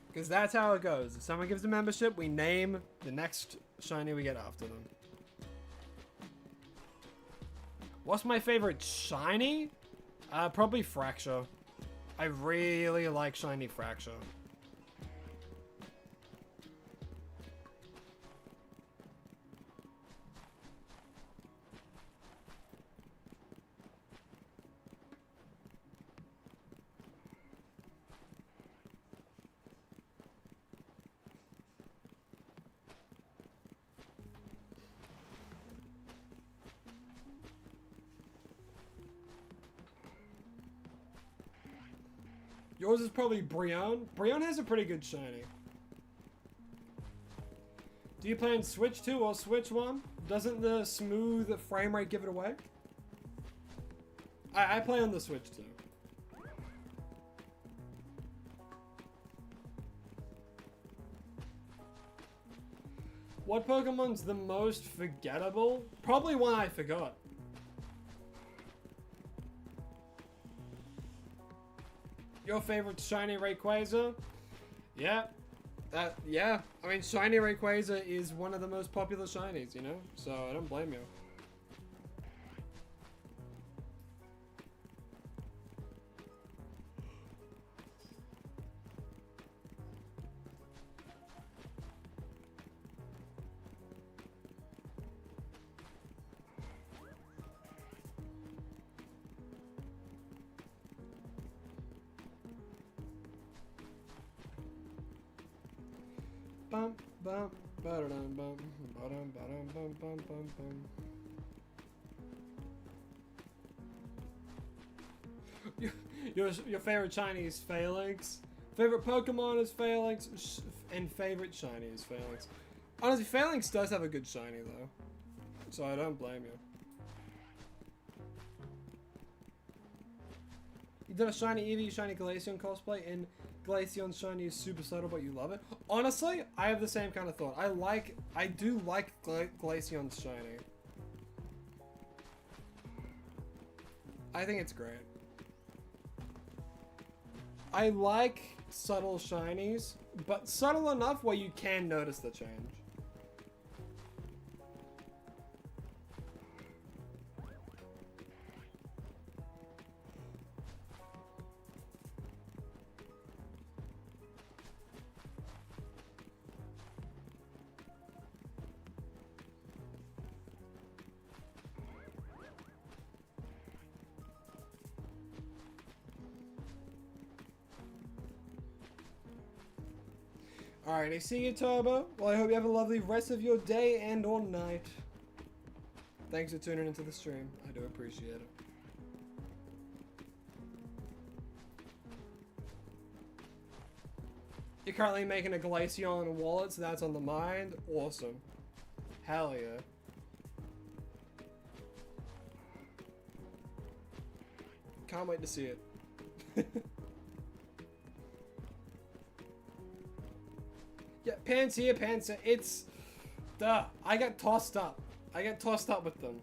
Because that's how it goes. If someone gives a membership, we name the next shiny we get after them. What's my favorite shiny? Probably Fracture. I really like shiny Fracture. Yours is probably Brion. Brion has a pretty good shiny. Do you play on Switch 2 or Switch 1? Doesn't the smooth frame rate give it away? I play on the Switch 2. What Pokemon's the most forgettable? Probably one I forgot. Your favorite shiny Rayquaza? Yeah. Yeah. I mean, shiny Rayquaza is one of the most popular shinies, you know? So, I don't blame you. Bum, bum, ba-da-dum, bum, ba-dum, ba-dum, bum, bum, bum, bum. Your favorite shiny is Phalanx. Favorite Pokemon is Phalanx, and favorite shiny is Phalanx. Honestly, Phalanx does have a good shiny though, so I don't blame you. You did a shiny Eevee, shiny Glaceon cosplay, and Glaceon's shiny is super subtle, but you love it. Honestly, I have the same kind of thought. I do like Glaceon's shiny. I think it's great. I like subtle shinies, but subtle enough where you can notice the change. Alright, I see you, Turbo. Well, I hope you have a lovely rest of your day and or night. Thanks for tuning into the stream. I do appreciate it. You're currently making a Glaceon wallet, so that's on the mind. Awesome. Hell yeah. Can't wait to see it. Yeah, Pansia, Pansia, it's... Duh, I got tossed up. I got tossed up with them.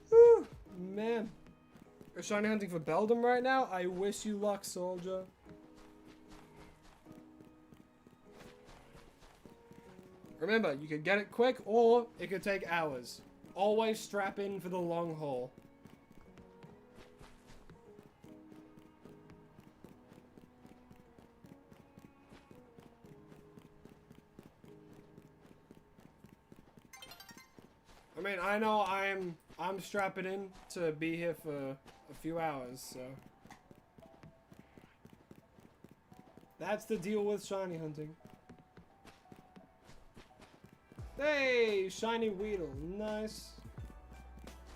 Whew, man. You're shiny hunting for Beldum right now? I wish you luck, soldier. Remember, you could get it quick, or it could take hours. Always strap in for the long haul. I mean, I know I'm strapping in to be here for a few hours, so that's the deal with shiny hunting. Hey, shiny Weedle, nice.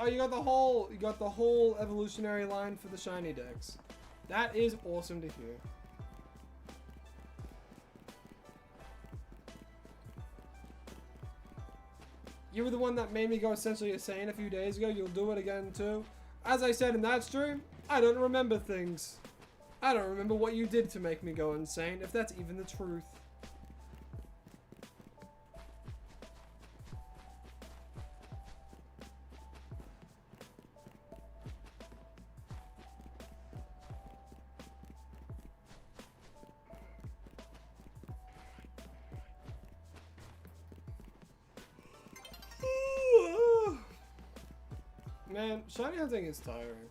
Oh, you got the whole evolutionary line for the shiny decks. That is awesome to hear. You were the one that made me go essentially insane a few days ago. You'll do it again too. As I said in that stream, I don't remember things. I don't remember what you did to make me go insane, if that's even the truth. Man, shiny hunting is tiring.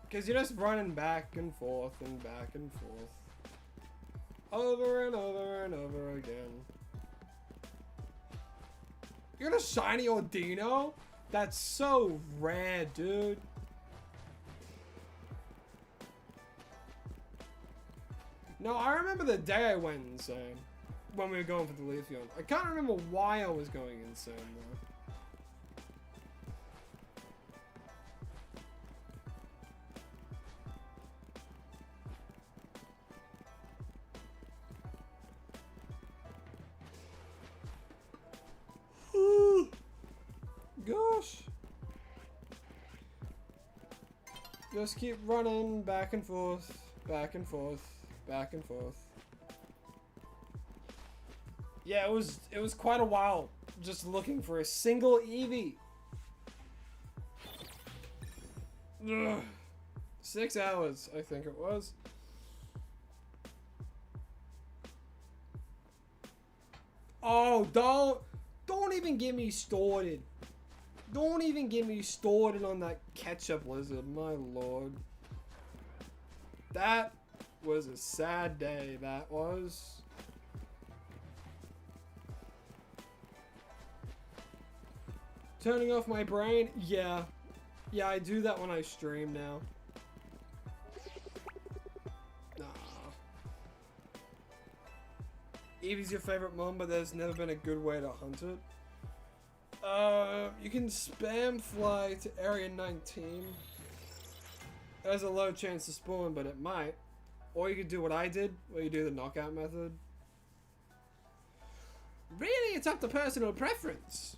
Because you're just running back and forth and back and forth. Over and over and over again. You got a shiny Ordino? That's so rare, dude. No, I remember the day I went insane. When we were going for the Leafeon. I can't remember why I was going insane, though. Gosh. Just keep running back and forth, back and forth, back and forth. Yeah, it was quite a while just looking for a single Eevee. Ugh. 6 hours, I think it was. Oh, don't even get me started. Don't even get me started on that ketchup lizard, my lord. That was a sad day, that was. Turning off my brain? Yeah. Yeah, I do that when I stream now. Nah. Eevee's your favorite mom, but there's never been a good way to hunt it. You can spam fly to Area 19. It has a low chance to spawn, but it might. Or you could do what I did, where you do the knockout method. Really, it's up to personal preference.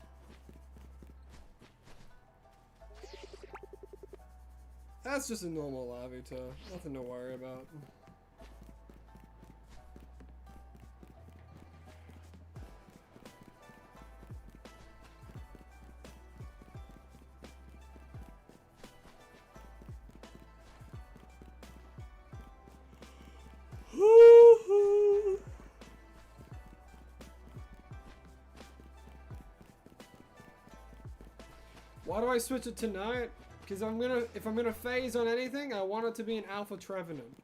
That's just a normal Lavita. Nothing to worry about. Why do I switch it tonight? Because if I'm gonna phase on anything, I want it to be an Alpha Trevenant.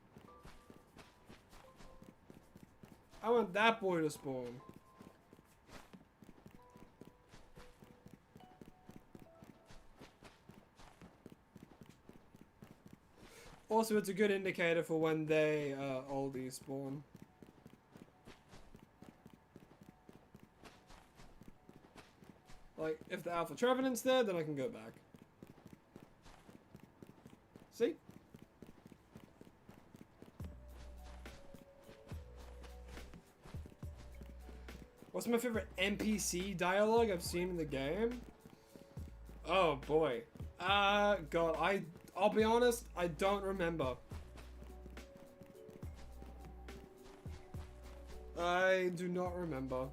I want that boy to spawn. Also, it's a good indicator for when they oldies spawn. Like, if the Alpha Trevenant's there, then I can go back. See? What's my favorite NPC dialogue I've seen in the game? Oh boy. God, I'll be honest, I don't remember. I do not remember.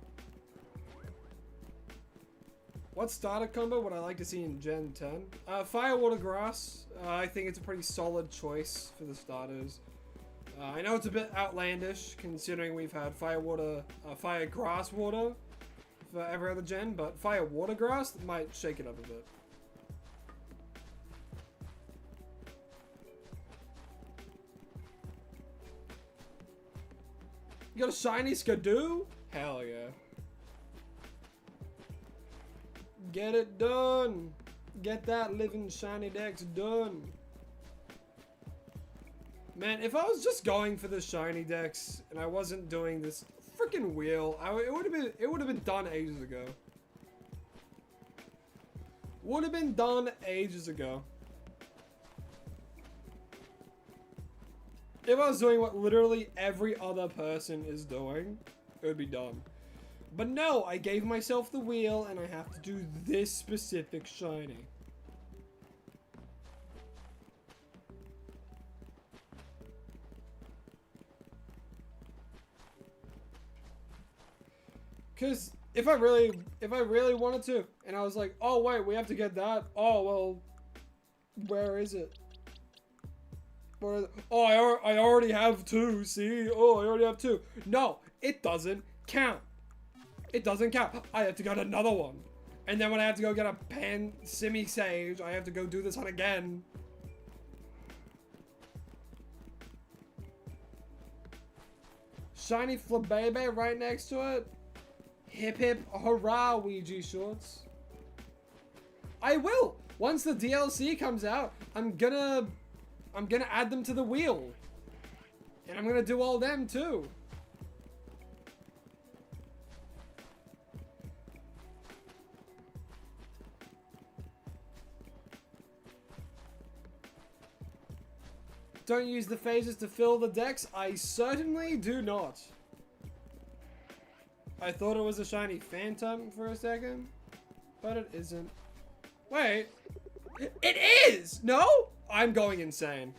What starter combo would I like to see in Gen 10? Fire, Water, Grass. I think it's a pretty solid choice for the starters. I know it's a bit outlandish considering we've had Fire, Water, Fire, Grass, Water for every other gen, but Fire, Water, Grass might shake it up a bit. You got a shiny Skidoo? Hell yeah. Get it done. Get that living shiny dex done. Man, if I was just going for the shiny dex and I wasn't doing this freaking wheel, it would have been done ages ago. Would have been done ages ago. If I was doing what literally every other person is doing, it would be done. But no, I gave myself the wheel and I have to do this specific shiny. Cause if I really wanted to, and I was like, oh wait, we have to get that. Oh well, where is it? Oh, I already have two. See? Oh, I already have two. No, it doesn't count. It doesn't count. I have to get another one. And then when I have to go get a pen semi-sage, I have to go do this one again. Shiny Flabebe right next to it. Hip hip hurrah, Ouija shorts. I will. Once the DLC comes out, I'm gonna add them to the wheel. And I'm gonna do all them too. Don't use the phases to fill the decks. I certainly do not. I thought it was a shiny Phantom for a second, but it isn't. Wait, it is! No? I'm going insane.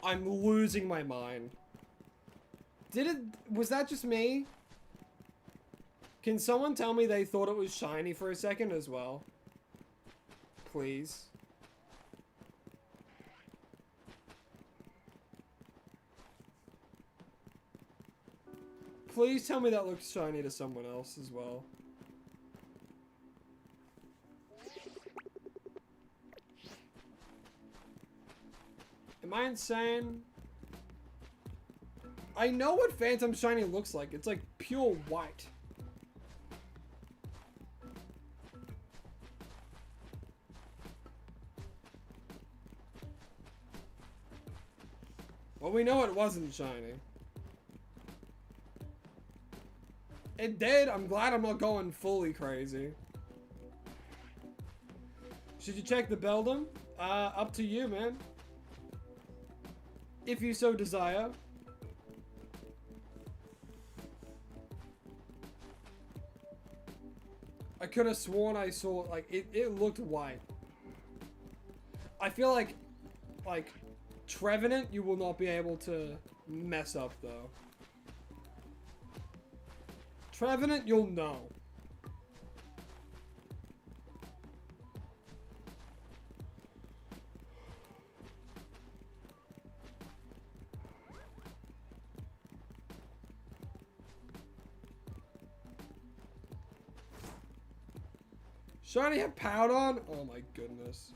I'm losing my mind. Was that just me? Can someone tell me they thought it was shiny for a second as well? Please. Please tell me that looks shiny to someone else as well. Am I insane? I know what Phantom Shiny looks like. It's like pure white. Well, we know it wasn't shiny. It did. I'm glad I'm not going fully crazy. Should you check the Beldum? Up to you, man. If you so desire. I could have sworn I saw, like, it looked white. I feel like Trevenant, you will not be able to mess up, though. Trevenant, you'll know. Shiny have powder on? Oh my goodness.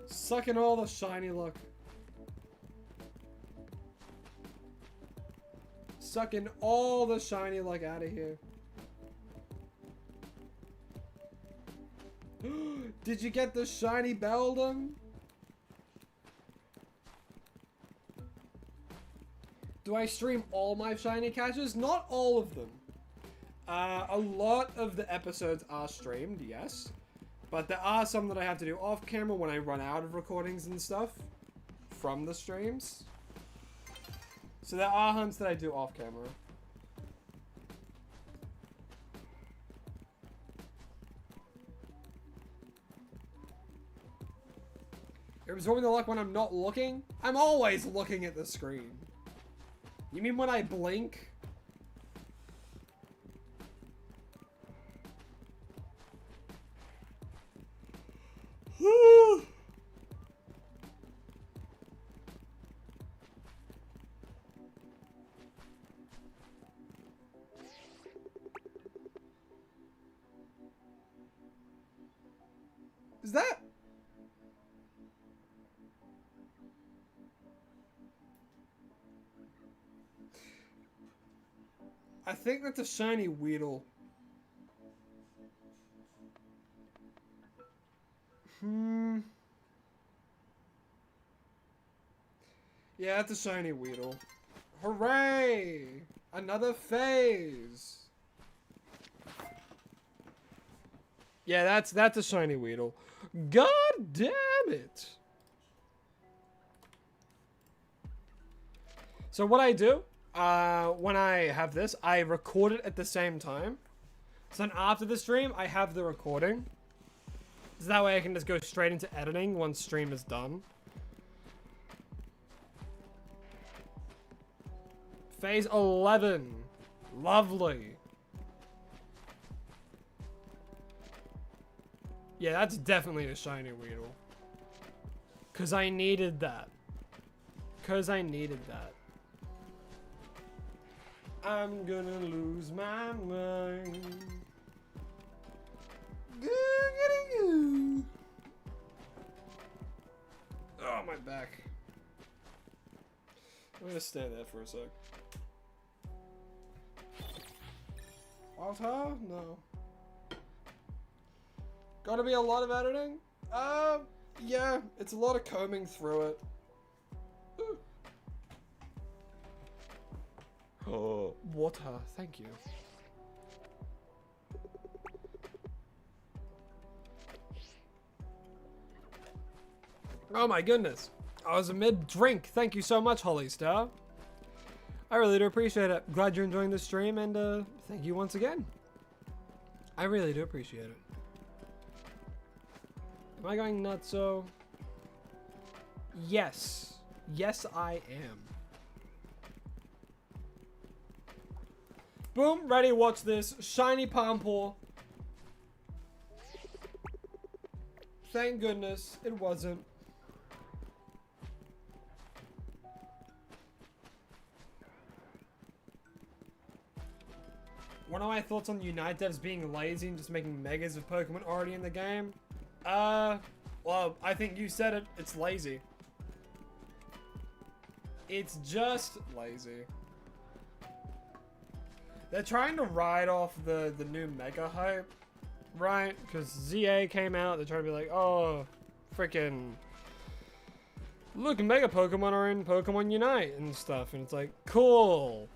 Sucking all the shiny luck. Sucking all the shiny luck out of here. Did you get the shiny Beldum? Do I stream all my shiny catches? Not all of them. A lot of the episodes are streamed, yes. But there are some that I have to do off camera when I run out of recordings and stuff from the streams. So there are hunts that I do off camera. You're absorbing the luck when I'm not looking? I'm always looking at the screen. You mean when I blink? Is that? I think that's a shiny Weedle. Yeah, it's a shiny Weedle. Hooray! Another phase. Yeah, that's a shiny Weedle. God damn it! So what I do, when I have this, I record it at the same time. So then after the stream, I have the recording. So that way I can just go straight into editing once stream is done. Phase 11. Lovely. Yeah, that's definitely a shiny Weedle. Cause I needed that. I'm gonna lose my mind. Oh, my back. I'm gonna stand there for a sec. Wild Tar? No. Gotta be a lot of editing? Yeah, it's a lot of combing through it. Ooh. Oh, water, thank you. Oh my goodness. I was mid-drink. Thank you so much, Holly Star. I really do appreciate it. Glad you're enjoying the stream, and thank you once again. I really do appreciate it. Am I going nuts? So yes. Yes, I am. Boom, ready, watch this. Shiny Pampor. Thank goodness it wasn't. One of my thoughts on Unite devs being lazy and just making megas of Pokemon already in the game. Well, I think you said it. It's lazy. It's just lazy. They're trying to ride off the new Mega hype, right? Because ZA came out. They're trying to be like, oh, freaking look, Mega Pokemon are in Pokemon Unite and stuff. And it's like, cool.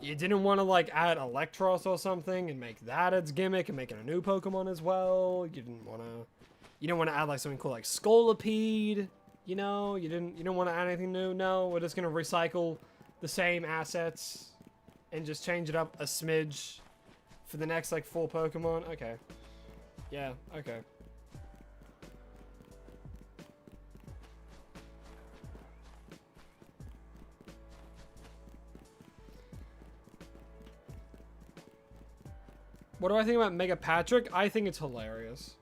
You didn't want to like add Electros or something and make that its gimmick and make it a new Pokemon as well. You didn't want to add like something cool like Scolipede. You know, you didn't want to add anything new. No, we're just gonna recycle the same assets and just change it up a smidge for the next like 4 Pokemon. Okay. Yeah, okay. What do I think about Mega Patrick? I think it's hilarious.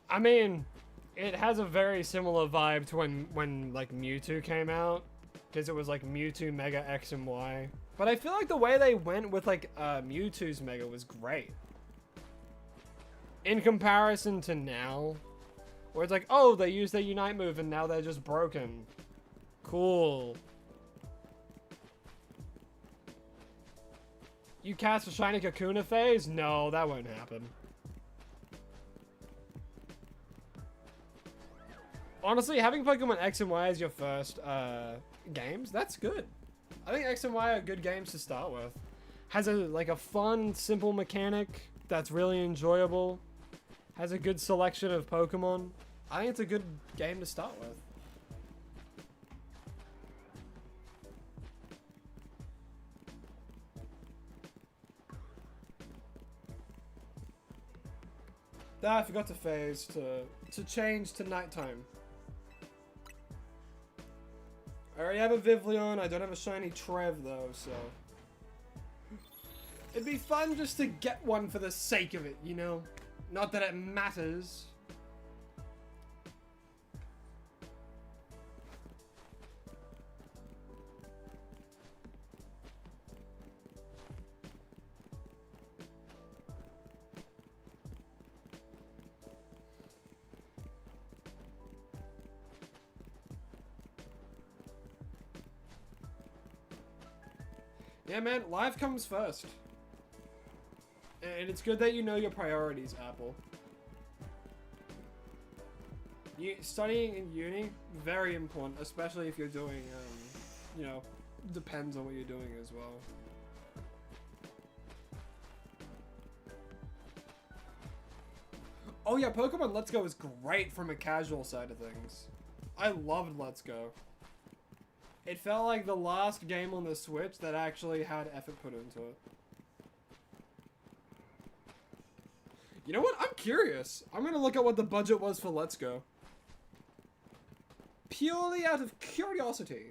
I mean, it has a very similar vibe to when like Mewtwo came out, because it was like Mewtwo Mega X and Y. But I feel like the way they went with like Mewtwo's Mega was great. In comparison to now, where it's like, oh, they used their Unite move and now they're just broken. Cool. You cast a Shiny Kakuna phase? No, that won't happen. Honestly, having Pokemon X and Y as your first games, that's good. I think X and Y are good games to start with. Has a fun, simple mechanic that's really enjoyable. Has a good selection of Pokemon. I think it's a good game to start with. I forgot to phase to change to nighttime. I already have a Vivleon. I don't have a shiny Trev though, so it'd be fun just to get one for the sake of it, you know? Not that it matters. Yeah, man, life comes first. And it's good that you know your priorities, Apple. Studying in uni, very important, especially if you're doing, you know, depends on what you're doing as well. Oh yeah, Pokemon Let's Go is great from a casual side of things. I loved Let's Go. It felt like the last game on the Switch that actually had effort put into it. You know what? I'm curious. I'm gonna look at what the budget was for Let's Go. Purely out of curiosity.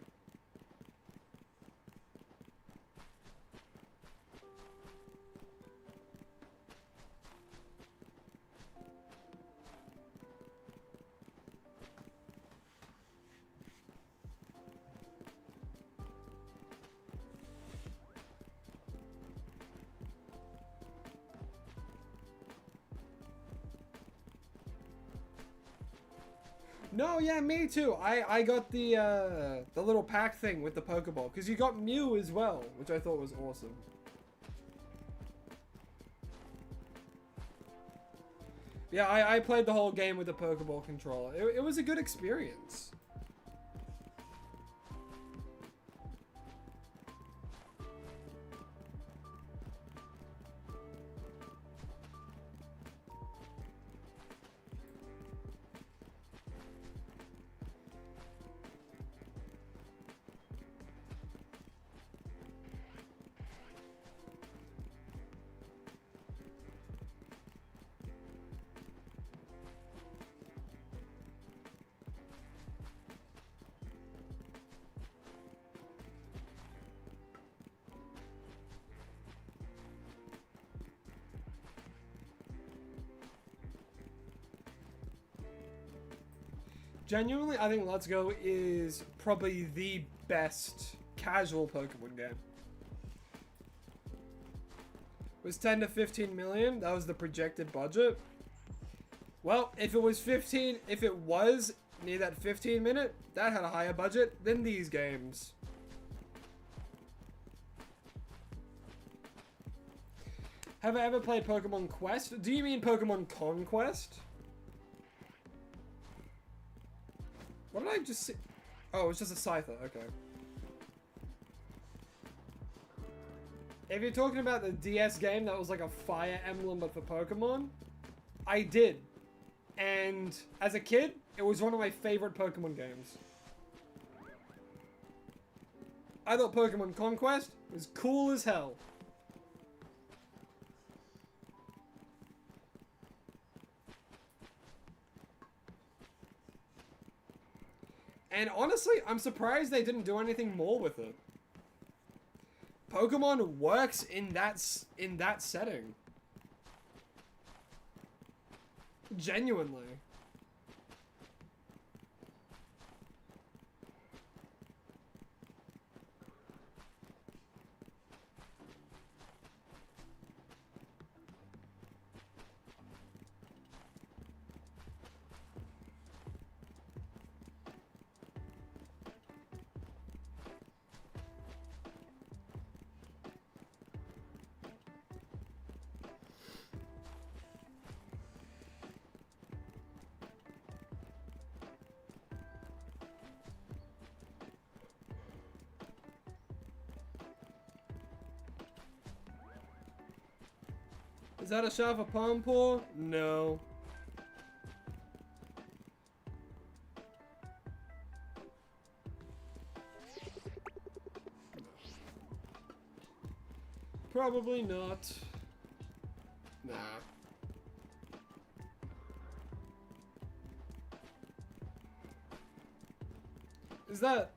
No, yeah, me too. I got the little pack thing with the Pokeball, because you got Mew as well, which I thought was awesome. Yeah, I played the whole game with the Pokeball controller. It was a good experience. Genuinely, I think Let's Go is probably the best casual Pokemon game. It was 10 to 15 million. That was the projected budget. Well, if it was near that 15 minute, that had a higher budget than these games. Have I ever played Pokemon Quest? Do you mean Pokemon Conquest? What did I just see? Oh, it's just a Scyther, okay. If you're talking about the DS game that was like a Fire Emblem but for Pokemon, I did. And as a kid, it was one of my favorite Pokemon games. I thought Pokemon Conquest was cool as hell. And honestly, I'm surprised they didn't do anything more with it. Pokemon works in that setting. Genuinely. Is that a shot for Palmpore? No. Probably not. Nah. Is that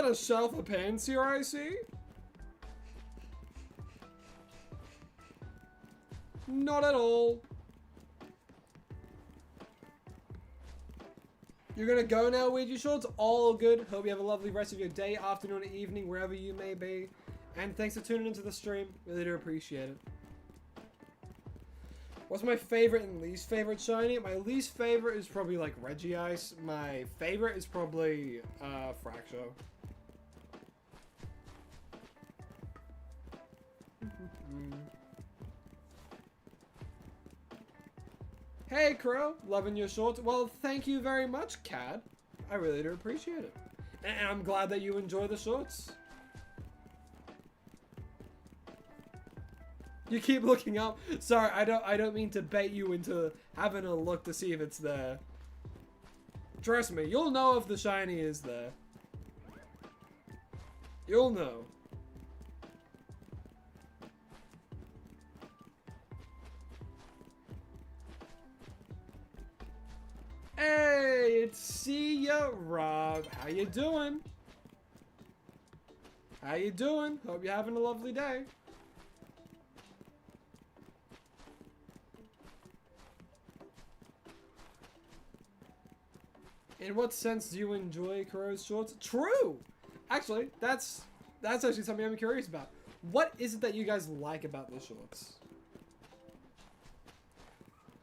a shell for Pansear I see? Not at all. You're gonna go now, Ouija Shorts? All good. Hope you have a lovely rest of your day, afternoon, or evening, wherever you may be. And thanks for tuning into the stream. Really do appreciate it. What's my favorite and least favorite shiny? My least favorite is probably like Regice. My favorite is probably Fraxo. Hey Crow, loving your shorts. Well, thank you very much, Cad. I really do appreciate it. And I'm glad that you enjoy the shorts. You keep looking up. Sorry, I don't mean to bait you into having a look to see if it's there. Trust me, you'll know if the shiny is there. You'll know. Hey, it's see ya, Rob. How you doing? How you doing? Hope you're having a lovely day. In what sense do you enjoy Kuro's shorts? True! Actually, that's actually something I'm curious about. What is it that you guys like about the shorts?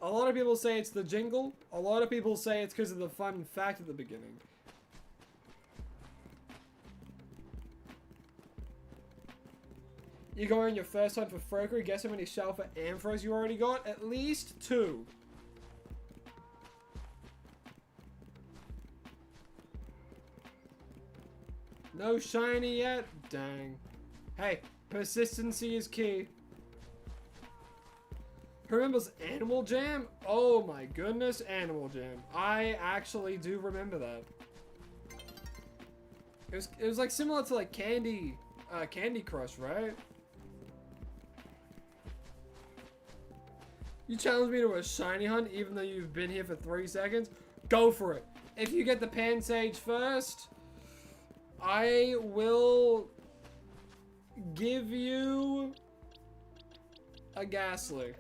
A lot of people say it's the jingle. A lot of people say it's because of the fun fact at the beginning. You go on your first hunt for Froker, guess how many shell for Amphros you already got? At least 2. No shiny yet? Dang. Hey, persistency is key. Who remembers Animal Jam? Oh my goodness, Animal Jam. I actually do remember that. It was like similar to like Candy Crush, right? You challenge me to a shiny hunt even though you've been here for 3 seconds? Go for it. If you get the Pansage first, I will give you a Ghastly.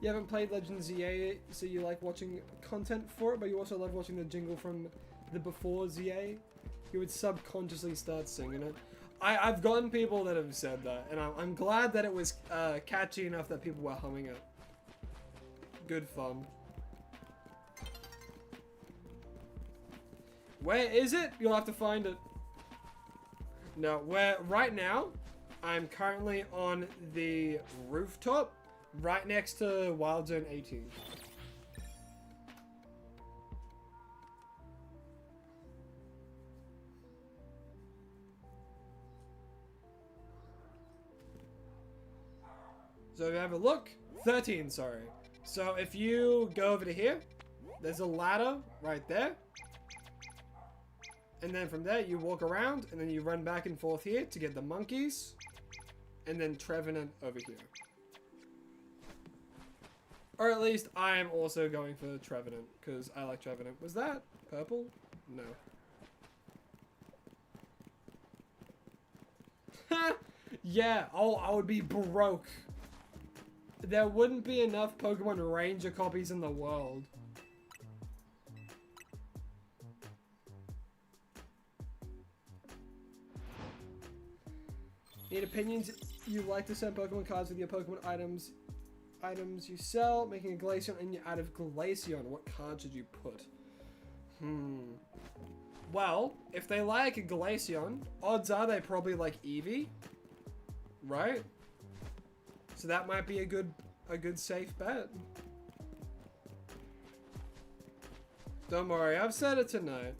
You haven't played Legends ZA, so you like watching content for it, but you also love watching the jingle from the before ZA. You would subconsciously start singing it. I've gotten people that have said that, and I'm glad that it was catchy enough that people were humming it. Good fun. Where is it? You'll have to find it. No, right now, I'm currently on the rooftop Right next to Wild Zone 18. So if you have a look, 13, sorry. So if you go over to here, there's a ladder right there. And then from there, you walk around, and then you run back and forth here to get the monkeys. And then Trevenant over here. Or at least I am also going for Trevenant, because I like Trevenant. Was that purple? No. Yeah, oh, I would be broke. There wouldn't be enough Pokemon Ranger copies in the world. Need opinions? You like to send Pokemon cards with your Pokemon items you sell, making a Glaceon, and out of Glaceon, what card should you put? Well, if they like a Glaceon, odds are they probably like Eevee, right? So that might be a good safe bet. Don't worry, I've said it tonight.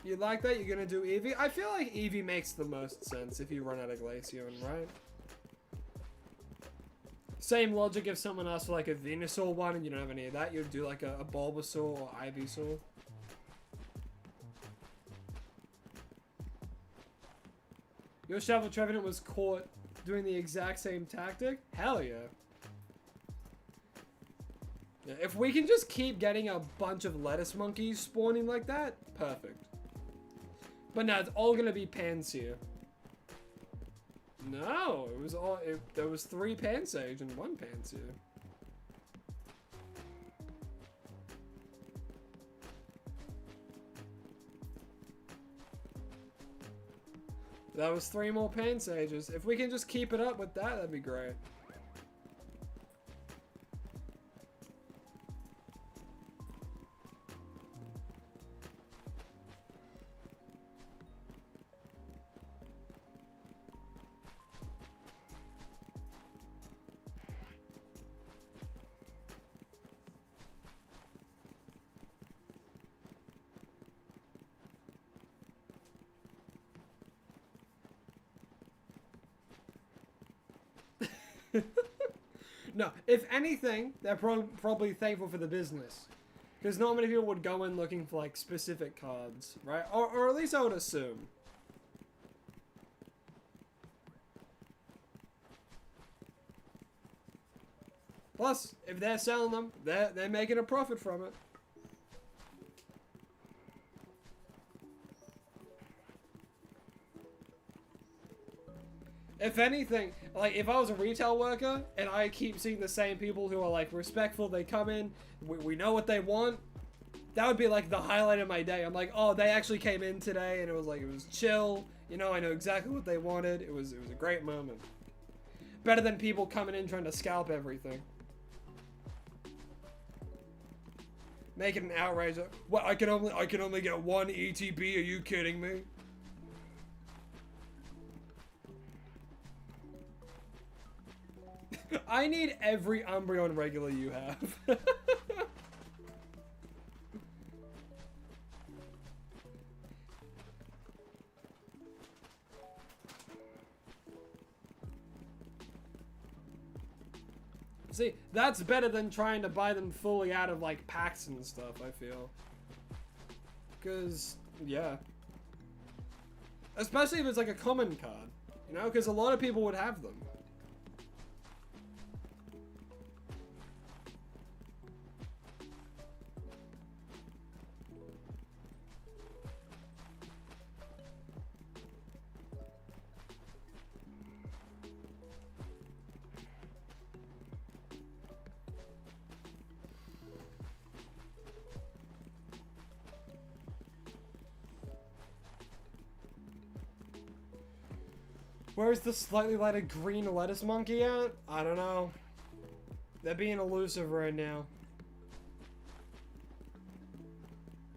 You like that? You're gonna do Eevee? I feel like Eevee makes the most sense if you run out of Glaceon, right? Same logic if someone asked for like a Venusaur one and you don't have any of that, you'd do like a Bulbasaur or Ivysaur. Your Shovel Trevenant was caught doing the exact same tactic? Hell yeah. Yeah. If we can just keep getting a bunch of lettuce monkeys spawning like that, perfect. But no, it's all gonna be Pansear. No, it was all. There was 3 Pansage and 1 Pansear. That was 3 more Pansages. If we can just keep it up with that, that'd be great. No, if anything, they're probably thankful for the business. Because not many people would go in looking for, like, specific cards, right? Or at least I would assume. Plus, if they're selling them, they're making a profit from it. If anything, like, if I was a retail worker and I keep seeing the same people who are, like, respectful, they come in, we know what they want, that would be, like, the highlight of my day. I'm like, oh, they actually came in today, and it was, like, it was chill, you know, I know exactly what they wanted, it was a great moment. Better than people coming in trying to scalp everything. Make it an outrage. What, I can only get 1 ETB, are you kidding me? I need every Umbreon regular you have. See, that's better than trying to buy them fully out of, like, packs and stuff, I feel. Because, yeah. Especially if it's, like, a common card. You know, because a lot of people would have them. Where's the slightly lighter green lettuce monkey at? I don't know. They're being elusive right now.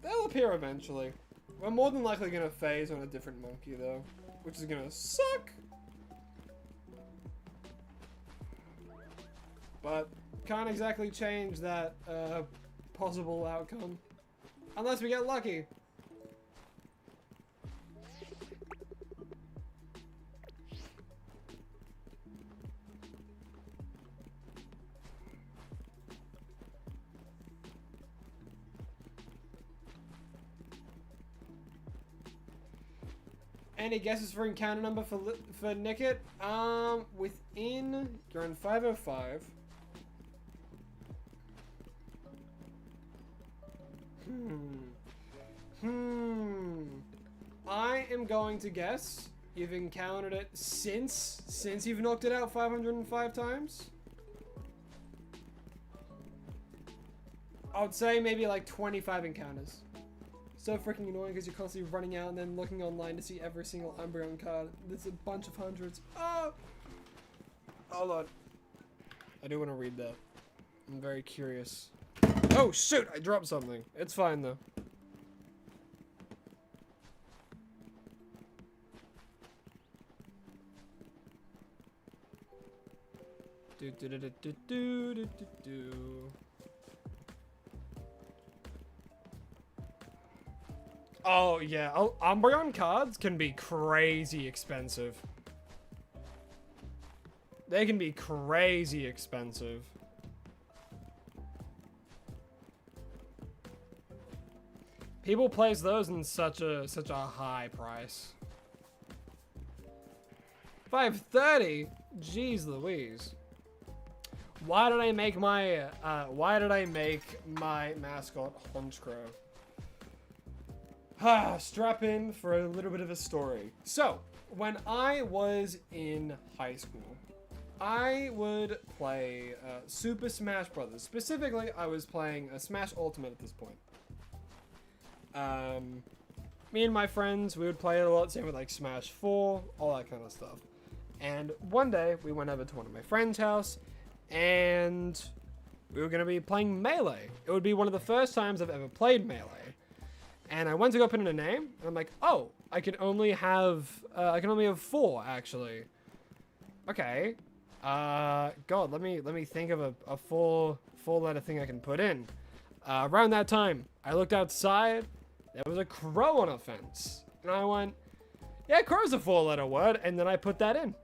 They'll appear eventually. We're more than likely gonna phase on a different monkey though, which is gonna suck. But can't exactly change that possible outcome. Unless we get lucky. Any guesses for encounter number for Nickit? Within, you're on 505. I am going to guess you've encountered it since you've knocked it out 505 times. I would say maybe like 25 encounters. So freaking annoying because you're constantly running out and then looking online to see every single Umbreon card. There's a bunch of hundreds. Oh! Hold on. I do want to read that. I'm very curious. Oh shoot! I dropped something. It's fine though. Do do do do do do do do. Oh yeah, Umbreon cards can be crazy expensive. They can be crazy expensive. People place those in such a high price. 530? Jeez Louise. Why did I make my mascot Honchcrow? Strap in for a little bit of a story. So, when I was in high school, I would play Super Smash Brothers. Specifically, I was playing Smash Ultimate at this point. Me and my friends, we would play it a lot, same with like Smash 4, all that kind of stuff. And one day, we went over to one of my friend's house, and we were going to be playing Melee. It would be one of the first times I've ever played Melee. And I went to go put in a name, and I'm like, oh, I can only have 4, actually. Okay. God, let me think of a four-letter thing I can put in. Around that time, I looked outside, there was a crow on a fence. And I went, yeah, crow's a 4-letter word, and then I put that in.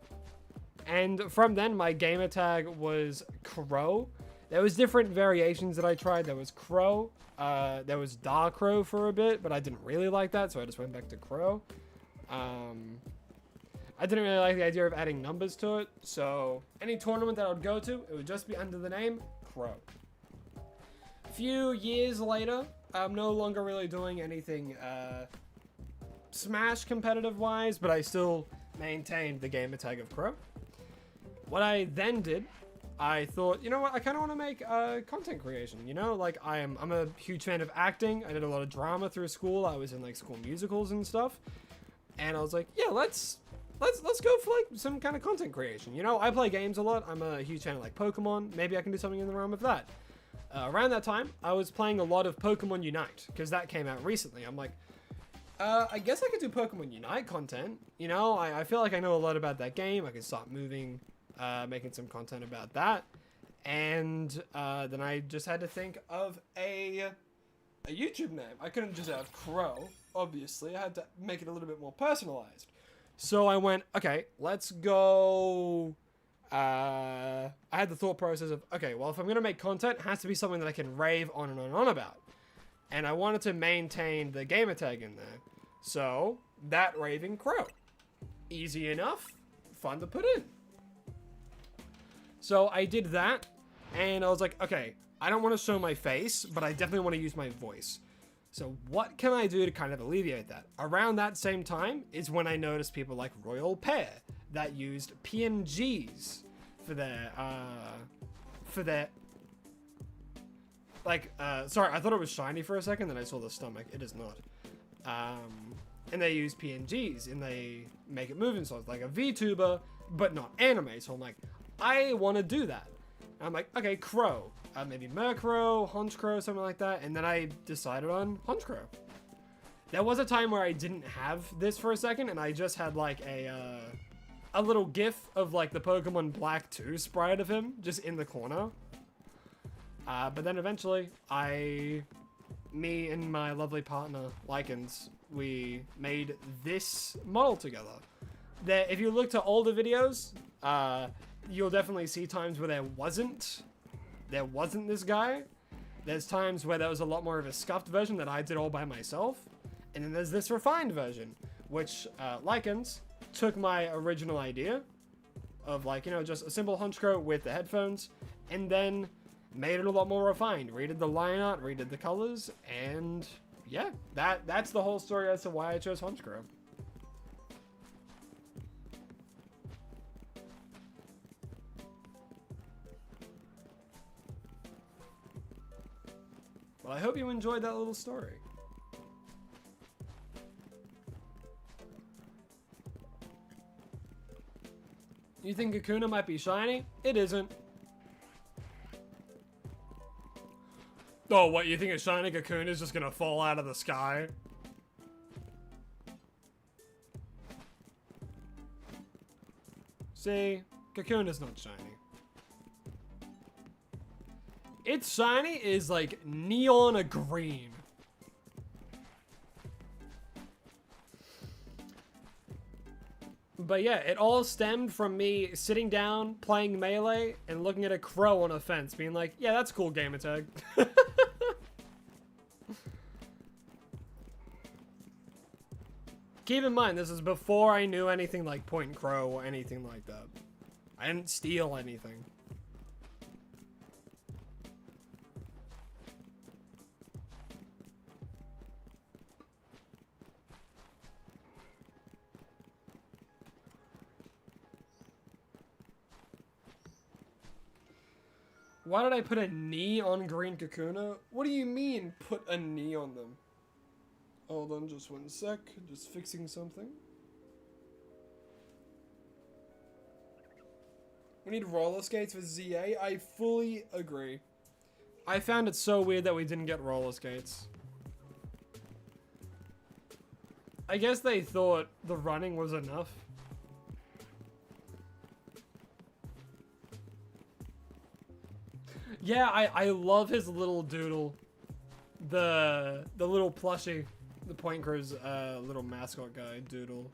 And from then, my gamer tag was Crow. There was different variations that I tried. There was Crow. There was Darkrow for a bit, but I didn't really like that, so I just went back to Crow. I didn't really like the idea of adding numbers to it, so any tournament that I would go to, it would just be under the name Crow. A few years later, I'm no longer really doing anything Smash competitive-wise, but I still maintained the gamer tag of Crow. What I then did, I thought, you know what, I kind of want to make content creation, you know? Like, I'm a huge fan of acting. I did a lot of drama through school. I was in, like, school musicals and stuff. And I was like, yeah, let's go for, like, some kind of content creation. You know, I play games a lot. I'm a huge fan of, like, Pokemon. Maybe I can do something in the realm of that. Around that time, I was playing a lot of Pokemon Unite, because that came out recently. I'm like, I guess I could do Pokemon Unite content. You know, I feel like I know a lot about that game. I can start making some content about that. And then I just had to think of a YouTube name. I couldn't just have Crow, obviously. I had to make it a little bit more personalized. So I went, okay, let's go... I had the thought process of, okay, well, if I'm going to make content, it has to be something that I can rave on and on and on about. And I wanted to maintain the gamer tag in there. So, that raving Crow. Easy enough, fun to put in. So I did that, and I was like, okay, I don't want to show my face, but I definitely want to use my voice. So what can I do to kind of alleviate that? Around that same time is when I noticed people like Royal Pear that used PNGs for their, sorry, I thought it was shiny for a second, then I saw the stomach. It is not. and they use PNGs and they make it moving, so it's like a VTuber, but not anime. So I'm like, I want to do that. And I'm like, okay, Crow, maybe Murkrow, Honchkrow, something like that. And then I decided on Honchkrow. There was a time where I didn't have this for a second, and I just had like a little GIF of like the Pokemon Black 2 sprite of him just in the corner. But then eventually, me and my lovely partner, Lycans, we made this model together. That if you look to older videos, you'll definitely see times where there wasn't this guy. There's times where there was a lot more of a scuffed version that I did all by myself. And then there's this refined version, which Lycans took my original idea of like, you know, just a simple Honchkrow with the headphones, and then made it a lot more refined. Redid the line art, redid the colors, and yeah, that's the whole story as to why I chose Honchkrow. Well, I hope you enjoyed that little story. You think Kakuna might be shiny? It isn't. Oh, what, you think a shiny Kakuna is just gonna fall out of the sky? See, Kakuna's not shiny. Its shiny is like neon green. But yeah, it all stemmed from me sitting down, playing Melee, and looking at a crow on a fence, being like, yeah, that's cool gamertag. Keep in mind, this is before I knew anything like Point Crow or anything like that. I didn't steal anything. Why did I put a knee on green Kakuna? What do you mean, put a knee on them? Hold on just one sec, just fixing something. We need roller skates for ZA. I fully agree. I found it so weird that we didn't get roller skates. I guess they thought the running was enough. Yeah, I love his little doodle. The little plushie. The Point Crow's little mascot guy, Doodle.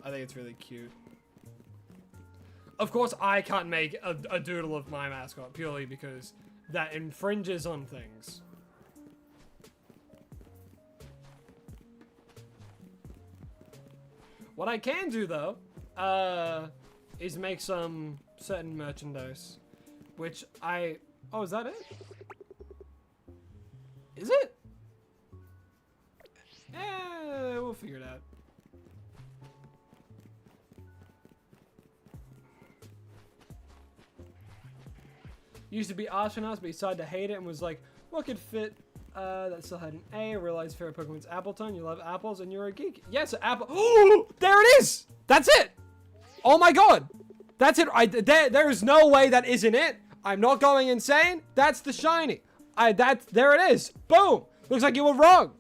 I think it's really cute. Of course, I can't make a doodle of my mascot purely because that infringes on things. What I can do, though, is make some certain merchandise, which I... Oh, is that it? Is it? We'll figure it out. Used to be astronauts, but he decided to hate it and was like, what could fit that still had an A? I realized favorite Pokemon's Appleton. You love apples and you're a geek. Yes, apple. Oh, there it is. That's it. Oh my God. That's it. There's no way that isn't it. I'm not going insane. That's the shiny. There it is. Boom. Looks like you were wrong.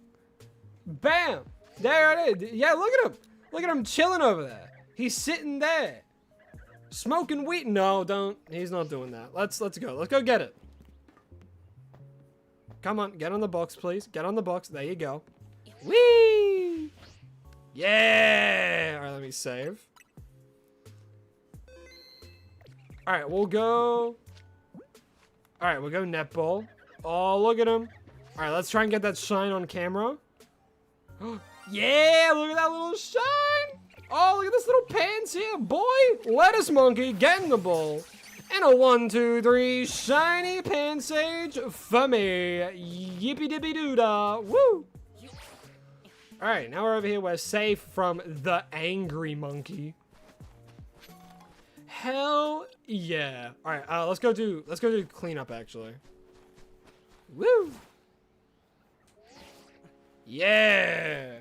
Bam. There it is. Yeah, look at him. Look at him chilling over there. He's sitting there. Smoking weed. No, don't. He's not doing that. Let's go. Let's go get it. Come on. Get on the box, please. Get on the box. There you go. Whee! Yeah. All right, let me save. All right, we'll go. All right, we'll go netball. Oh, look at him. All right, let's try and get that shine on camera. Yeah, look at that little shine. Oh, look at this little pants here, boy. Lettuce monkey getting the ball. And a 1, 2, 3 shiny Pansage for me. Yippee dippy doo dah. Woo. All right, now we're over here. We're safe from the angry monkey. Hell yeah. All right, let's go do cleanup actually. Woo. Yeah.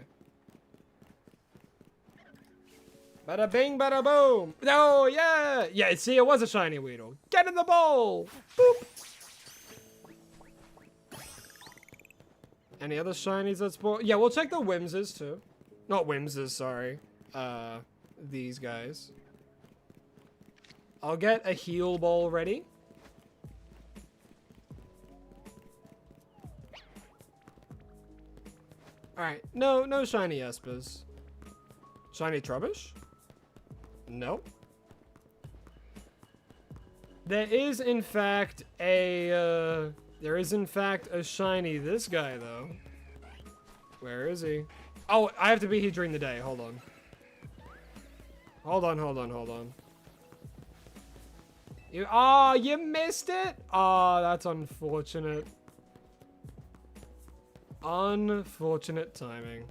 Bada bing, bada boom. Oh, yeah. Yeah, see, it was a shiny Weedle. Get in the bowl. Boop. Any other shinies that spawn? Yeah, we'll check the Whimses too. Not Whimses, sorry. These guys. I'll get a heal bowl ready. Alright, no shiny Espers. Shiny Trubbish? Nope. There is in fact a shiny this guy though. Where is he? Oh, I have to be here during the day. Hold on. Hold on. You missed it? Oh, that's unfortunate. Unfortunate timing.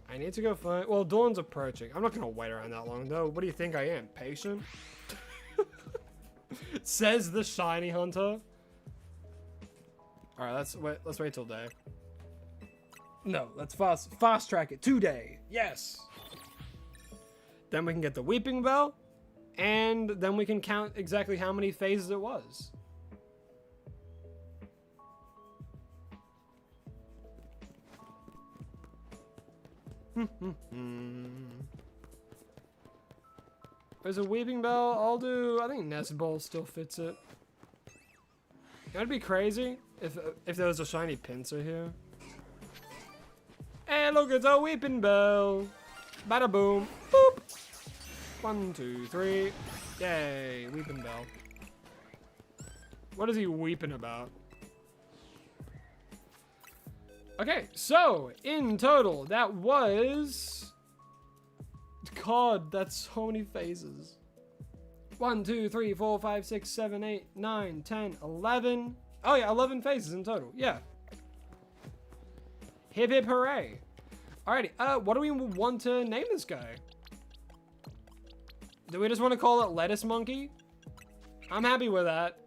I need to go find... Well, dawn's approaching. I'm not going to wait around that long, though. What do you think I am? Patient? Says the shiny hunter. Alright, let's wait till day. No, let's fast track it to day. Yes! Then we can get the Weeping Bell. And then we can count exactly how many phases it was. There's a Weeping Bell. I think Nest Ball still fits it. That'd be crazy if there was a shiny pincer here. Hey, look, it's a Weeping Bell. Bada boom. Boop. 1, 2, 3. Yay, Weeping Bell. What is he weeping about? Okay, so in total, that was... God, that's so many phases. 1, 2, 3, 4, 5, 6, 7, 8, 9, 10, 11. Oh yeah, 11 phases in total. Yeah. Hip hip hooray. Alrighty, what do we want to name this guy? Do we just want to call it Lettuce Monkey? I'm happy with that.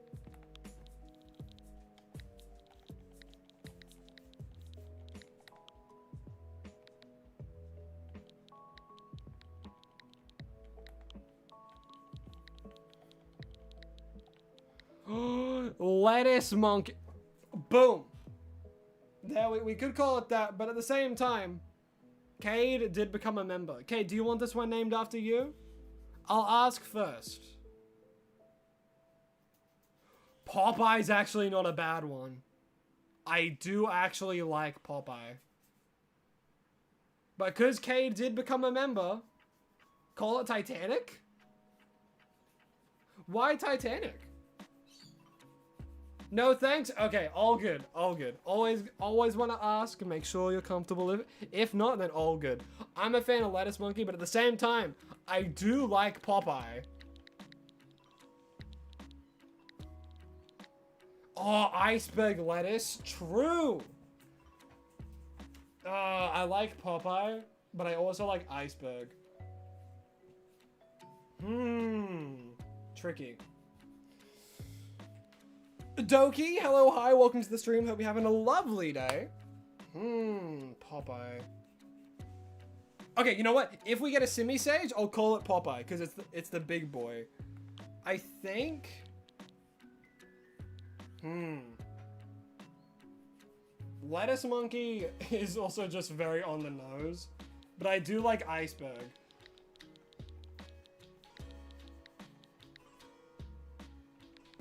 Lettuce Monkey. Boom. There, we could call it that, but at the same time, Cade did become a member. Cade, do you want this one named after you? I'll ask first. Popeye's actually not a bad one. I do actually like Popeye. But because Cade did become a member, call it Titanic? Why Titanic? No thanks? Okay, all good, all good. Always want to ask and make sure you're comfortable. If not, then all good. I'm a fan of Lettuce Monkey, but at the same time, I do like Popeye. Oh, iceberg lettuce, true. I like Popeye, but I also like iceberg. Tricky. Doki, hello, hi, welcome to the stream. Hope you're having a lovely day. Popeye. Okay, you know what? If we get a Simisage, I'll call it Popeye because it's the big boy. I think. Lettuce Monkey is also just very on the nose, but I do like iceberg.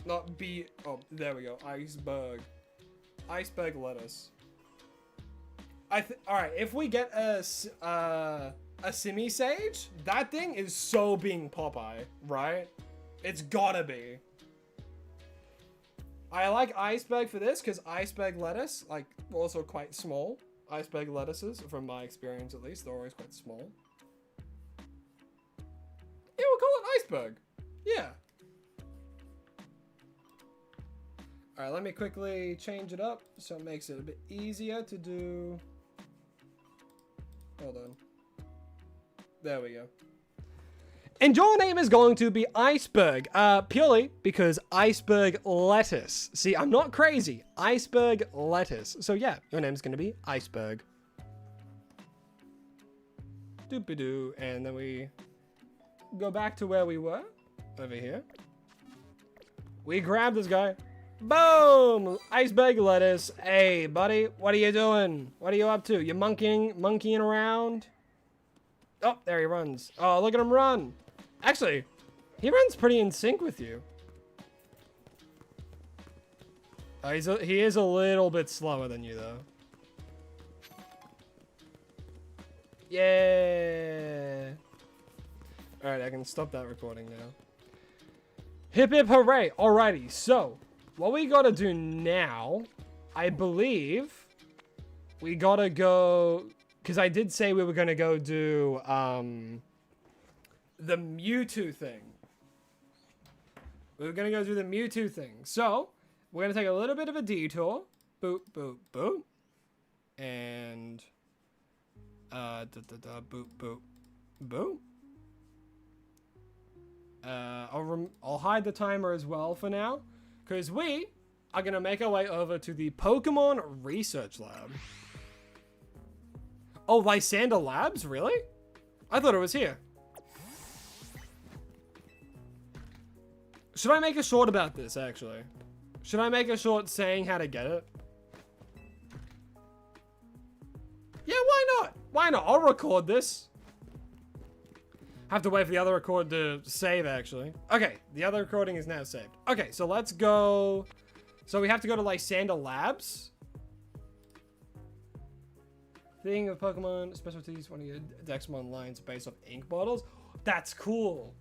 Not B. Oh, there we go. Iceberg. Iceberg lettuce. Alright, if we get a Simisage, that thing is so being Popeye, right? It's gotta be. I like iceberg for this because iceberg lettuce, like, also quite small. Iceberg lettuces, from my experience at least, they're always quite small. Yeah, we'll call it iceberg. Yeah. Alright, let me quickly change it up so it makes it a bit easier to do. Hold on. There we go. And your name is going to be Iceberg, purely because iceberg lettuce. See, I'm not crazy. Iceberg lettuce. So yeah, your name's going to be Iceberg. Doopy-doo. And then we go back to where we were. Over here. We grab this guy. Boom! Iceberg lettuce. Hey, buddy, what are you doing? What are you up to? You monkeying around? Oh, there he runs. Oh, look at him run. Actually, he runs pretty in sync with you. Oh, he is a little bit slower than you, though. Yeah. All right, I can stop that recording now. Hip hip hooray. Alrighty, so what we gotta do now, I believe we gotta go, because I did say we were gonna go do the Mewtwo thing. We were gonna go do the Mewtwo thing. So we're gonna take a little bit of a detour. Boop, boop, boop. And boop, boop, boop. I'll hide the timer as well for now, because we are gonna make our way over to the Pokemon Research Lab. Oh, Lysander Labs? Really? I thought it was here. Should I make a short about this, actually? Should I make a short saying how to get it? Yeah, why not? Why not? I'll record this. Have to wait for the other record to save, actually. Okay, the other recording is now saved. Okay, so let's go. So we have to go to Lysander Labs. Thing of Pokemon specialties, one of your Dexamon lines based off ink bottles. That's cool.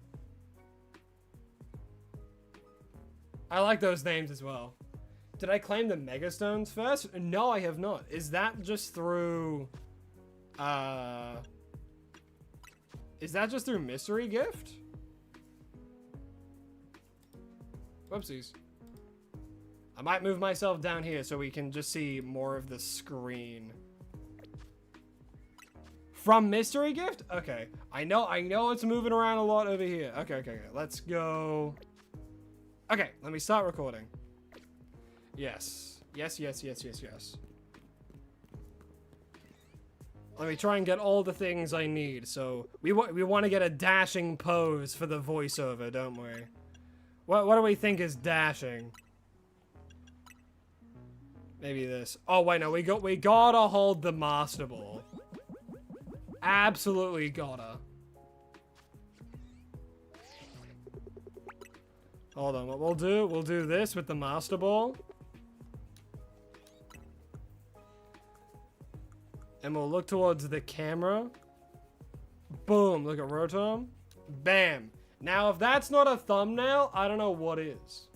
I like those names as well. Did I claim the Mega Stones first? No, I have not. Is that just through... Is that just through Mystery Gift? Whoopsies. I might move myself down here so we can just see more of the screen. From Mystery Gift? Okay. I know it's moving around a lot over here. Okay. Let's go. Okay, let me start recording. Yes. Yes. Let me try and get all the things I need. So we want to get a dashing pose for the voiceover, don't we? What do we think is dashing? Maybe this. Oh wait, no, we gotta hold the Master Ball. Absolutely gotta. Hold on, what we'll do this with the Master Ball. And we'll look towards the camera. Boom, look at Rotom. Bam. Now, if that's not a thumbnail, I don't know what is.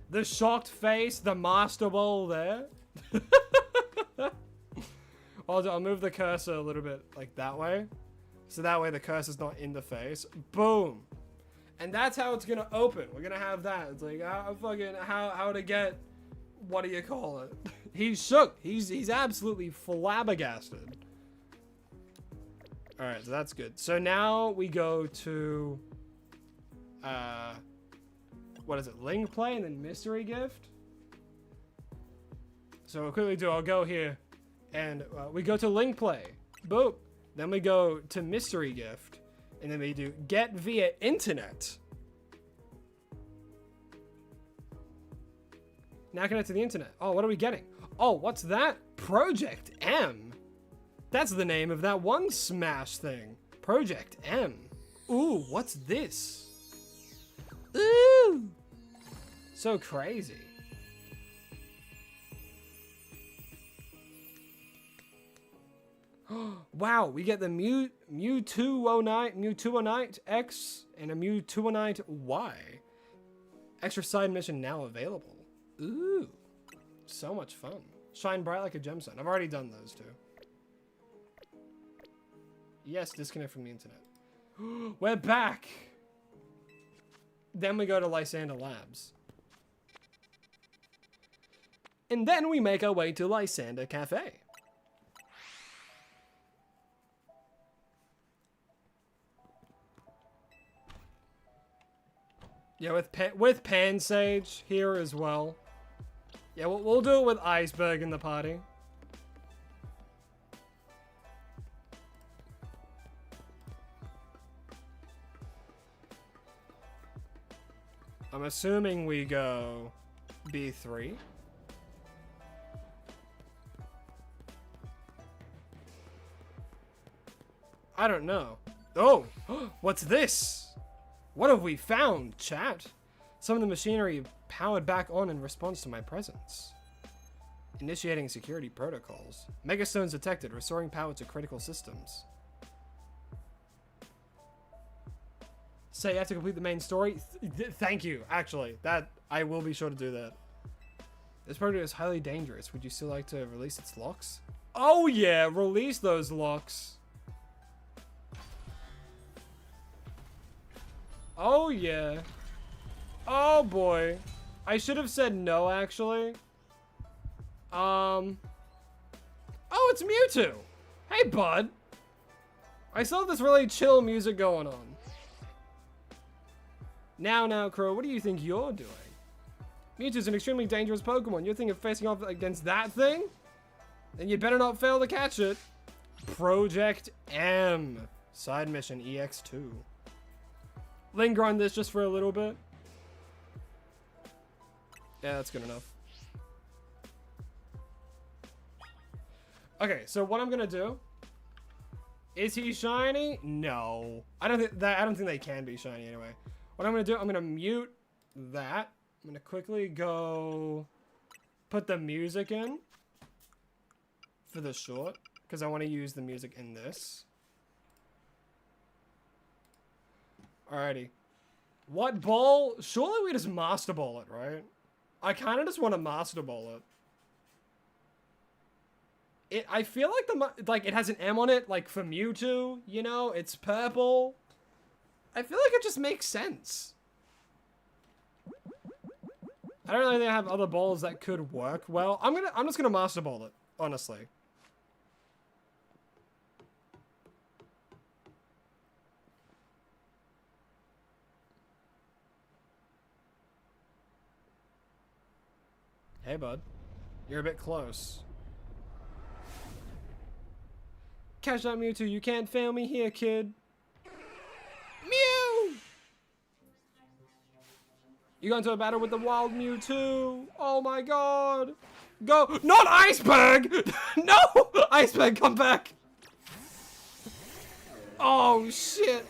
The shocked face, the Master Ball there. I'll move the cursor a little bit like that way. So that way the cursor's not in the face. Boom. And that's how it's gonna open. We're gonna have that. It's like, how to get, what do you call it? He's shook. He's absolutely flabbergasted. All right, so that's good. So now we go to, what is it? Link Play and then Mystery Gift. So we'll quickly do, I'll go here and we go to Link Play. Boop. Then we go to Mystery Gift and then we do Get Via Internet. Now connect to the internet. Oh, what are we getting? Oh, what's that? Project M. That's the name of that one Smash thing. Project M. Ooh, what's this? Ooh. So crazy. Wow, we get the Mewtwoonite X and a Mewtwoonite Y. Extra side mission now available. Ooh. So much fun. Shine bright like a gemstone. I've already done those two. Yes, disconnect from the internet. We're back! Then we go to Lysander Labs. And then we make our way to Lysander Cafe. Yeah, with Pansage here as well. Yeah, we'll do it with Iceberg in the party. I'm assuming we go B3. I don't know. Oh, what's this? What have we found, chat? Some of the machinery powered back on in response to my presence. Initiating security protocols. Megastones detected, restoring power to critical systems. Say you have to complete the main story? Thank you, actually. That, I will be sure to do that. This prototype is highly dangerous. Would you still like to release its locks? Oh yeah, release those locks. Oh yeah. Oh boy. I should have said no, actually. Oh, it's Mewtwo. Hey, bud. I still have this really chill music going on. Now, Crow, what do you think you're doing? Mewtwo's an extremely dangerous Pokemon. You're thinking of facing off against that thing? Then you better not fail to catch it. Project M. Side mission EX2. Linger on this just for a little bit. Yeah, that's good enough. Okay, so what I'm gonna do, is he shiny? No. I don't think they can be shiny anyway. What I'm gonna do, I'm gonna mute that. I'm gonna quickly go put the music in for the short, because I want to use the music in this. Alrighty. What ball? Surely we just Master Ball it, right? I kind of just want to Master Ball it. I feel like it has an M on it, like for Mewtwo, you know? It's purple. I feel like it just makes sense. I don't really have other balls that could work well. I'm just gonna Master Ball it, honestly. Hey, bud. You're a bit close. Catch that Mewtwo. You can't fail me here, kid. Mew! You got into a battle with the wild Mewtwo. Oh my god. Go. Not Iceberg! No! Iceberg, come back. Oh, shit.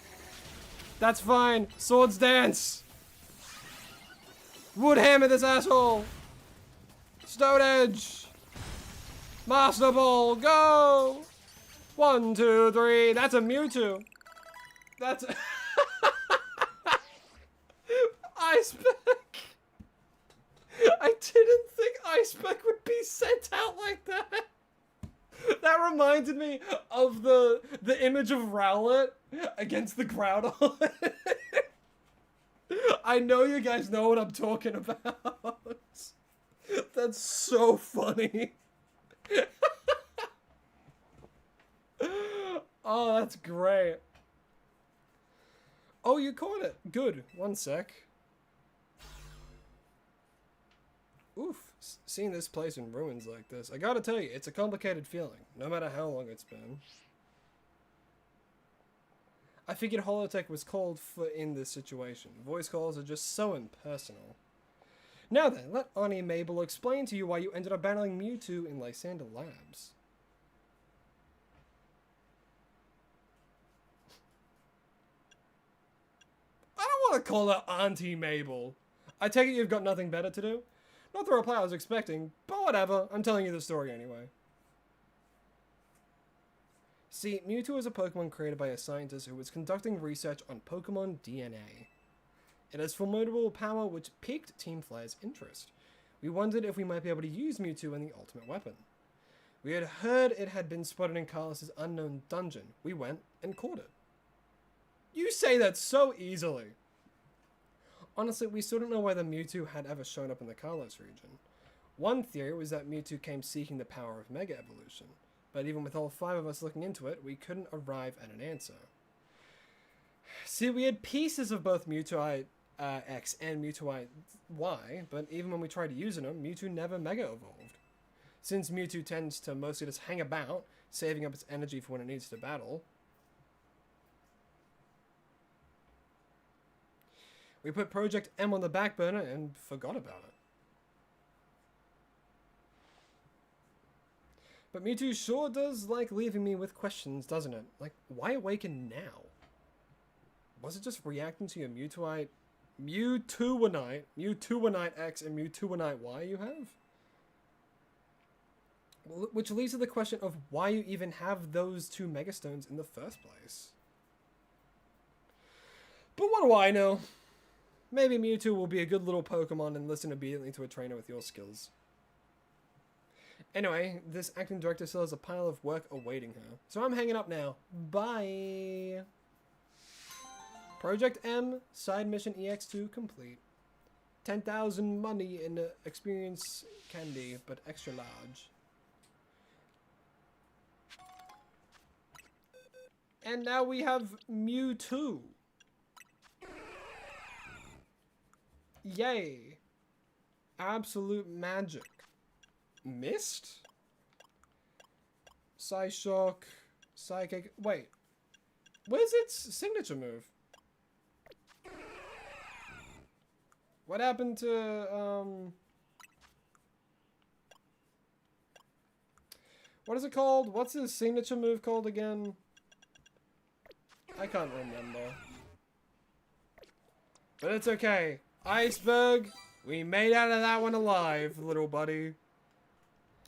That's fine. Swords dance. Wood hammer this asshole. Stone Edge. Master Ball, go. 1, 2, 3. That's a Mewtwo. That's Iceberg. I didn't think Iceberg would be sent out like that. That reminded me of the image of Rowlet against the Groudon. I know you guys know what I'm talking about. That's so funny. Oh, that's great. Oh, you caught it. Good. One sec. Oof. Seeing this place in ruins like this, I gotta tell you, it's a complicated feeling, no matter how long it's been. I figured Holotech was called for in this situation. Voice calls are just so impersonal. Now then, let Ani Mabel explain to you why you ended up battling Mewtwo in Lysander Labs. I don't want to call her Auntie Mabel. I take it you've got nothing better to do? Not the reply I was expecting, but whatever, I'm telling you the story anyway. See, Mewtwo is a Pokemon created by a scientist who was conducting research on Pokemon DNA. It has formidable power which piqued Team Flare's interest. We wondered if we might be able to use Mewtwo in the ultimate weapon. We had heard it had been spotted in Carlos's unknown dungeon. We went and caught it. You say that so easily. Honestly, we still don't know why the Mewtwo had ever shown up in the Carlos region. One theory was that Mewtwo came seeking the power of Mega Evolution, but even with all 5 of us looking into it, we couldn't arrive at an answer. See, we had pieces of both Mewtwo X and Mewtwo Y, but even when we tried using them, Mewtwo never Mega Evolved. Since Mewtwo tends to mostly just hang about, saving up its energy for when it needs to battle, We put Project M on the back burner and forgot about it. But Mewtwo sure does like leaving me with questions, doesn't it? Like, why awaken now? Was it just reacting to your Mewtwoite X and Mewtwoite Y you have? Which leads to the question of why you even have those two Megastones in the first place. But what do I know? Maybe Mewtwo will be a good little Pokemon and listen obediently to a trainer with your skills. Anyway, this acting director still has a pile of work awaiting her. So I'm hanging up now. Bye! Project M, side mission EX2 complete. 10,000 money in experience candy, but extra large. And now we have Mewtwo. Yay. Absolute magic. Mist? Psyshock. Psychic. Wait. Where's its signature move? What happened to, what is it called? What's his signature move called again? I can't remember. But it's okay. Iceberg, we made out of that one alive, little buddy.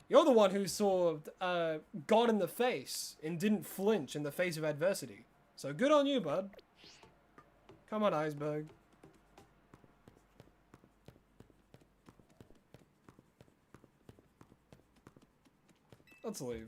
You're the one who saw God in the face and didn't flinch in the face of adversity. So good on you, bud. Come on, Iceberg. Let's leave.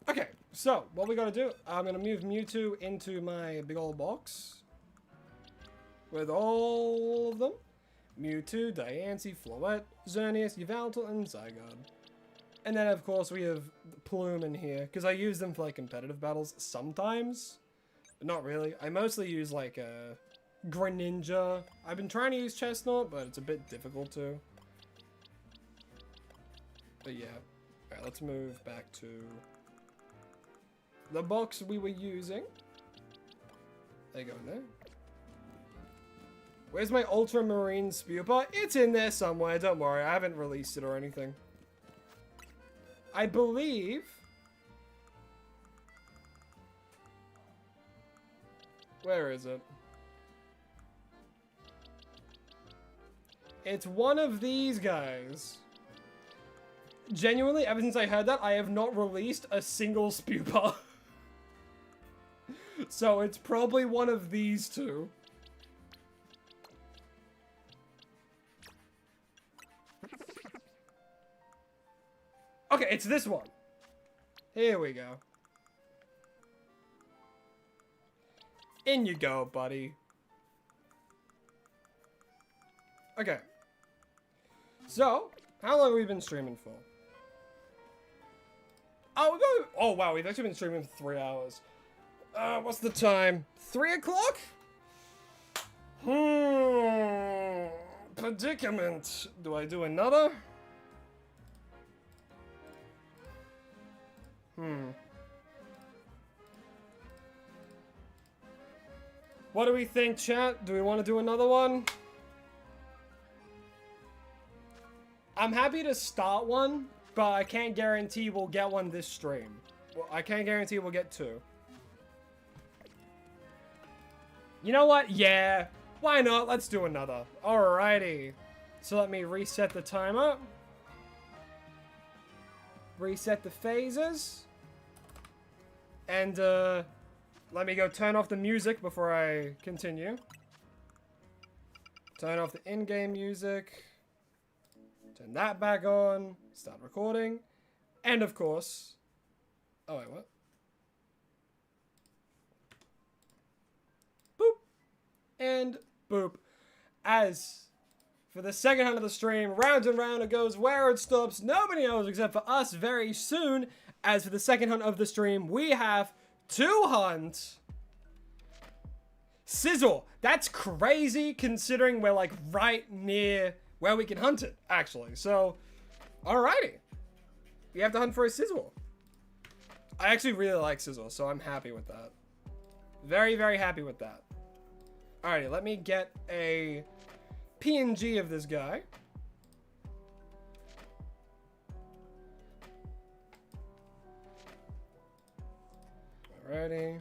Okay, so what we gotta do, I'm gonna move Mewtwo into my big old box with all of them. Mewtwo, Diancie, Floette, Xerneas, Yveltal, and Zygarde. And then of course we have Plume in here, because I use them for like competitive battles sometimes, but not really. I mostly use like Greninja. I've been trying to use Chestnut, but it's a bit difficult to. But yeah. Alright, let's move back to the box we were using. There you go in there. Where's my Ultramarine Spewpa? It's in there somewhere, don't worry. I haven't released it or anything. I believe... Where is it? It's one of these guys. Genuinely, ever since I heard that, I have not released a single Spewpa. So it's probably one of these two. Okay, it's this one. Here we go. In you go, buddy. Okay. So, how long have we been streaming for? Oh, wow, we've actually been streaming for 3 hours. What's the time? 3 o'clock? Predicament. Do I do another? What do we think, chat? Do we want to do another one? I'm happy to start one, but I can't guarantee we'll get one this stream. Well, I can't guarantee we'll get 2. You know what? Yeah. Why not? Let's do another. Alrighty. So let me reset the timer. Reset the phases. And, let me go turn off the music before I continue. Turn off the in-game music. Turn that back on. Start recording. And, of course... Oh, wait, what? Boop. And boop. As for the second hunt of the stream, round and round it goes. Where it stops, nobody knows except for us very soon. As for the second hunt of the stream, we have To hunt. Sizzle. That's crazy considering we're like right near where we can hunt it, actually. So, alrighty. We have to hunt for a sizzle. I actually really like sizzle, so I'm happy with that. Very, very happy with that. Alrighty, let me get a PNG of this guy. Alrighty.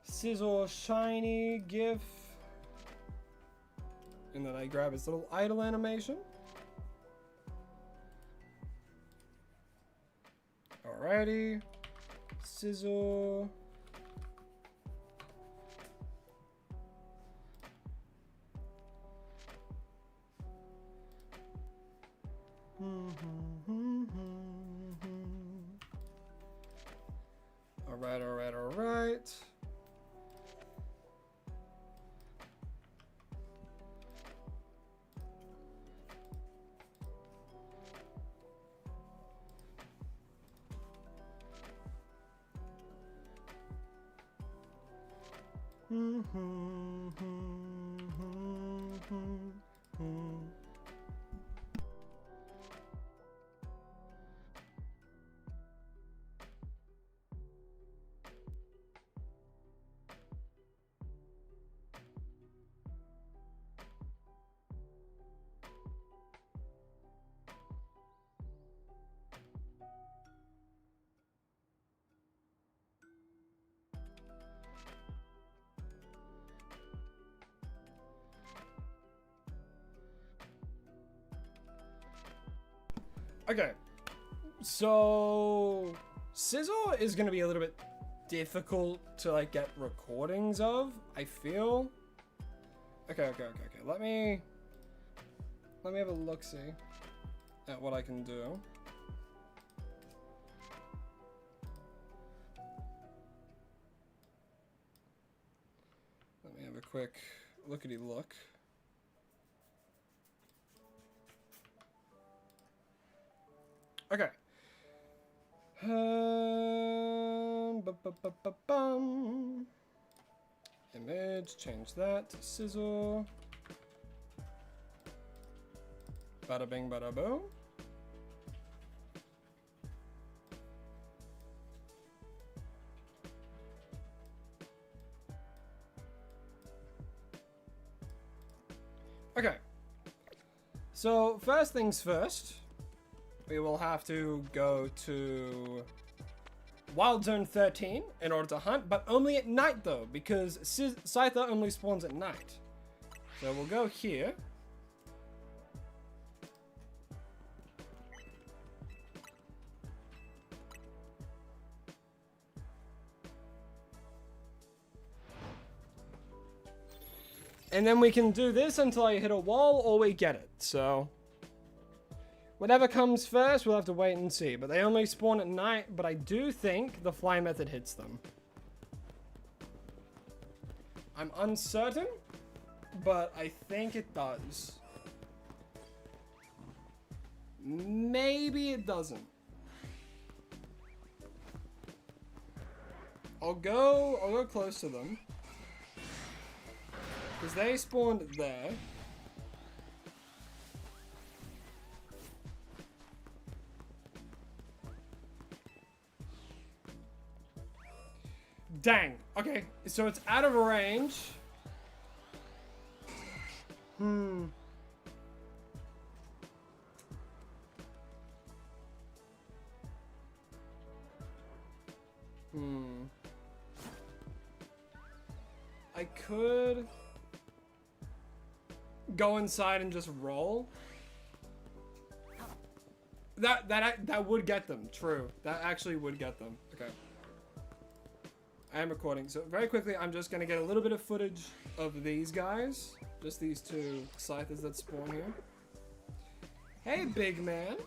Sizzle shiny gif. And then I grab his little idle animation. Alrighty. Sizzle. Alright, alright, alright. Okay, so Sizzle is gonna be a little bit difficult to like get recordings of, I feel. Okay. Let me have a look-see at what I can do. Let me have a quick lookity-look. Okay. Image, change that to sizzle. Bada bing, bada boom. Okay. So, first things first. We will have to go to Wild Zone 13 in order to hunt, but only at night though, because Scyther only spawns at night. So we'll go here. And then we can do this until I hit a wall or we get it, so... Whatever comes first, we'll have to wait and see. But they only spawn at night, but I do think the fly method hits them. I'm uncertain, but I think it does. Maybe it doesn't. I'll go close to them. Because they spawned there. Dang. Okay, so it's out of range. I could go inside and just roll. That would get them. True. That actually would get them. Okay. I am recording, so very quickly I'm just gonna get a little bit of footage of these guys. Just these two Scythers that spawn here. Hey, big man.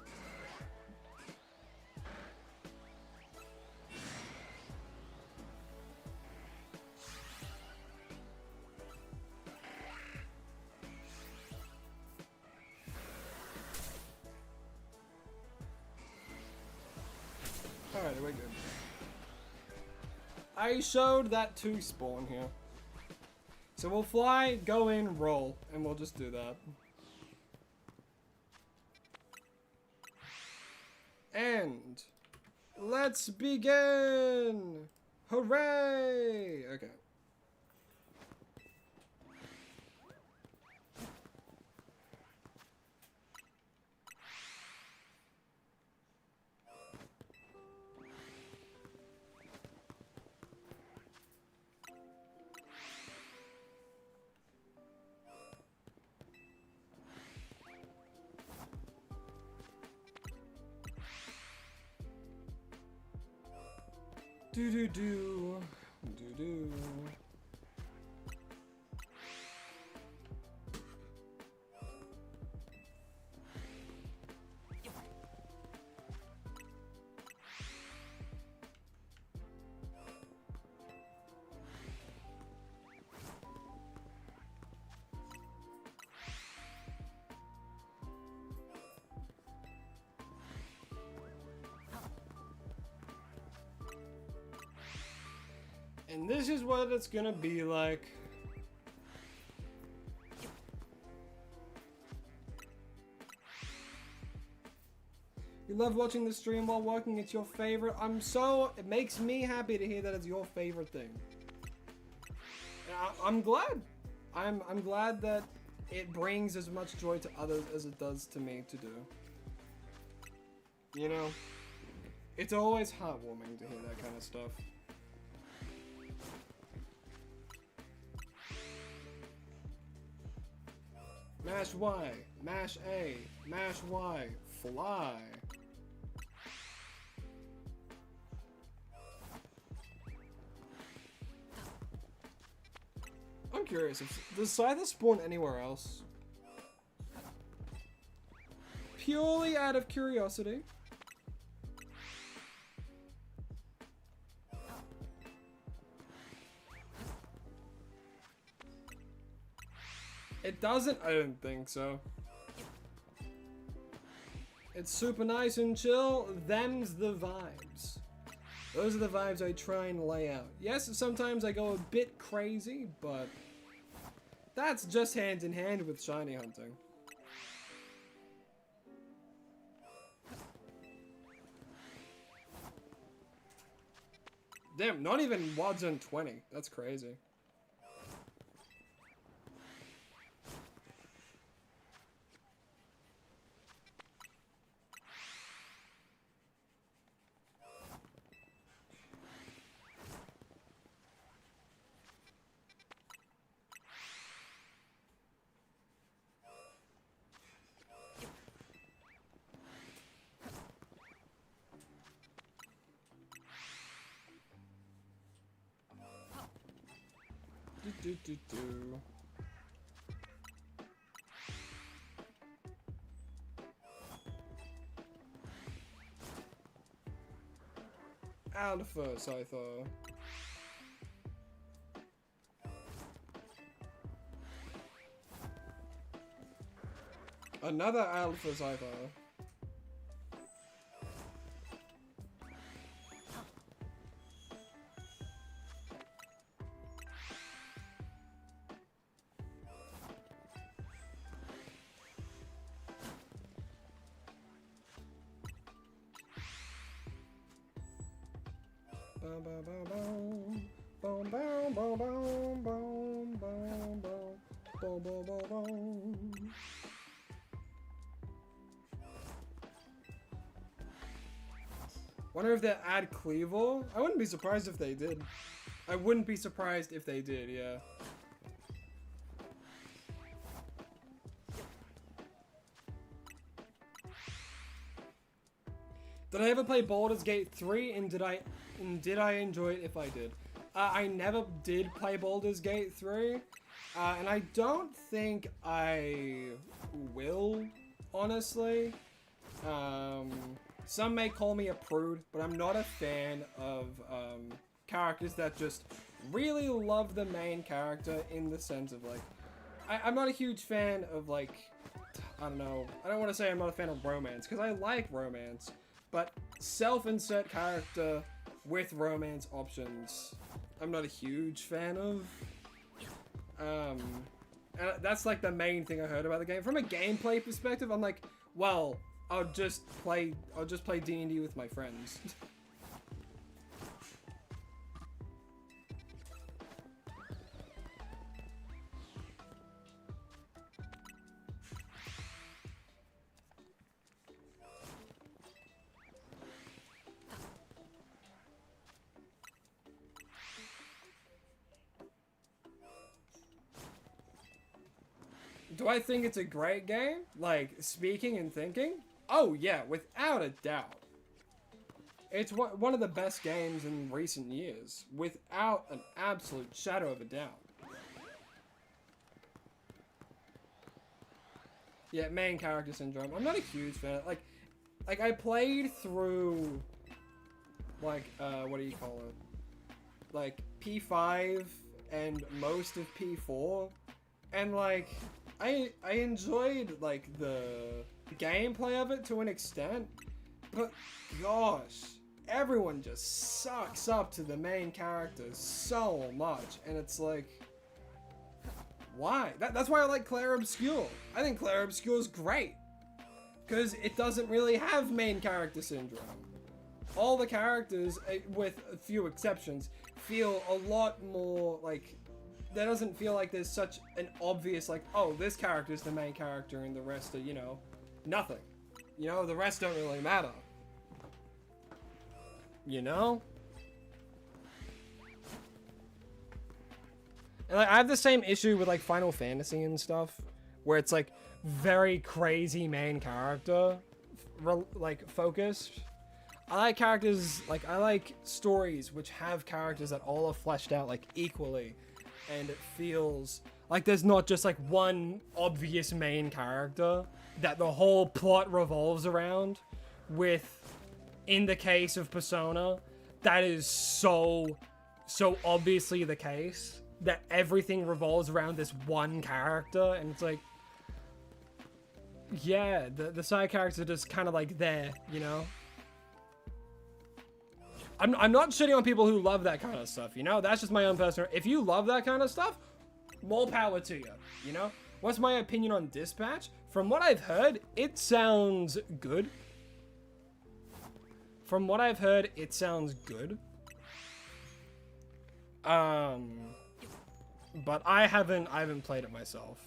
I showed that to spawn here. So we'll fly, go in, roll, and we'll just do that. And let's begin! Hooray! Okay. Do do do do do. And this is what it's gonna be like. You love watching the stream while working, it's your favorite. It makes me happy to hear that it's your favorite thing. I'm glad. I'm glad that it brings as much joy to others as it does to me to do. You know, it's always heartwarming to hear that kind of stuff. Mash Y, mash A, mash Y, fly. I'm curious, does Scyther spawn anywhere else? Purely out of curiosity. It doesn't? I don't think so. It's super nice and chill. Them's the vibes. Those are the vibes I try and lay out. Yes, sometimes I go a bit crazy, but that's just hand in hand with shiny hunting. Damn, not even WODs on 20. That's crazy. Do. Alpha Scyther. Another Alpha Scyther. Wonder if they add Cleaver? I wouldn't be surprised if they did. I wouldn't be surprised if they did, yeah. Did I ever play Baldur's Gate 3 and did I enjoy it if I did? I never did play Baldur's Gate 3 and I don't think I will, honestly. Some may call me a prude, but I'm not a fan of characters that just really love the main character in the sense of like, I'm not a huge fan of like, I don't know, I don't want to say I'm not a fan of romance, because I like romance, but self-insert character with romance options, I'm not a huge fan of. And that's like the main thing I heard about the game. From a gameplay perspective, I'm like, well, I'll just play D&D with my friends. Do I think it's a great game? Like, speaking and thinking? Oh yeah, without a doubt. It's one of the best games in recent years, without an absolute shadow of a doubt. Yeah, main character syndrome. I'm not a huge fan. Like I played through, like, what do you call it? Like, P5 and most of P4, and like, I enjoyed, like, the gameplay of it to an extent, but gosh, everyone just sucks up to the main character so much, and it's like, why? That's why I like Claire Obscure. I think Claire Obscure is great, because it doesn't really have main character syndrome. All the characters, with a few exceptions, feel a lot more, like, there doesn't feel like there's such an obvious, like, oh, this character's the main character and the rest are, you know, nothing. You know, the rest don't really matter. You know? And like, I have the same issue with like Final Fantasy and stuff, where it's like very crazy main character, like, focused. I like characters, like, I like stories which have characters that all are fleshed out, like, equally. And it feels like there's not just like one obvious main character that the whole plot revolves around. With, in the case of Persona, that is so obviously the case, that everything revolves around this one character, and it's like, yeah, the side characters are just kind of like there, you know? I'm not shitting on people who love that kind of stuff, you know? That's just my own personal... If you love that kind of stuff, more power to you, you know? What's my opinion on Dispatch? From what I've heard, it sounds good. From what I've heard, it sounds good. But I haven't played it myself.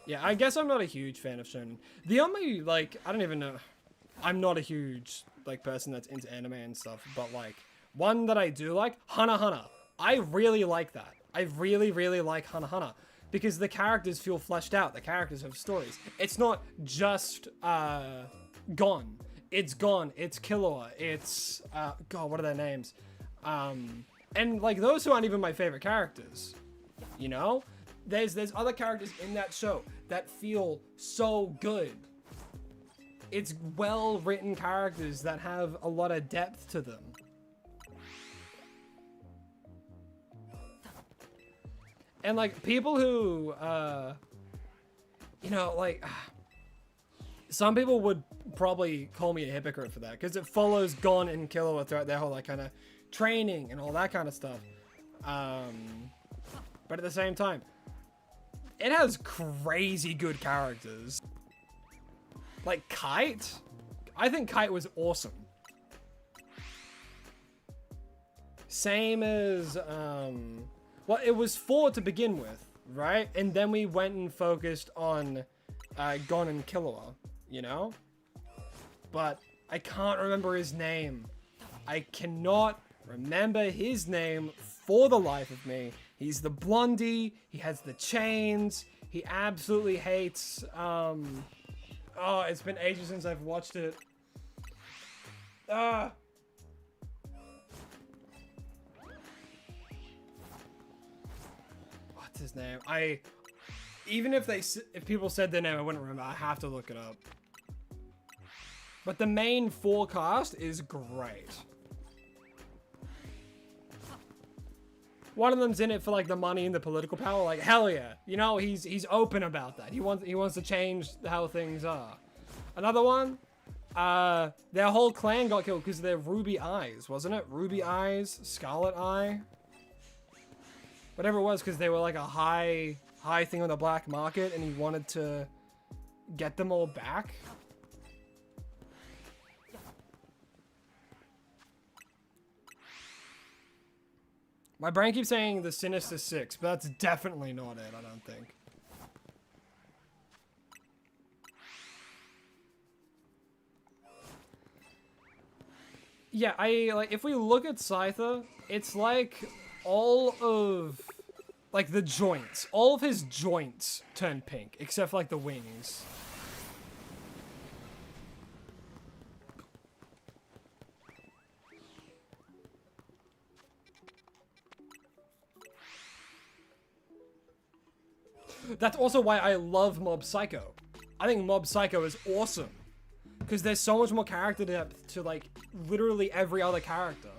Yeah, I guess I'm not a huge fan of shonen. The only, like, I don't even know. I'm not a huge, like, person that's into anime and stuff, but, like, one that I do like, Hana Hana. I really like that. I really, really like Hana Hana. Because the characters feel fleshed out. The characters have stories. It's not just, Gon. It's Gon. It's Killua. It's, God, what are their names? And, like, those who aren't even my favorite characters. You know? There's other characters in that show that feel so good. It's well-written characters that have a lot of depth to them. And, like, people who, you know, like, some people would probably call me a hypocrite for that, because it follows Gon and Killua throughout their whole, like, kind of training and all that kind of stuff. But at the same time, it has crazy good characters. Like Kite? I think Kite was awesome. Same as, well, it was 4 to begin with, right? And then we went and focused on Gon and Killua, you know? But I can't remember his name. I cannot remember his name for the life of me. He's the blondie, he has the chains, he absolutely hates, oh, it's been ages since I've watched it. What's his name? Even if people said their name, I wouldn't remember. I have to look it up. But the main forecast is great. One of them's in it for like the money and the political power. Like, hell yeah, you know, he's open about that. He wants to change how things are. Another one, their whole clan got killed because of their ruby eyes, wasn't it? Ruby eyes, scarlet eye, whatever it was, because they were like a high thing on the black market, and he wanted to get them all back. My brain keeps saying the Sinister Six, but that's definitely not it, I don't think. Yeah, like, if we look at Scyther, it's like all of, like, the joints. All of his joints turn pink, except for, like, the wings. That's also why I love Mob Psycho. I think Mob Psycho is awesome. Because there's so much more character depth to, like, literally every other character.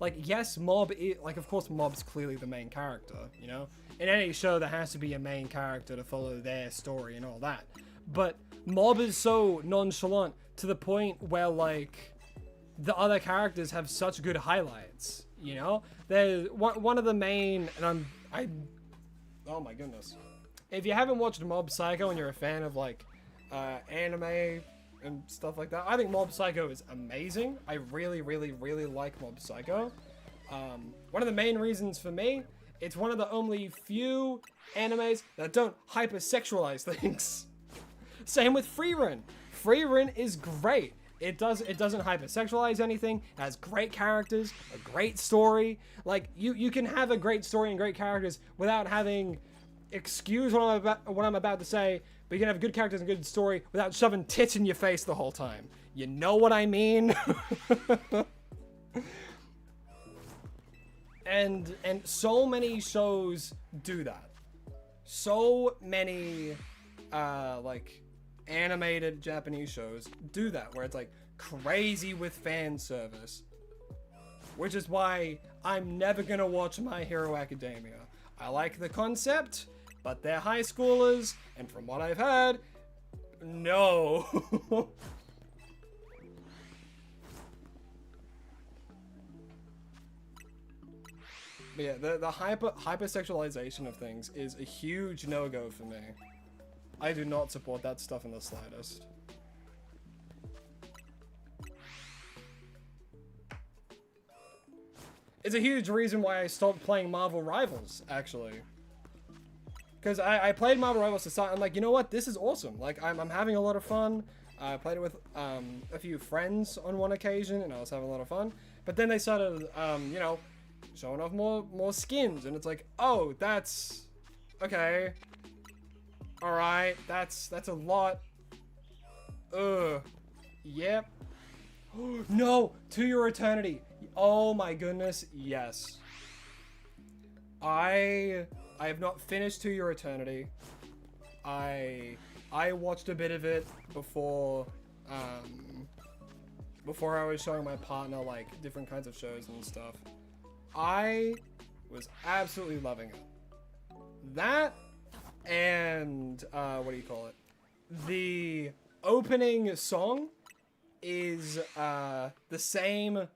Like, yes, Mob is, like, of course Mob's clearly the main character, you know? In any show, there has to be a main character to follow their story and all that. But Mob is so nonchalant to the point where, like, the other characters have such good highlights, you know? There's one of the main, and oh my goodness. If you haven't watched Mob Psycho and you're a fan of, like, anime and stuff like that, I think Mob Psycho is amazing. I really, really, really like Mob Psycho. One of the main reasons for me, it's one of the only few animes that don't hypersexualize things. Same with Frieren. Frieren is great. It doesn't hypersexualize anything. It has great characters, a great story. Like, you can have a great story and great characters without having, excuse what I'm about to say, but you can have good characters and good story without shoving tits in your face the whole time. You know what I mean? and so many shows do that. So many like animated Japanese shows do that, where it's like crazy with fan service. Which is why I'm never gonna watch My Hero Academia. I like the concept, but they're high schoolers, and from what I've heard, no. But yeah, the hypersexualization of things is a huge no-go for me. I do not support that stuff in the slightest. It's a huge reason why I stopped playing Marvel Rivals, actually. Because I played Marvel Rivals to start, I'm like, you know what, this is awesome. Like, I'm having a lot of fun. I played it with a few friends on one occasion, and I was having a lot of fun. But then they started, you know, showing off more skins, and it's like, oh, that's okay. All right, that's a lot. Yep. No, To Your Eternity. Oh my goodness, yes. I have not finished To Your Eternity. I watched a bit of it before I was showing my partner like different kinds of shows and stuff. I was absolutely loving it. That and what do you call it? The opening song is the same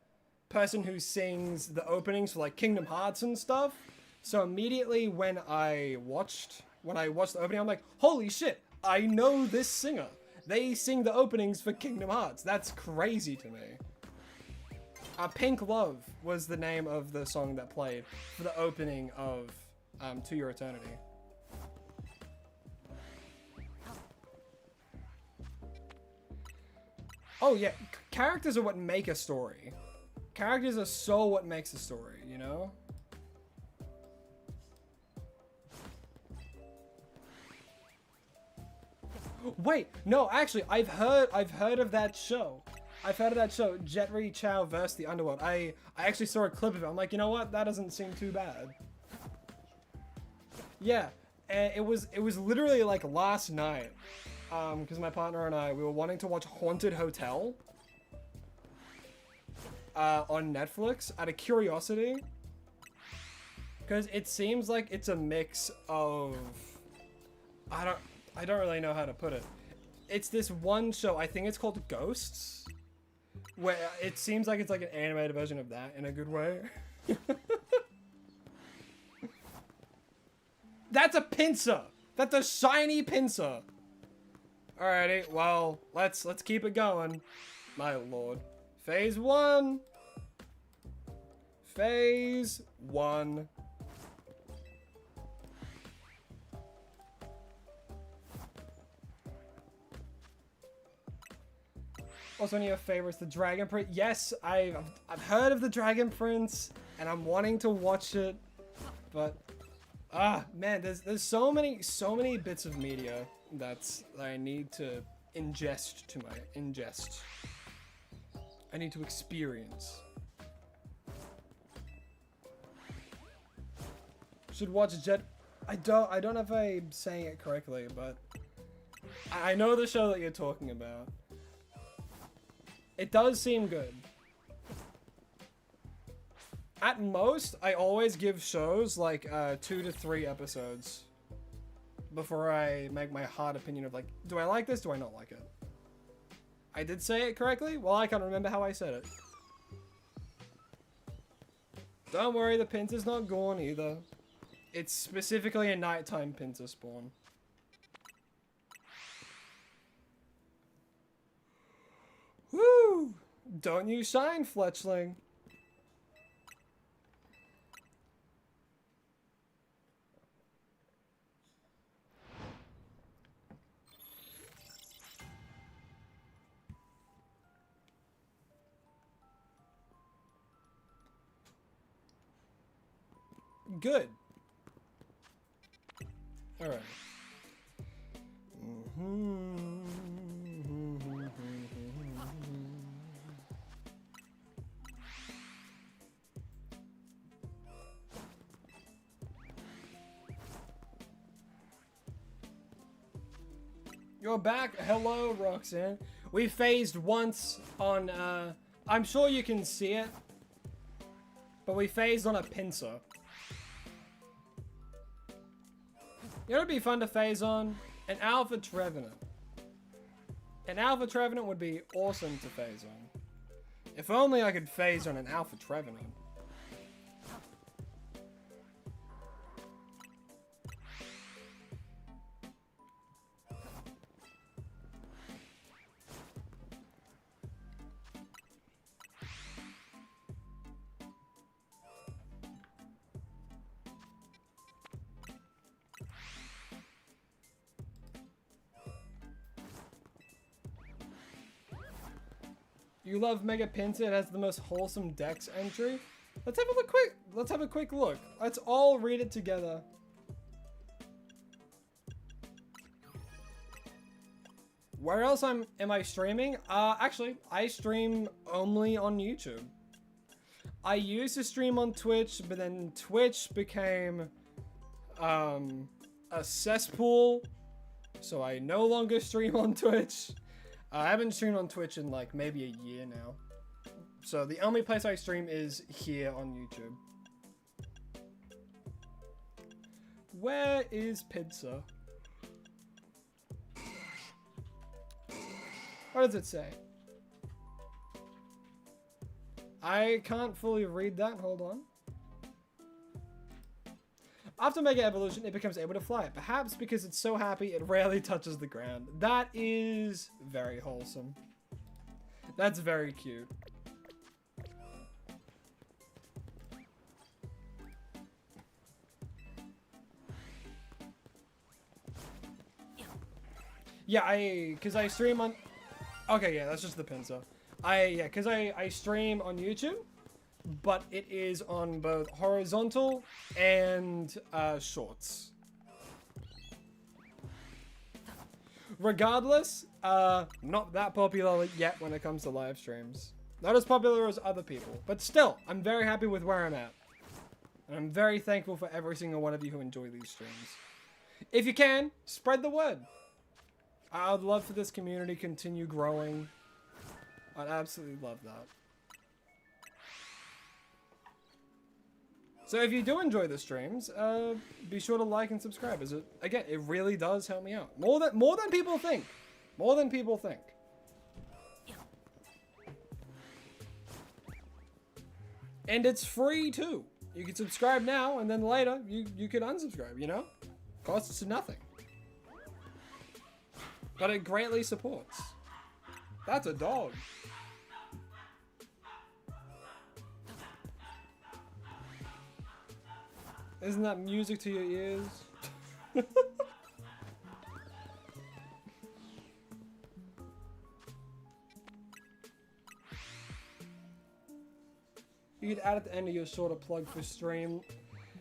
person who sings the openings for like Kingdom Hearts and stuff. So immediately when I watched the opening, I'm like, holy shit, I know this singer. They sing the openings for Kingdom Hearts. That's crazy to me. Pink Love was the name of the song that played for the opening of To Your Eternity. Oh yeah, characters are what make a story. Characters are so what makes a story, you know? Wait, no, actually, I've heard of that show. I've heard of that show, Jetri Chow vs. the Underworld. I actually saw a clip of it. I'm like, you know what? That doesn't seem too bad. Yeah, and it was literally like last night. Because my partner and I, we were wanting to watch Haunted Hotel on Netflix out of curiosity. Because it seems like it's a mix of, I don't really know how to put it. it's this one show, I think it's called Ghosts, where it seems like it's like an animated version of that in a good way. That's a pincer. That's a shiny pincer. Alrighty, well, let's keep it going. My lord. Phase 1. Phase 1. What's one of your favorites? The Dragon Prince? Yes, I've heard of the Dragon Prince, and I'm wanting to watch it, but man, there's so many bits of media that I need to ingest. I need to experience. Should watch Jet. I don't know if I'm saying it correctly, but I know the show that you're talking about. It does seem good. At most, I always give shows like 2 to 3 episodes before I make my hard opinion of like, do I like this? Do I not like it? I did say it correctly? Well, I can't remember how I said it. Don't worry, the pincer's not gone either. It's specifically a nighttime pincer spawn. Woo! Don't you shine, Fletchling. Good. All right. You're back. Hello, Roxanne. We phased once on, I'm sure you can see it, but we phased on a pincer. You know what would be fun to phase on? An Alpha Trevenant. An Alpha Trevenant would be awesome to phase on. If only I could phase on an Alpha Trevenant. You love Mega Pincer, it has the most wholesome dex entry. Let's have a quick look. Let's all read it together. Where else am I streaming? Actually, I stream only on YouTube. I used to stream on Twitch, but then Twitch became a cesspool, so I no longer stream on Twitch. I haven't streamed on Twitch in like maybe a year now. So the only place I stream is here on YouTube. Where is Pizza? What does it say? I can't fully read that. Hold on. After Mega Evolution, it becomes able to fly. Perhaps because it's so happy, it rarely touches the ground. That is very wholesome. That's very cute. Yeah, because I stream on... Okay, yeah, that's just the pincer. Because I stream on YouTube, but it is on both horizontal and shorts. Regardless, not that popular yet when it comes to live streams. Not as popular as other people, but still, I'm very happy with where I'm at. And I'm very thankful for every single one of you who enjoy these streams. If you can, spread the word. I would love for this community to continue growing. I'd absolutely love that. So if you do enjoy the streams, be sure to like and subscribe. Again, it really does help me out. More than people think. More than people think. And it's free too. You can subscribe now, and then later you can unsubscribe, you know? Costs nothing. But it greatly supports. That's a dog. Isn't that music to your ears? You could add at the end of your sort of plug for stream.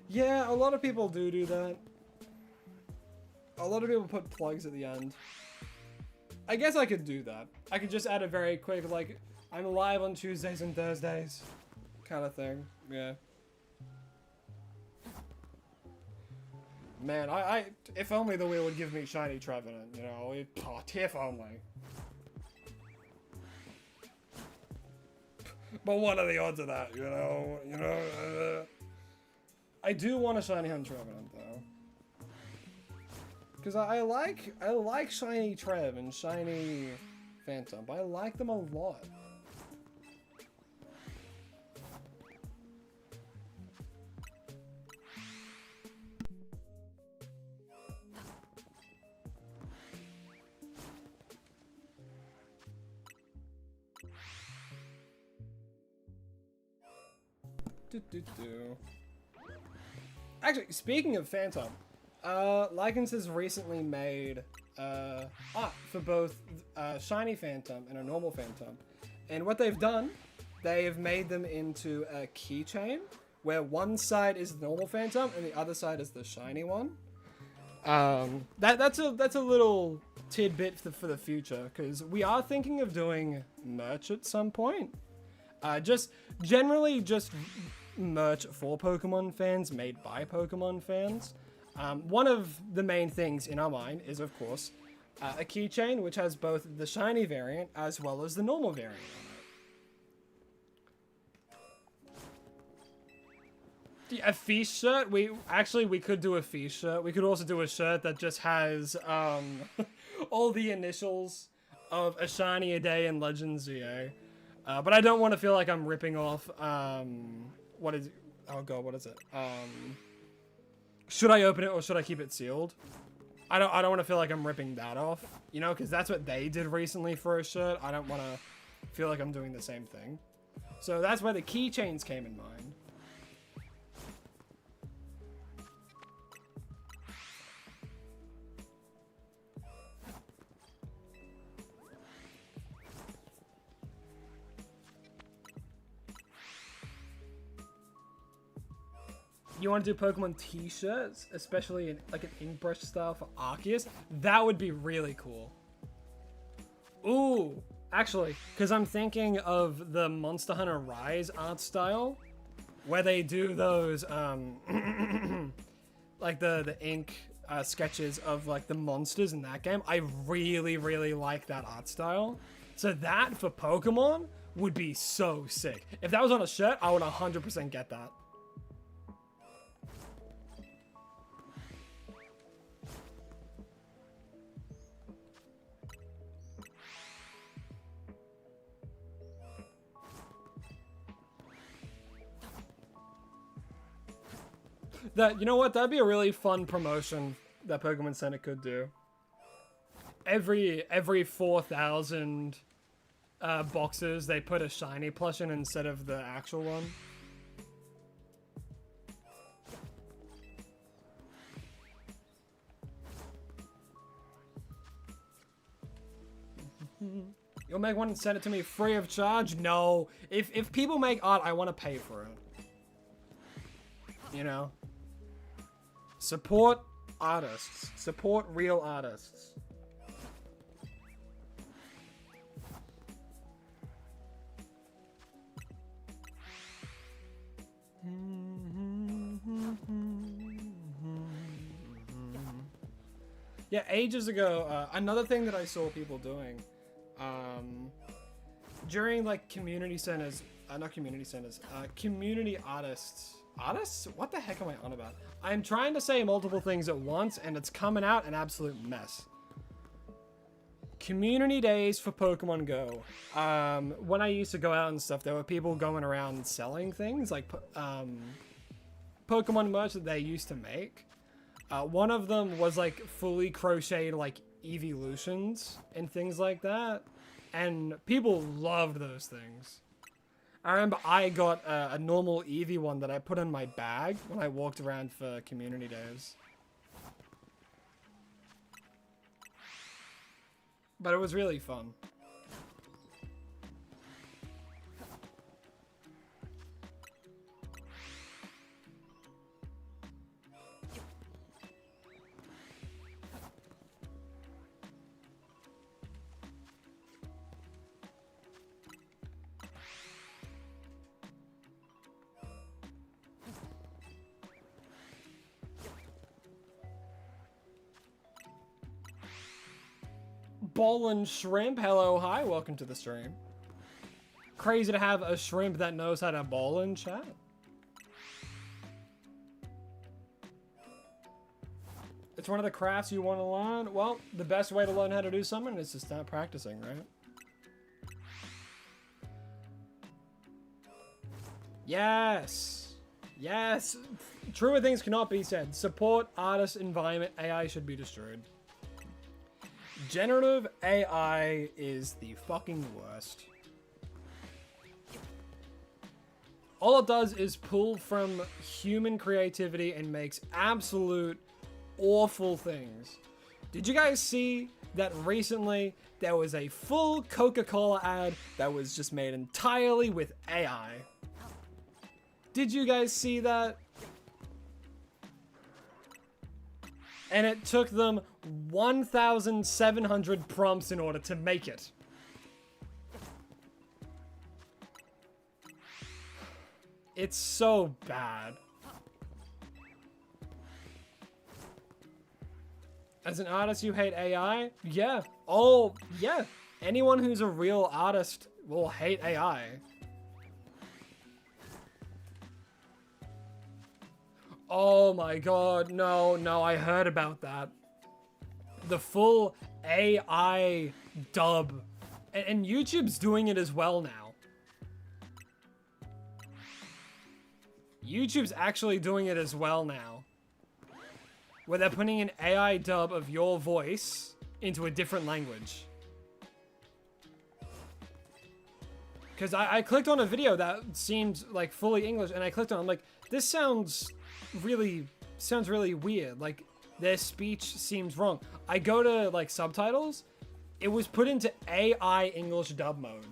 Yeah, a lot of people do that. A lot of people put plugs at the end. I guess I could do that. I could just add a very quick, like, I'm live on Tuesdays and Thursdays kind of thing. Yeah. Man, if only the wheel would give me shiny Trevenant, you know, if only. But what are the odds of that, you know, I do want a shiny on Trevenant, though. Because I like shiny Trev and shiny Phantom, but I like them a lot. Actually, speaking of Phantom, Lycans has recently made art for both Shiny Phantom and a normal Phantom. And what they've done, they've made them into a keychain where one side is the normal Phantom and the other side is the shiny one. That's a little tidbit for the future, because we are thinking of doing merch at some point. Generally just merch for Pokemon fans, made by Pokemon fans. One of the main things in our mind is, of course, a keychain which has both the shiny variant as well as the normal variant on it. A feast shirt? We could do a feast shirt. We could also do a shirt that just has all the initials of a shiny, a day, and Legends ZA. But I don't want to feel like I'm ripping off, what is it? Should I open it or should I keep it sealed? I don't want to feel like I'm ripping that off, you know, because that's what they did recently for a shirt. I don't want to feel like I'm doing the same thing. So that's where the keychains came in mind. You want to do Pokemon t-shirts, especially in like an ink brush style for Arceus? That would be really cool. Ooh, actually, because I'm thinking of the Monster Hunter Rise art style, where they do those, like the ink sketches of like the monsters in that game. I really, really like that art style. So that for Pokemon would be so sick. If that was on a shirt, I would 100% get that. You know what? That'd be a really fun promotion that Pokemon Center could do. Every 4,000 boxes, they put a shiny plush in instead of the actual one. You'll make one and send it to me free of charge? No. If people make art, I want to pay for it. You know? Support artists. Support real artists. Yeah, ages ago, another thing that I saw people doing, during like community centers, not community centers, community artists. Artists? What the heck am I on about? I'm trying to say multiple things at once and it's coming out an absolute mess. Community days for Pokemon Go. When I used to go out and stuff, there were people going around selling things like Pokemon merch that they used to make. One of them was like fully crocheted like evolutions and things like that. And people loved those things. I remember I got a normal Eevee one that I put in my bag when I walked around for community days. But it was really fun. Ballin' Shrimp, hello, hi, welcome to the stream. Crazy to have a shrimp that knows how to ball in chat. It's one of the crafts you want to learn. Well, the best way to learn how to do something is to start practicing, right? Yes. Yes. Truer things cannot be said. Support, artist, environment, AI should be destroyed. Generative AI is the fucking worst. All it does is pull from human creativity and makes absolute awful things. Did you guys see that recently there was a full Coca-Cola ad that was just made entirely with AI? Did you guys see that? And it took them 1,700 prompts in order to make it. It's so bad. As an artist, you hate AI? Yeah. Oh, yeah. Anyone who's a real artist will hate AI. Oh my god, no, I heard about that. The full AI dub. And YouTube's doing it as well now. YouTube's actually doing it as well now. Where they're putting an AI dub of your voice into a different language. Because I clicked on a video that seemed like fully English, and I clicked on it, I'm like, this sounds really weird. Like, their speech seems wrong. I go to like subtitles, it was put into AI English dub mode.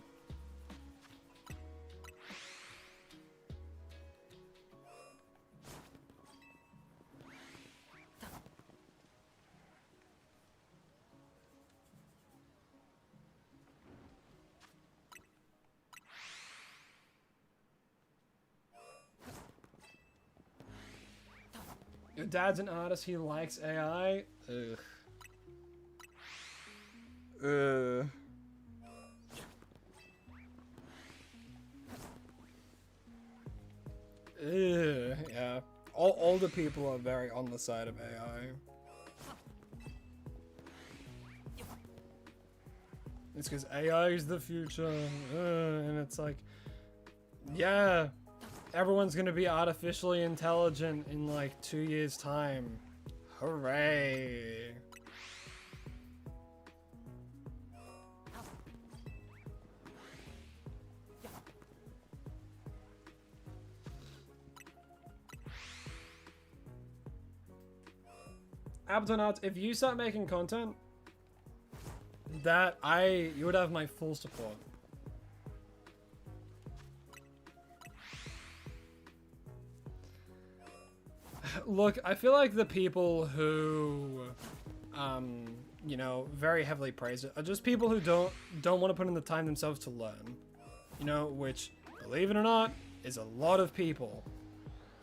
Your dad's an artist, he likes AI. Ugh. Yeah. All older people are very on the side of AI. It's because AI is the future. And it's like, yeah. Everyone's gonna be artificially intelligent in like 2 years' time. Hooray. Ableton Arts, if you start making content, you would have my full support. Look, I feel like the people who, you know, very heavily praise it are just people who don't want to put in the time themselves to learn. You know, which, believe it or not, is a lot of people.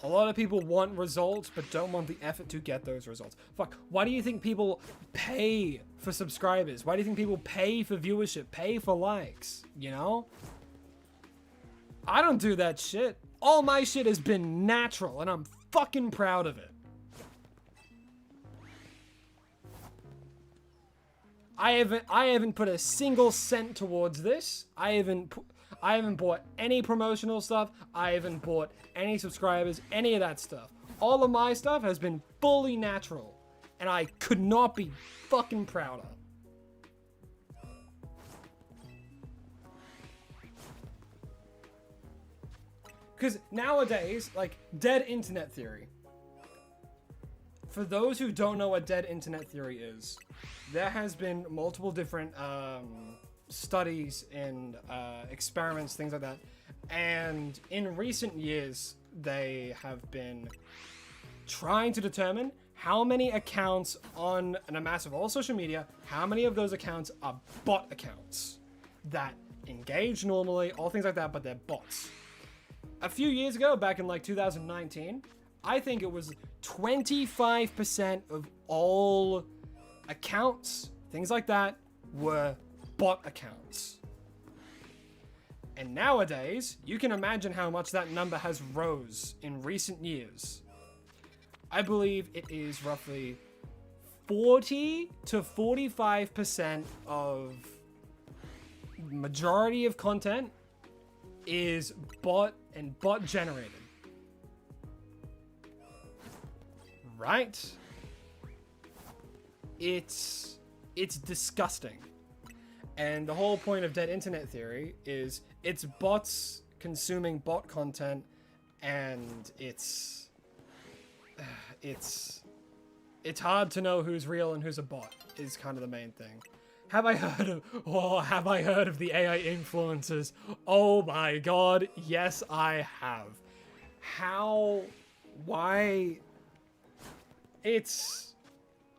A lot of people want results, but don't want the effort to get those results. Fuck, why do you think people pay for subscribers? Why do you think people pay for viewership, pay for likes, you know? I don't do that shit. All my shit has been natural, and I'm fucking proud of it. I haven't put a single cent towards this. I haven't bought any promotional stuff. I haven't bought any subscribers, any of that stuff. All of my stuff has been fully natural, and I could not be fucking prouder. Because nowadays, like, dead internet theory. For those who don't know what dead internet theory is, there has been multiple different studies and experiments, things like that. And in recent years, they have been trying to determine how many accounts on a mass of all social media, how many of those accounts are bot accounts that engage normally, all things like that, but they're bots. A few years ago, back in like 2019, I think it was 25% of all accounts, things like that, were bot accounts. And nowadays, you can imagine how much that number has rose in recent years. I believe it is roughly 40 to 45% of majority of content is bot and bot generated. Right? It's disgusting. And the whole point of dead internet theory is it's bots consuming bot content, and it's hard to know who's real and who's a bot is kind of the main thing. Have I heard of the AI influencers? Oh my god, yes I have. How? Why?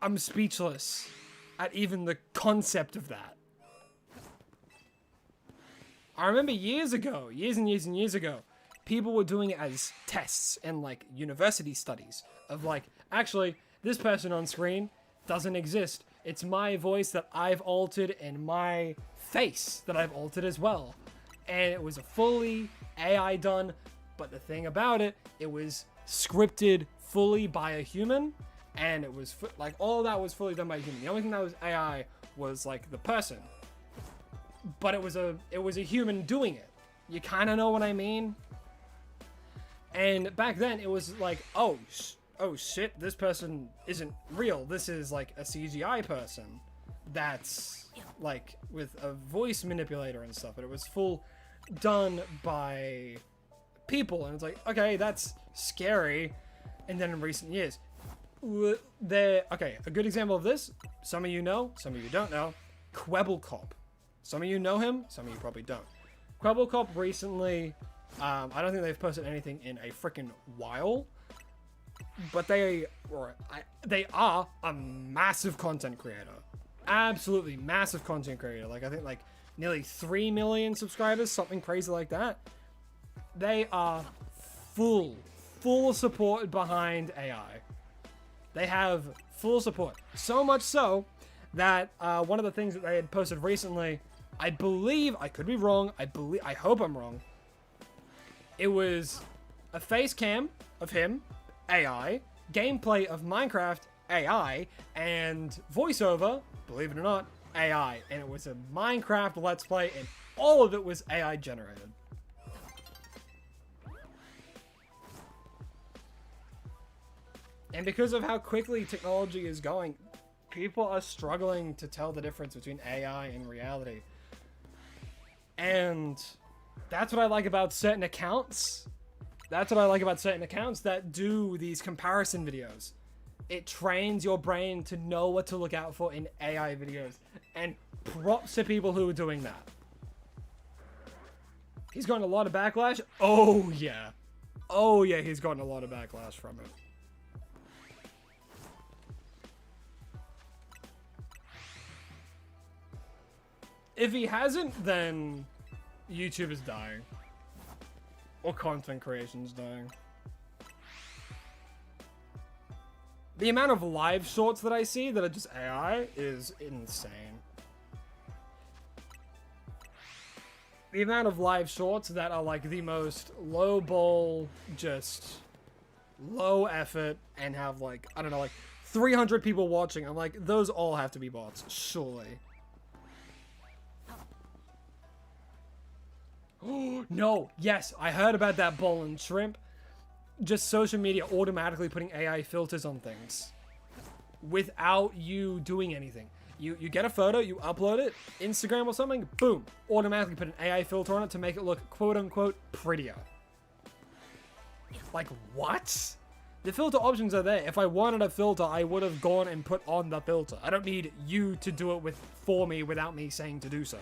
I'm speechless at even the concept of that. I remember years and years ago, people were doing it as tests and like university studies of like, actually, this person on screen doesn't exist. It's my voice that I've altered and my face that I've altered as well. And it was a fully AI done, but the thing about it, it was scripted fully by a human, and it was like all that was fully done by a human. The only thing that was AI was like the person. But it was a human doing it. You kind of know what I mean? And back then it was like, oh shit, this person isn't real. This is like a CGI person that's like with a voice manipulator and stuff, but it was full done by people, and it's like, okay, that's scary. And then in recent years, a good example of this, some of you know, some of you don't know, Kwebbelkop. Some of you know him, some of you probably don't. Kwebbelkop recently, I don't think they've posted anything in a freaking while, but they are a massive content creator. Absolutely massive content creator. Like, I think like nearly 3 million subscribers, something crazy like that. They are full support behind AI. They have full support. So much so that one of the things that they had posted recently, I believe, I could be wrong, I hope I'm wrong, it was a face cam of him, AI, gameplay of Minecraft, AI, and voiceover, believe it or not, AI. And it was a Minecraft Let's Play, and all of it was AI generated. And because of how quickly technology is going, people are struggling to tell the difference between AI and reality. And that's what I like about certain accounts. That's what I like about certain accounts that do these comparison videos. It trains your brain to know what to look out for in AI videos. And props to people who are doing that. He's gotten a lot of backlash. Oh yeah. Oh yeah, he's gotten a lot of backlash from it. If he hasn't, then YouTube is dying. Or content creation's dying. The amount of live shorts that I see that are just AI is insane. The amount of live shorts that are like the most low ball, just low effort, and have like, I don't know, like 300 people watching. I'm like, those all have to be bots, surely. No, yes, I heard about that ball and shrimp. Just social media automatically putting AI filters on things without you doing anything. You get a photo, you upload it, Instagram or something, boom, automatically put an AI filter on it to make it look quote unquote prettier. Like, what? The filter options are there. If I wanted a filter, I would have gone and put on the filter. I don't need you to do it for me without me saying to do so.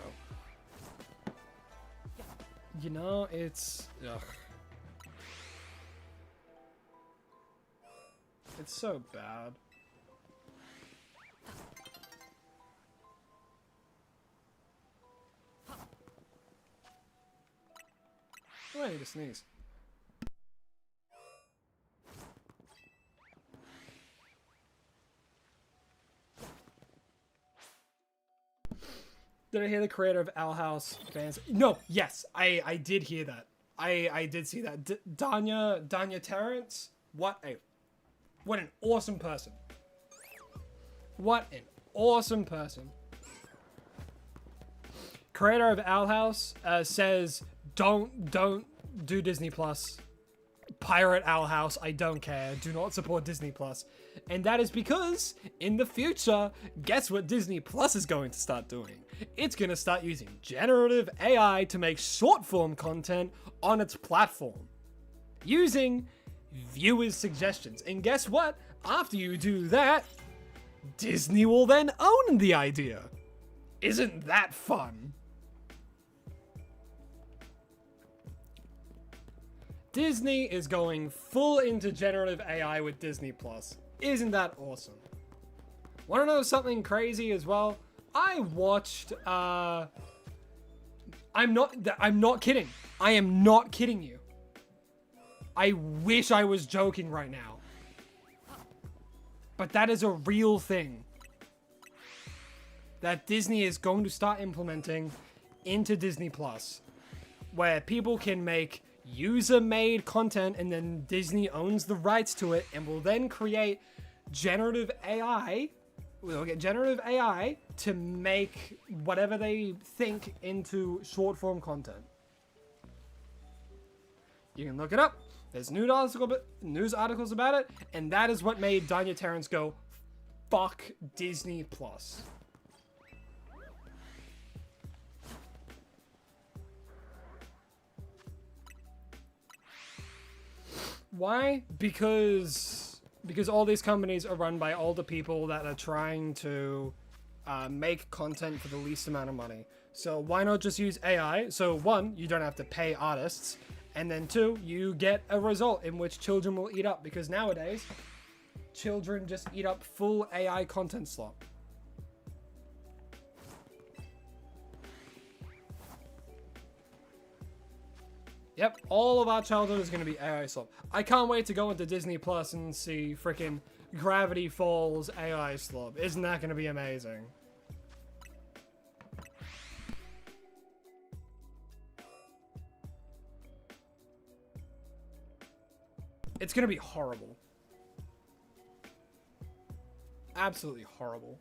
You know, it's... Ugh. It's so bad. Oh, I need to sneeze. Did I hear the creator of Owl House fans? No, yes, I did hear that. I did see that. Danya Terrence? What an awesome person. What an awesome person. Creator of Owl House says, don't do Disney Plus. Pirate Owl House, I don't care. Do not support Disney Plus. And that is because, in the future, guess what Disney Plus is going to start doing? It's going to start using generative AI to make short-form content on its platform. Using viewers' suggestions. And guess what? After you do that, Disney will then own the idea. Isn't that fun? Disney is going full into generative AI with Disney Plus. Isn't that awesome? Want to know something crazy as well? I watched, I'm not kidding. I am not kidding you. I wish I was joking right now. But that is a real thing that Disney is going to start implementing into Disney Plus, where people can make user-made content and then Disney owns the rights to it and will then create generative AI. We'll get generative AI to make whatever they think into short-form content. You can look it up. There's news articles about it, and that is what made Danya Terrence go, fuck Disney Plus. Why? Because all these companies are run by older people that are trying to make content for the least amount of money. So why not just use AI? So one, you don't have to pay artists. And then two, you get a result in which children will eat up. Because nowadays, children just eat up full AI content slop. Yep, all of our childhood is going to be AI slop. I can't wait to go into Disney Plus and see freaking Gravity Falls AI slop. Isn't that going to be amazing? It's going to be horrible. Absolutely horrible.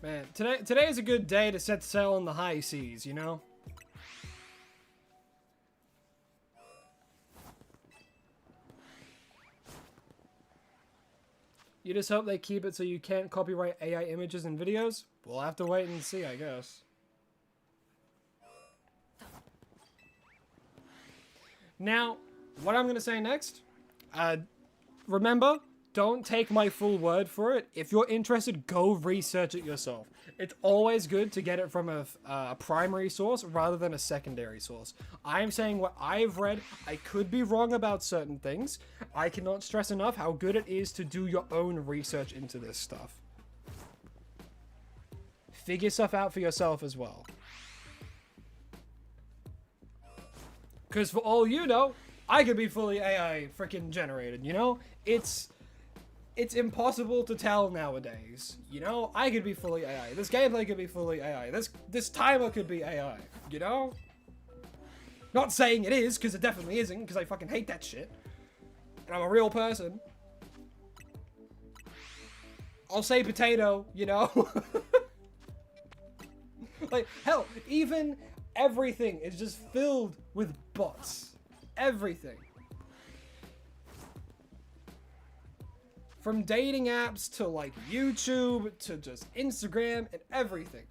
Man, today is a good day to set sail on the high seas, you know? You just hope they keep it so you can't copyright AI images and videos? We'll have to wait and see, I guess. Now, what I'm going to say next, remember, don't take my full word for it. If you're interested, go research it yourself. It's always good to get it from a primary source rather than a secondary source. I'm saying what I've read. I could be wrong about certain things. I cannot stress enough how good it is to do your own research into this stuff. Figure stuff out for yourself as well. Because for all you know, I could be fully AI freaking generated, you know? It's impossible to tell nowadays, you know? I could be fully AI. This gameplay could be fully AI. This timer could be AI, you know? Not saying it is, because it definitely isn't, because I fucking hate that shit. And I'm a real person. I'll say potato, you know? Like, hell, even everything is just filled with bots. Everything. From dating apps to like YouTube to just Instagram and everything.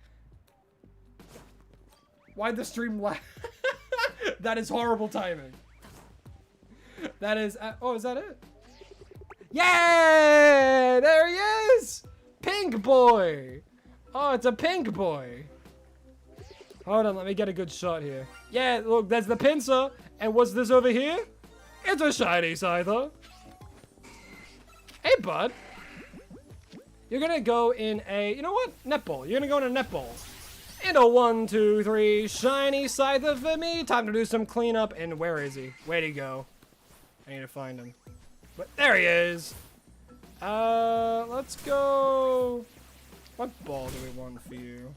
Why'd the stream lag? That is horrible timing. That is, oh, is that it? Yeah, there he is. Pink boy. Oh, it's a pink boy. Hold on, let me get a good shot here. Yeah, look, there's the pincer. And what's this over here? It's a shiny Scyther. Hey, bud. You're gonna go in a, you know what? Netball. You're gonna go in a netball. And a 1, 2, 3 shiny Scyther for me. Time to do some cleanup. And where is he? Where'd he go? I need to find him. But there he is. Let's go. What ball do we want for you?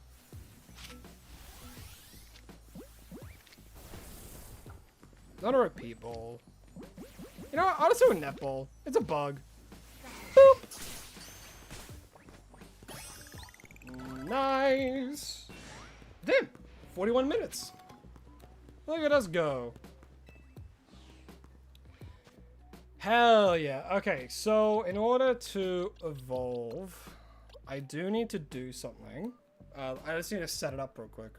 Not a repeat ball. You know what? I'll just do a netball. It's a bug. Boop. Nice. Damn. 41 minutes. Look at us go. Hell yeah. Okay, so in order to evolve, I do need to do something. I just need to set it up real quick.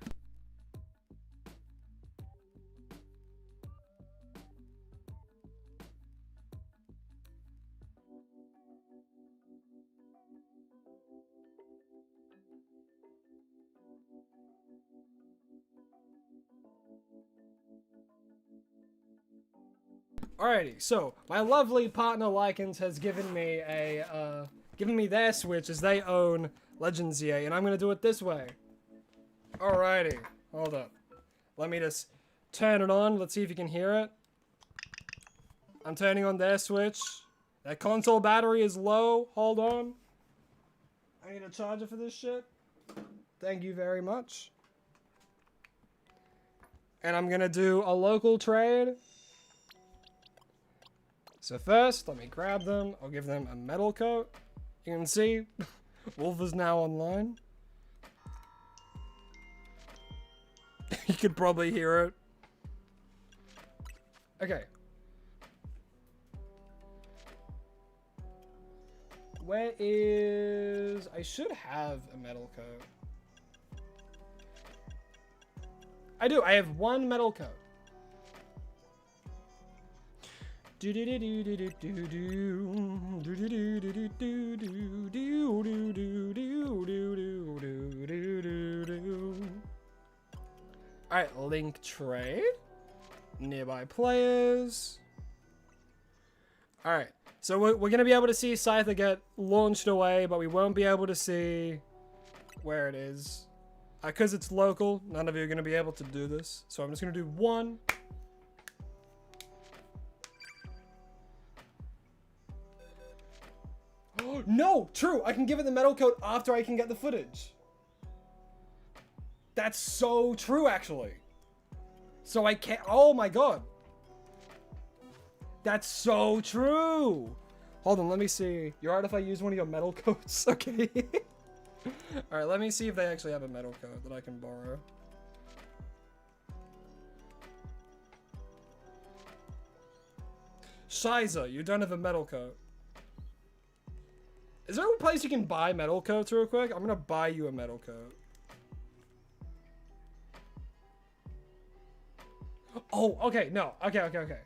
Alrighty, so my lovely partner Lycans has given me a their Switch as they own Legends EA, and I'm gonna do it this way. Alrighty, hold up. Let me just turn it on. Let's see if you can hear it. I'm turning on their Switch. That console battery is low. Hold on. I need a charger for this shit. Thank you very much. And I'm gonna do a local trade. So first, let me grab them. I'll give them a metal coat. You can see, Wolf is now online. You could probably hear it. Okay. Where is... I should have a metal coat. I do. I have one metal coat. Alright, link trade. Nearby players. Alright, so we're going to be able to see Scyther get launched away, but we won't be able to see where it is. Because it's local, none of you are going to be able to do this. So I'm just going to do one. No, true. I can give it the metal coat after I can get the footage. That's so true, actually. So I can't. Oh my god. That's so true. Hold on, let me see. You alright if I use one of your metal coats? Okay. Alright, let me see if they actually have a metal coat that I can borrow. Shiza, you don't have a metal coat. Is there a place you can buy metal coats real quick? I'm gonna buy you a metal coat. Oh, okay, no. Okay.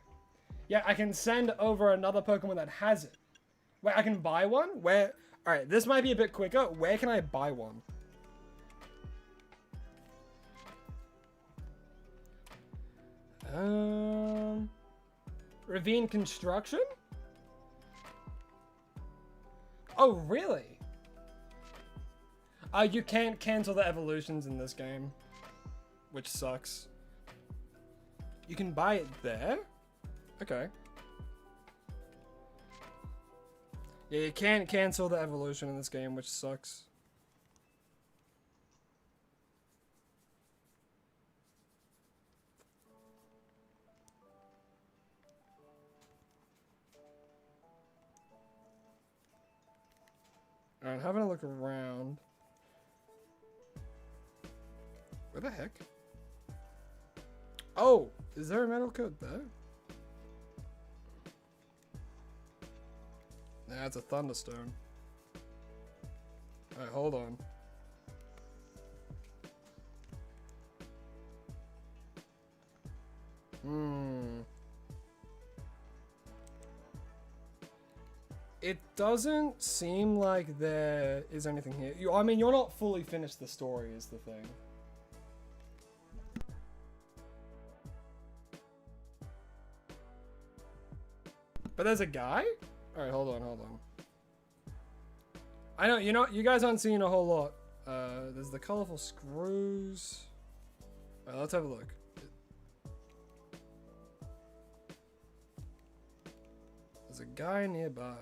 Yeah, I can send over another Pokemon that has it. Wait, I can buy one? Where? Alright, this might be a bit quicker. Where can I buy one? Ravine Construction? Oh, really? You can't cancel the evolutions in this game, which sucks. You can buy it there? Okay. Yeah, you can't cancel the evolution in this game, which sucks. Alright, having a look around. Where the heck? Oh, is there a metal coat there? Nah, it's a thunderstone. Alright, hold on. It doesn't seem like there is anything here. I mean, you're not fully finished the story is the thing. But there's a guy? Alright, hold on. I know, you guys aren't seeing a whole lot. There's the colorful screws. Alright, let's have a look. There's a guy nearby.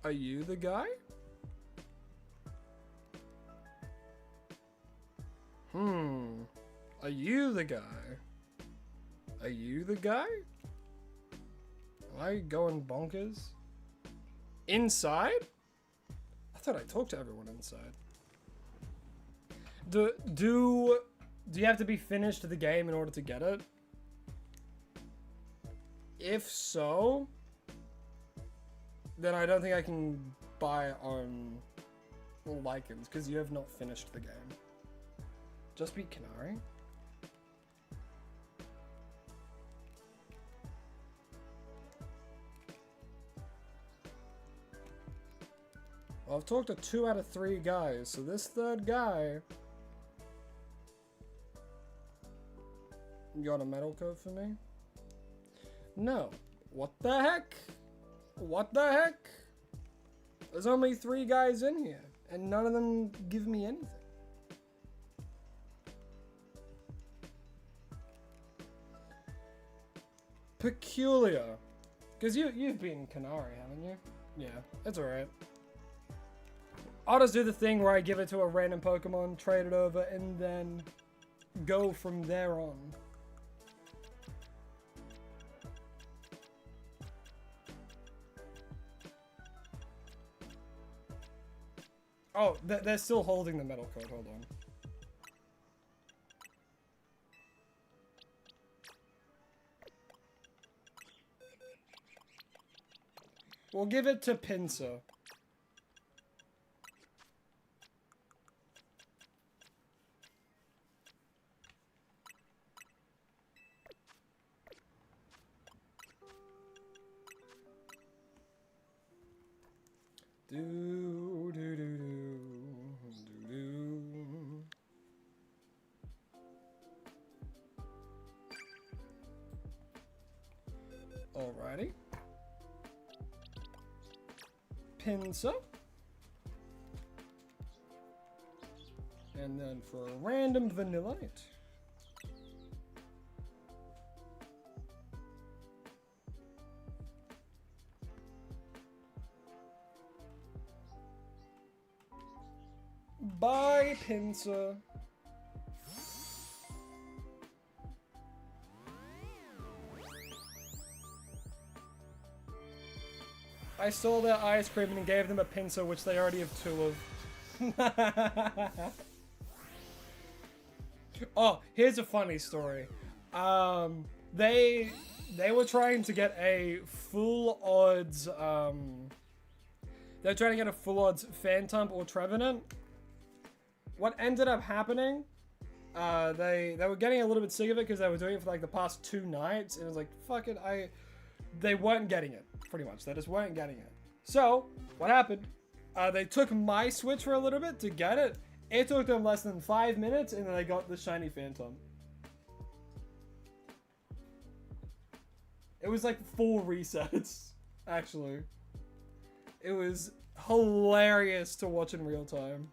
Are you the guy? Are you the guy? Are you the guy? Am I going bonkers? Inside? I thought I talked to everyone inside. Do you have to be finished the game in order to get it? If so, then I don't think I can buy it on Lycans because you have not finished the game. Just beat Canary. Well, I've talked to 2 out of 3 guys, so this third guy... You got a metal coat for me? No. What the heck? What the heck? There's only 3 guys in here, and none of them give me anything. Peculiar. Because you've been Canary, haven't you? Yeah, it's alright. I'll just do the thing where I give it to a random Pokemon, trade it over, and then go from there on. Oh, they're still holding the metal code, hold on. We'll give it to Pinsir. Alrighty. Pinsir. And then for a random Vanillite. Bye, Pinsir. I stole their ice cream and gave them a Pinsir, which they already have 2 of. Oh, here's a funny story. They were trying to get a full odds, they're trying to get a full odds Phantom or Trevenant. What ended up happening, they were getting a little bit sick of it because they were doing it for like the past 2 nights, and it was like, fuck it, they weren't getting it, pretty much. They just weren't getting it. So, what happened, they took my Switch for a little bit to get it. It took them less than 5 minutes, and then they got the shiny Phantom. It was like 4 resets, actually. It was hilarious to watch in real time.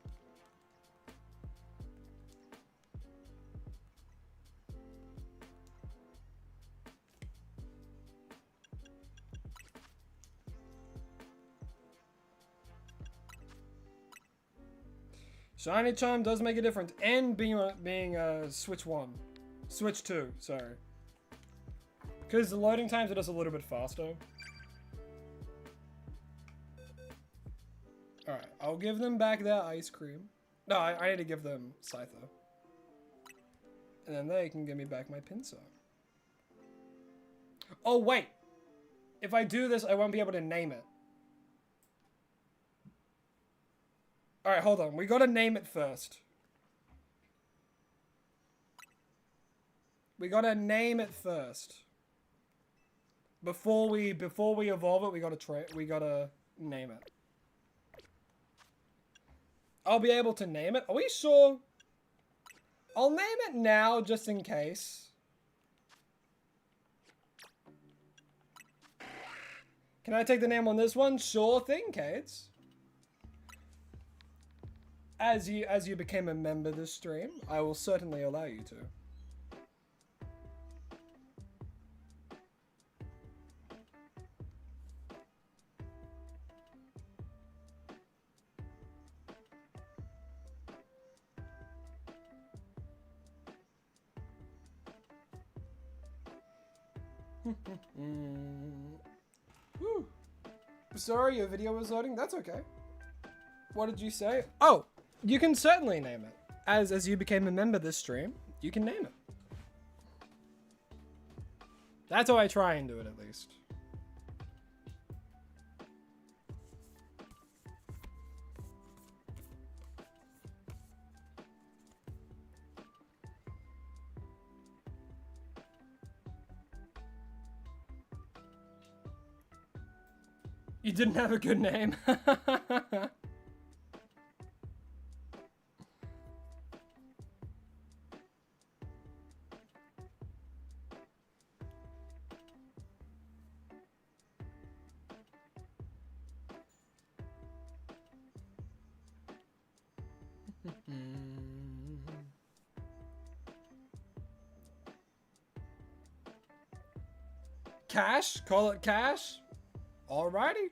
Shiny Charm does make a difference, and being Switch 1. Switch 2, sorry. Because the loading times are just a little bit faster. Alright, I'll give them back their ice cream. No, I need to give them Scyther. And then they can give me back my pincer. Oh, wait! If I do this, I won't be able to name it. Alright, hold on. We gotta name it first. We gotta name it first. Before we evolve it, we gotta name it. I'll be able to name it. Are we sure? I'll name it now just in case. Can I take the name on this one? Sure thing, Cades. As you became a member of this stream, I will certainly allow you to. Whew. Sorry, your video was loading. That's okay. What did you say? Oh, you can certainly name it. As you became a member of this stream, you can name it. That's how I try and do it, at least. You didn't have a good name. Cash? Call it Cash? Alrighty.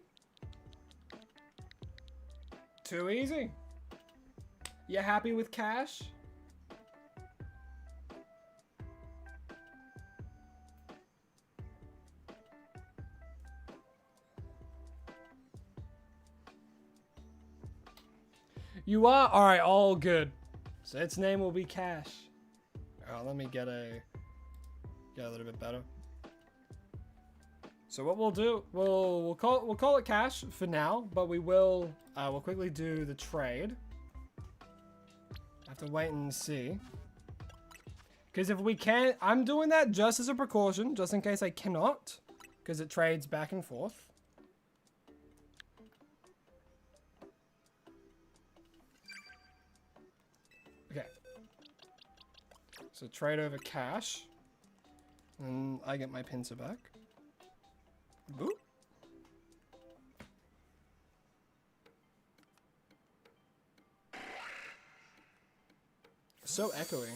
Too easy. You happy with Cash? You are? Alright, all good. So its name will be Cash. Alright, let me get a little bit better. So what we'll do, we'll call it Cash for now, but we'll quickly do the trade. Have to wait and see. Because if we can't, I'm doing that just as a precaution, just in case I cannot, because it trades back and forth. Okay. So trade over Cash, and I get my pincer back. Boop. So echoey.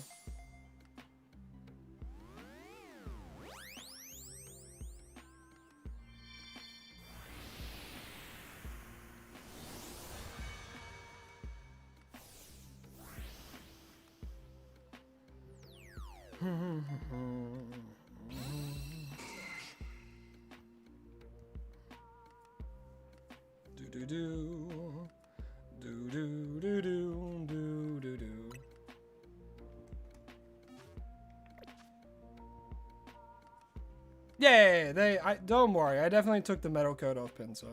Do do do do do do do do do. Yeah, don't worry. I definitely took the metal coat off Pincer.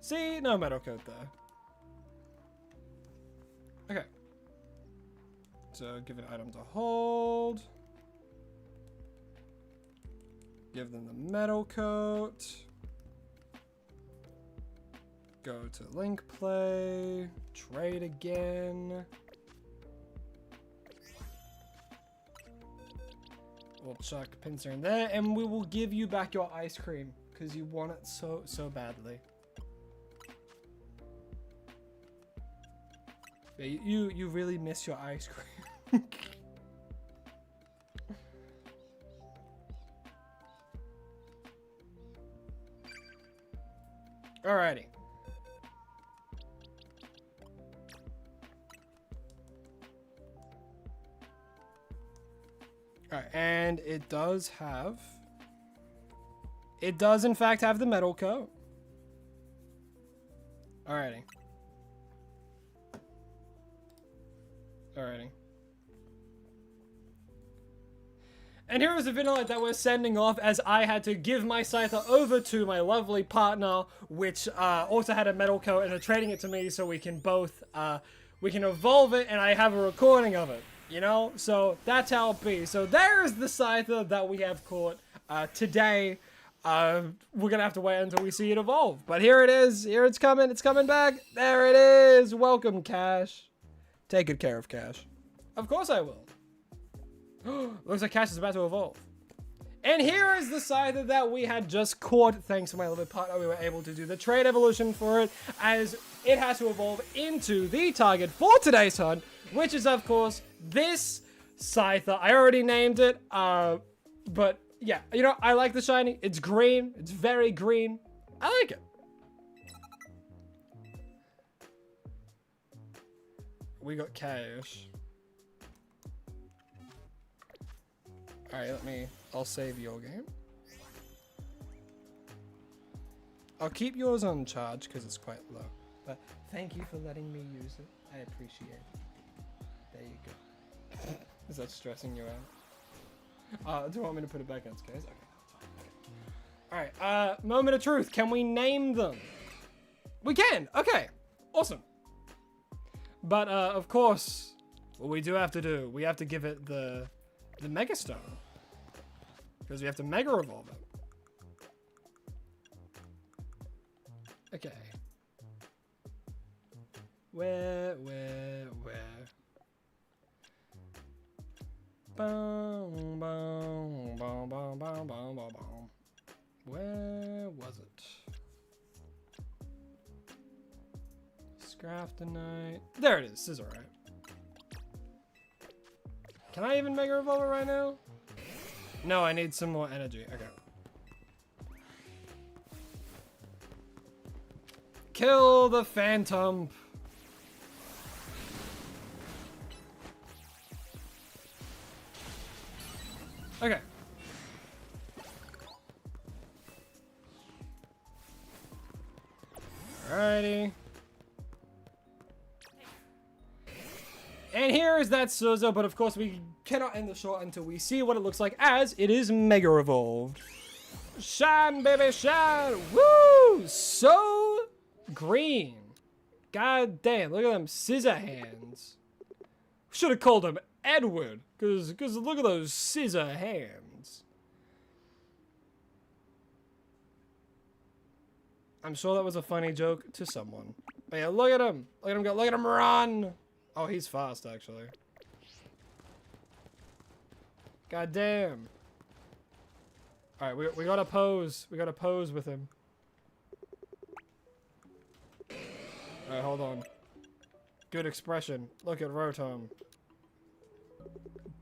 See, no metal coat there. Okay. So give an item to hold. Give them the metal coat. Go to link play. Trade again. We'll chuck Pincer in there, and we will give you back your ice cream because you want it so badly. Yeah, you really miss your ice cream. Alrighty. Alright, and it does have It does, in fact, have the metal coat. Alrighty. Alrighty. And here is a video that we're sending off as I had to give my Scyther over to my lovely partner, which also had a metal coat, and are trading it to me so we can both, we can evolve it, and I have a recording of it, you know? So that's how it be. So there's the Scyther that we have caught today. We're gonna have to wait until we see it evolve. But here it is. Here it's coming back. There it is. Welcome, Cash. Take good care of Cash. Of course I will. Looks like Cash is about to evolve. And here is the Scyther that we had just caught. Thanks to my little partner, we were able to do the trade evolution for it, as it has to evolve into the target for today's hunt, which is, of course, this Scyther. I already named it, but yeah, you know, I like the shiny. It's green. It's very green. I like it. We got Cash. Alright, I'll save your game. I'll keep yours on charge because it's quite low. But thank you for letting me use it. I appreciate it. There you go. Is that stressing you out? Do you want me to put it back on its case? Okay. Alright, moment of truth. Can we name them? We can! Okay. Awesome. But, of course, what we do have to do, we have to give it the Mega Stone. Because we have to Mega Evolve it. Okay. Where? Boom, boom, boom, boom, boom, boom, boom, boom. Where was it? Scraftonite. There it is. This is alright. Can I even Mega Evolve it right now? No, I need some more energy. Okay. Kill the Phantom. Okay. Alrighty. And here is that Suzo, but of course we cannot end the shot until we see what it looks like as it is Mega Evolved. Shine, baby, shine! Woo! So green. God damn, look at them scissor hands. Should have called him Edward, because look at those scissor hands. I'm sure that was a funny joke to someone. But yeah, look at him. Look at him go. Look at him run. Oh, he's fast, actually. God damn. Alright, we gotta pose. We gotta pose with him. Alright, hold on. Good expression. Look at Rotom.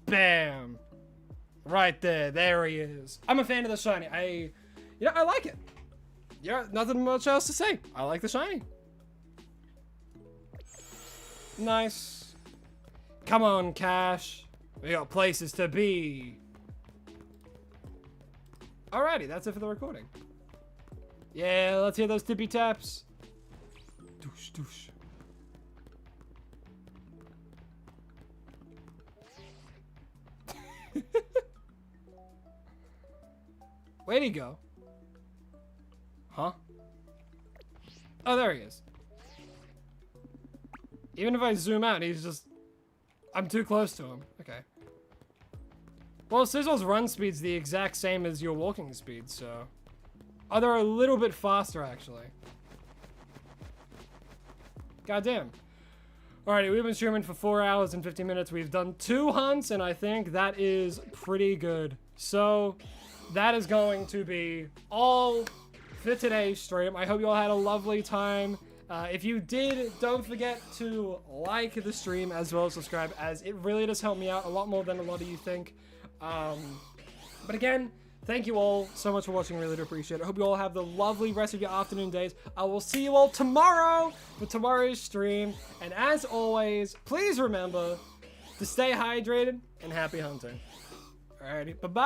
Bam! Right there. There he is. I'm a fan of the shiny. I like it. Yeah, nothing much else to say. I like the shiny. Nice. Come on, Cash. We got places to be. Alrighty, that's it for the recording. Yeah, let's hear those tippy taps. Doosh, doosh. Where'd he go? Huh? Oh, there he is. Even if I zoom out, he's just... I'm too close to him. Okay. Well, Sizzle's run speed's the exact same as your walking speed, so... Oh, they're a little bit faster, actually. Goddamn. Alrighty, we've been streaming for 4 hours and 50 minutes. We've done 2 hunts, and I think that is pretty good. So, that is going to be all for today's stream. I hope you all had a lovely time. If you did, don't forget to like the stream as well as subscribe, as it really does help me out a lot more than a lot of you think. But again, thank you all so much for watching. Really do appreciate it. I hope you all have the lovely rest of your afternoon days. I will see you all tomorrow for tomorrow's stream. And as always, please remember to stay hydrated and happy hunting. Alrighty, bye-bye.